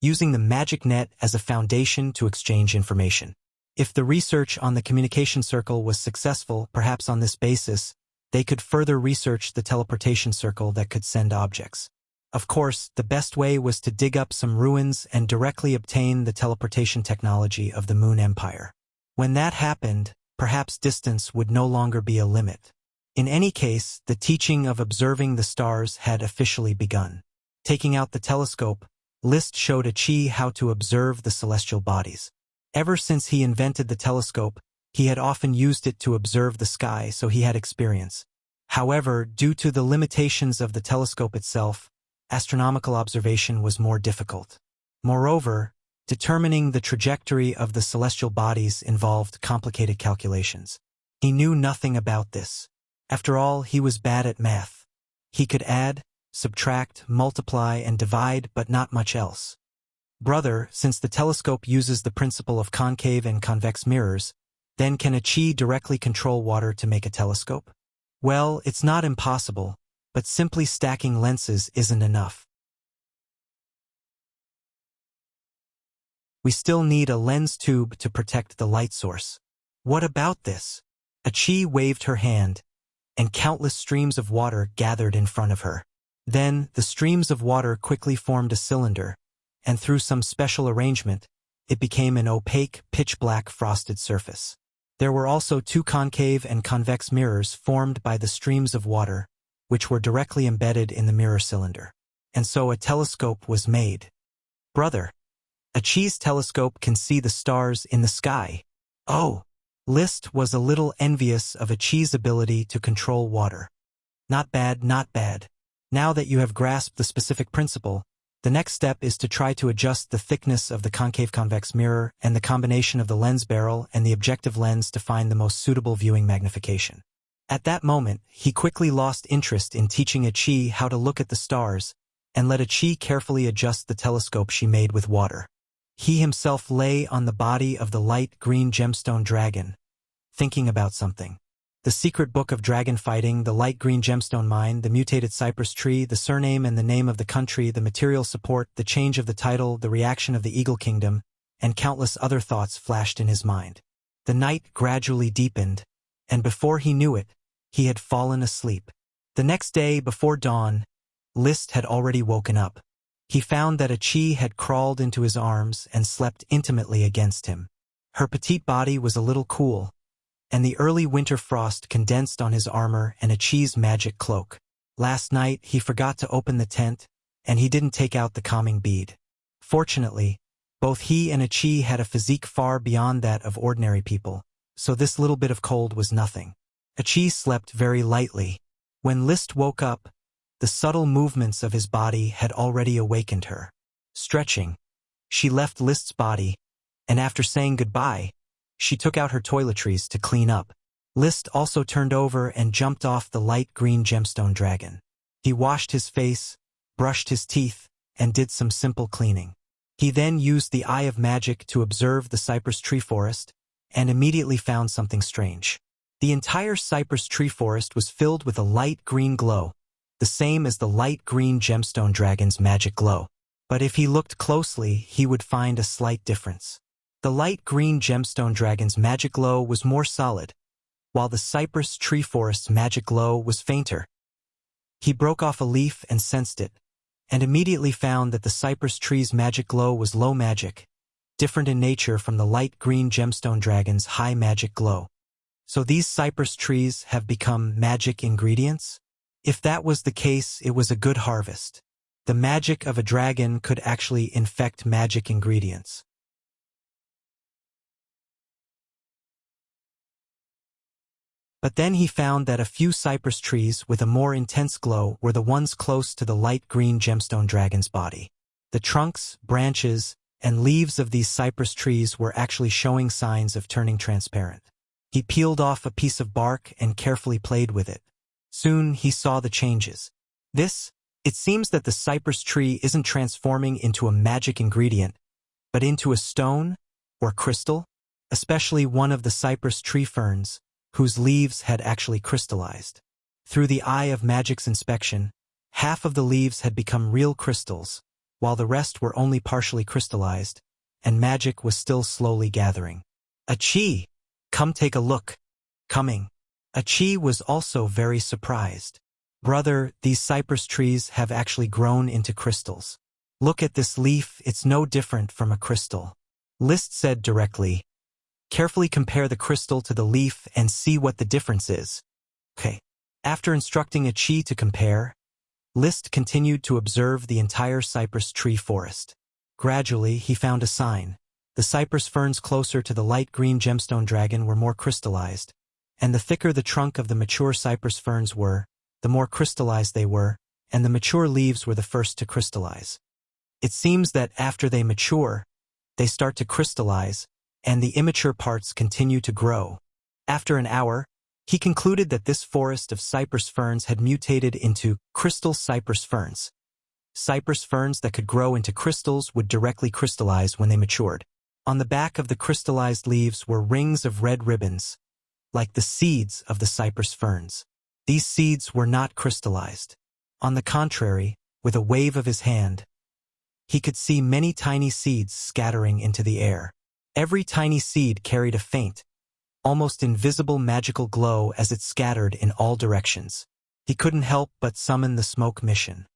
using the magic net as a foundation to exchange information. If the research on the communication circle was successful, perhaps on this basis, they could further research the teleportation circle that could send objects. Of course, the best way was to dig up some ruins and directly obtain the teleportation technology of the Moon Empire. When that happened, perhaps distance would no longer be a limit. In any case, the teaching of observing the stars had officially begun. Taking out the telescope, List showed Achi how to observe the celestial bodies. Ever since he invented the telescope, he had often used it to observe the sky, so he had experience. However, due to the limitations of the telescope itself, astronomical observation was more difficult. Moreover, determining the trajectory of the celestial bodies involved complicated calculations. He knew nothing about this. After all, he was bad at math. He could add, subtract, multiply, and divide, but not much else. "Brother, since the telescope uses the principle of concave and convex mirrors, then can Achi directly control water to make a telescope?" "Well, it's not impossible, but simply stacking lenses isn't enough. We still need a lens tube to protect the light source. What about this? Achi waved her hand, and countless streams of water gathered in front of her. Then, the streams of water quickly formed a cylinder, and through some special arrangement, it became an opaque, pitch-black frosted surface. There were also two concave and convex mirrors formed by the streams of water, which were directly embedded in the mirror cylinder. And so a telescope was made. Brother, Achi's telescope can see the stars in the sky. Oh! List was a little envious of Achi's ability to control water. Not bad, not bad. Now that you have grasped the specific principle, the next step is to try to adjust the thickness of the concave-convex mirror and the combination of the lens barrel and the objective lens to find the most suitable viewing magnification. At that moment, he quickly lost interest in teaching Achi how to look at the stars and let Achi carefully adjust the telescope she made with water. He himself lay on the body of the light green gemstone dragon, thinking about something. The secret book of dragon fighting, the light green gemstone mine, the mutated cypress tree, the surname and the name of the country, the material support, the change of the title, the reaction of the Eagle Kingdom, and countless other thoughts flashed in his mind. The night gradually deepened, and before he knew it, he had fallen asleep. The next day, before dawn, List had already woken up. He found that Achi had crawled into his arms and slept intimately against him. Her petite body was a little cool, and the early winter frost condensed on his armor and Achi's magic cloak. Last night, he forgot to open the tent, and he didn't take out the calming bead. Fortunately, both he and Achi had a physique far beyond that of ordinary people, so this little bit of cold was nothing. Achi slept very lightly. When List woke up, the subtle movements of his body had already awakened her. Stretching, she left List's body, and after saying goodbye, she took out her toiletries to clean up. List also turned over and jumped off the light green gemstone dragon. He washed his face, brushed his teeth, and did some simple cleaning. He then used the Eye of Magic to observe the cypress tree forest, and immediately found something strange. The entire cypress tree forest was filled with a light green glow, the same as the light green gemstone dragon's magic glow. But if he looked closely, he would find a slight difference. The light green gemstone dragon's magic glow was more solid, while the cypress tree forest's magic glow was fainter. He broke off a leaf and sensed it, and immediately found that the cypress tree's magic glow was low magic, different in nature from the light green gemstone dragon's high magic glow. So these cypress trees have become magic ingredients? If that was the case, it was a good harvest. The magic of a dragon could actually infect magic ingredients. But then he found that a few cypress trees with a more intense glow were the ones close to the light green gemstone dragon's body. The trunks, branches, and leaves of these cypress trees were actually showing signs of turning transparent. He peeled off a piece of bark and carefully played with it. Soon he saw the changes. It seems that the cypress tree isn't transforming into a magic ingredient, but into a stone or crystal, especially one of the cypress tree ferns, whose leaves had actually crystallized. Through the Eye of Magic's inspection, half of the leaves had become real crystals, while the rest were only partially crystallized, and magic was still slowly gathering. Achi! Come take a look. Coming. Achi was also very surprised. Brother, these cypress trees have actually grown into crystals. Look at this leaf, it's no different from a crystal. List said directly. Carefully compare the crystal to the leaf and see what the difference is. Okay. After instructing Achi to compare, List continued to observe the entire cypress tree forest. Gradually, he found a sign. The cypress ferns closer to the light green gemstone dragon were more crystallized, and the thicker the trunk of the mature cypress ferns were, the more crystallized they were, and the mature leaves were the first to crystallize. It seems that after they mature, they start to crystallize, and the immature parts continue to grow. After an hour, he concluded that this forest of cypress ferns had mutated into crystal cypress ferns. Cypress ferns that could grow into crystals would directly crystallize when they matured. On the back of the crystallized leaves were rings of red ribbons, like the seeds of the cypress ferns. These seeds were not crystallized. On the contrary, with a wave of his hand, He could see many tiny seeds scattering into the air. Every tiny seed carried a faint, almost invisible magical glow as it scattered in all directions. He couldn't help but summon the smoke mission.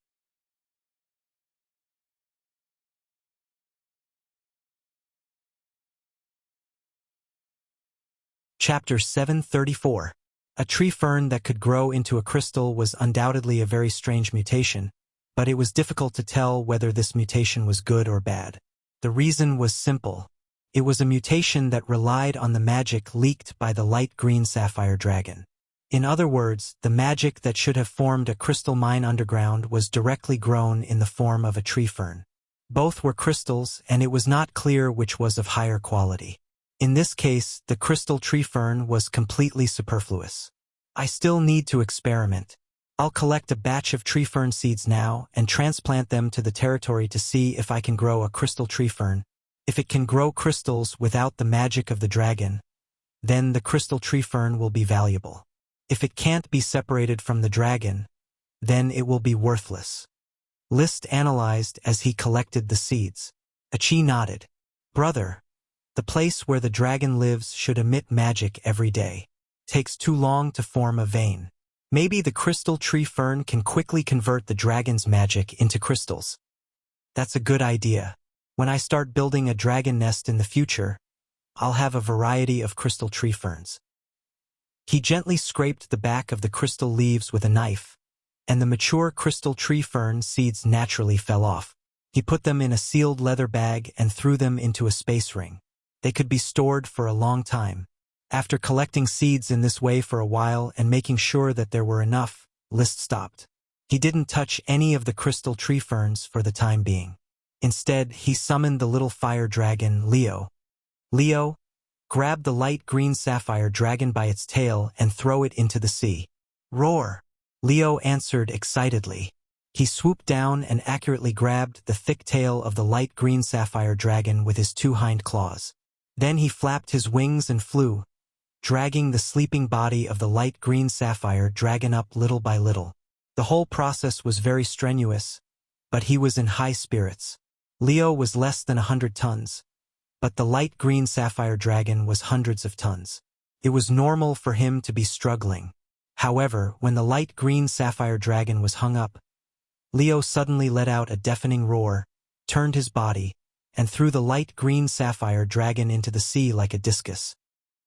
Chapter 734. A tree fern that could grow into a crystal was undoubtedly a very strange mutation, but it was difficult to tell whether this mutation was good or bad. The reason was simple. It was a mutation that relied on the magic leaked by the light green sapphire dragon. In other words, the magic that should have formed a crystal mine underground was directly grown in the form of a tree fern. Both were crystals, and it was not clear which was of higher quality. In this case, the crystal tree fern was completely superfluous. I still need to experiment. I'll collect a batch of tree fern seeds now and transplant them to the territory to see if I can grow a crystal tree fern. If it can grow crystals without the magic of the dragon, then the crystal tree fern will be valuable. If it can't be separated from the dragon, then it will be worthless. List analyzed as he collected the seeds. Achi nodded. Brother, the place where the dragon lives should emit magic every day. Takes too long to form a vein. Maybe the crystal tree fern can quickly convert the dragon's magic into crystals. That's a good idea. When I start building a dragon nest in the future, I'll have a variety of crystal tree ferns. He gently scraped the back of the crystal leaves with a knife, and the mature crystal tree fern seeds naturally fell off. He put them in a sealed leather bag and threw them into a space ring. They could be stored for a long time. After collecting seeds in this way for a while and making sure that there were enough, List stopped. He didn't touch any of the crystal tree ferns for the time being. Instead, he summoned the little fire dragon, Leo. Leo, grab the light green sapphire dragon by its tail and throw it into the sea. Roar! Leo answered excitedly. He swooped down and accurately grabbed the thick tail of the light green sapphire dragon with his two hind claws. Then he flapped his wings and flew, dragging the sleeping body of the light green sapphire dragon up little by little. The whole process was very strenuous, but he was in high spirits. Leo was less than 100 tons, but the light green sapphire dragon was hundreds of tons. It was normal for him to be struggling. However, when the light green sapphire dragon was hung up, Leo suddenly let out a deafening roar, turned his body, and threw the light green sapphire dragon into the sea like a discus.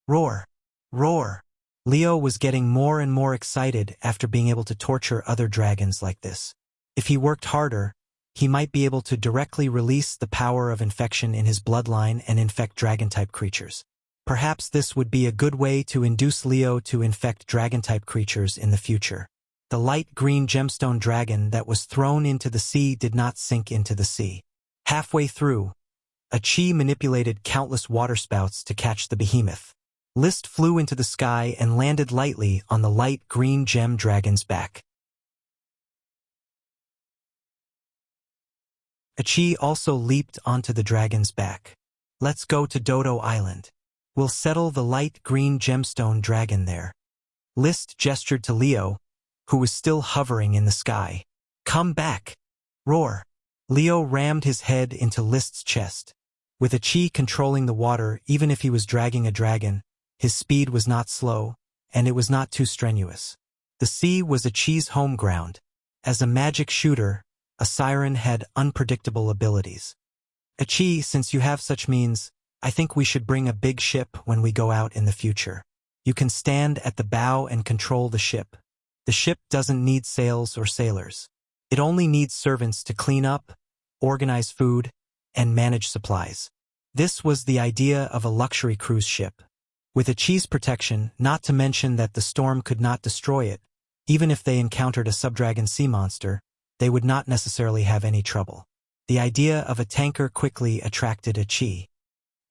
Roar! Roar! Leo was getting more and more excited after being able to torture other dragons like this. If he worked harder, he might be able to directly release the power of infection in his bloodline and infect dragon-type creatures. Perhaps this would be a good way to induce Leo to infect dragon-type creatures in the future. The light green gemstone dragon that was thrown into the sea did not sink into the sea. Halfway through, Achi manipulated countless waterspouts to catch the behemoth. List flew into the sky and landed lightly on the light green gem dragon's back. Achi also leaped onto the dragon's back. Let's go to Dodo Island. We'll settle the light green gemstone dragon there. List gestured to Leo, who was still hovering in the sky. Come back! Roar! Leo rammed his head into List's chest. With Achi controlling the water, even if he was dragging a dragon, his speed was not slow, and it was not too strenuous. The sea was Achi's home ground. As a magic shooter, a siren had unpredictable abilities. Achi, since you have such means, I think we should bring a big ship when we go out in the future. You can stand at the bow and control the ship. The ship doesn't need sails or sailors. It only needs servants to clean up, organize food, and manage supplies. This was the idea of a luxury cruise ship. With Achi's protection, not to mention that the storm could not destroy it, even if they encountered a subdragon sea monster, they would not necessarily have any trouble. The idea of a tanker quickly attracted Achi.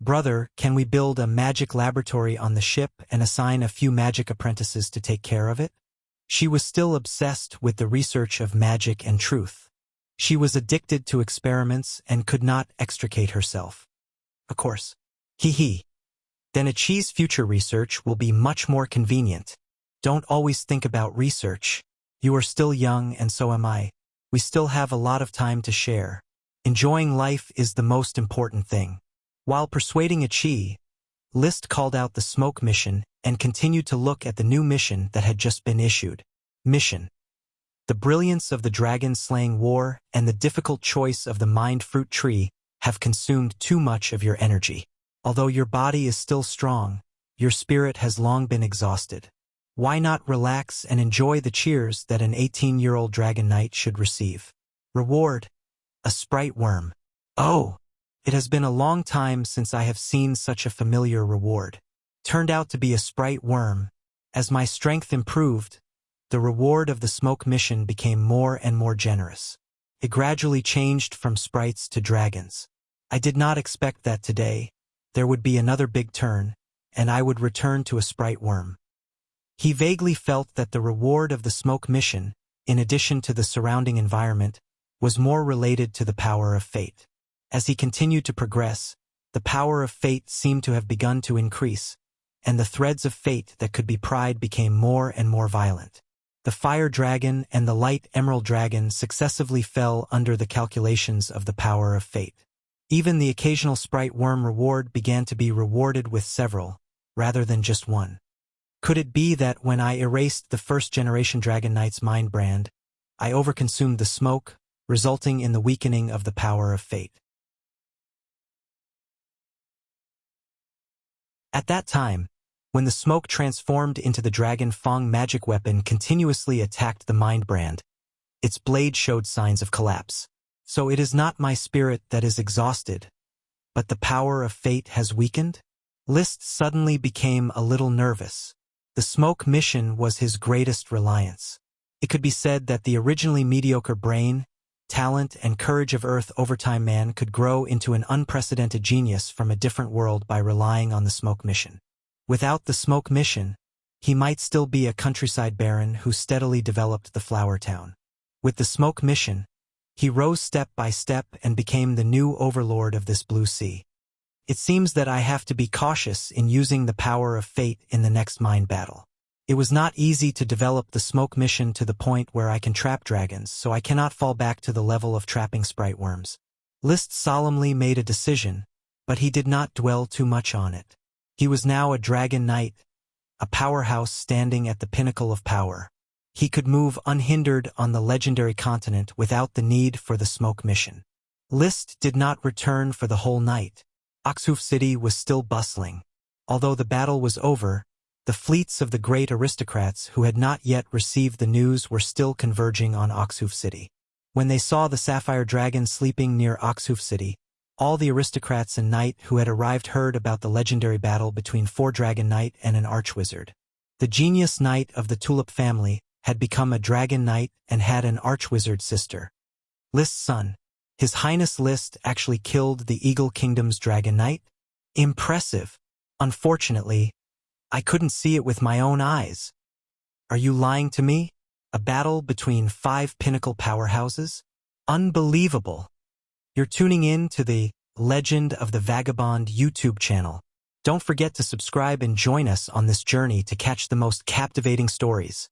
Brother, can we build a magic laboratory on the ship and assign a few magic apprentices to take care of it? She was still obsessed with the research of magic and truth. She was addicted to experiments and could not extricate herself. Of course. Hee. Then Achi's future research will be much more convenient. Don't always think about research. You are still young and so am I. We still have a lot of time to share. Enjoying life is the most important thing. While persuading Chi, List called out the smoke mission and continued to look at the new mission that had just been issued. Mission. The brilliance of the dragon-slaying war and the difficult choice of the mind fruit tree have consumed too much of your energy. Although your body is still strong, your spirit has long been exhausted. Why not relax and enjoy the cheers that an 18-year-old dragon knight should receive? Reward. A sprite worm. Oh! It has been a long time since I have seen such a familiar reward. Turned out to be a sprite worm. As my strength improved, the reward of the smoke mission became more and more generous. It gradually changed from sprites to dragons. I did not expect that today there would be another big turn, and I would return to a sprite worm. He vaguely felt that the reward of the smoke mission, in addition to the surrounding environment, was more related to the power of fate. As he continued to progress, the power of fate seemed to have begun to increase, and the threads of fate that could be pried became more and more violent. The fire dragon and the light emerald dragon successively fell under the calculations of the power of fate. Even the occasional sprite worm reward began to be rewarded with several, rather than just one. Could it be that when I erased the first-generation Dragon Knight's mind brand, I overconsumed the smoke, resulting in the weakening of the power of fate? At that time, when the smoke transformed into the Dragon Fang magic weapon continuously attacked the mind brand, its blade showed signs of collapse. So it is not my spirit that is exhausted, but the power of fate has weakened? List suddenly became a little nervous. The smoke mission was his greatest reliance. It could be said that the originally mediocre brain, talent, and courage of Earth Overtime Man could grow into an unprecedented genius from a different world by relying on the smoke mission. Without the smoke mission, he might still be a countryside baron who steadily developed the flower town. With the smoke mission, he rose step by step and became the new overlord of this blue sea. It seems that I have to be cautious in using the power of fate in the next mind battle. It was not easy to develop the smoke mission to the point where I can trap dragons, so I cannot fall back to the level of trapping sprite worms. List solemnly made a decision, but he did not dwell too much on it. He was now a dragon knight, a powerhouse standing at the pinnacle of power. He could move unhindered on the legendary continent without the need for the smoke mission. List did not return for the whole night. Oxhoof City was still bustling. Although the battle was over, the fleets of the great aristocrats who had not yet received the news were still converging on Oxhoof City. When they saw the sapphire dragon sleeping near Oxhoof City, all the aristocrats and knight who had arrived heard about the legendary battle between 4 dragon knight and an archwizard. The genius knight of the Tulip family had become a dragon knight and had an archwizard sister. List's son, His Highness List, actually killed the Eagle Kingdom's dragon knight? Impressive. Unfortunately, I couldn't see it with my own eyes. Are you lying to me? A battle between 5 pinnacle powerhouses? Unbelievable. You're tuning in to the Legend of the Vagabond YouTube channel. Don't forget to subscribe and join us on this journey to catch the most captivating stories.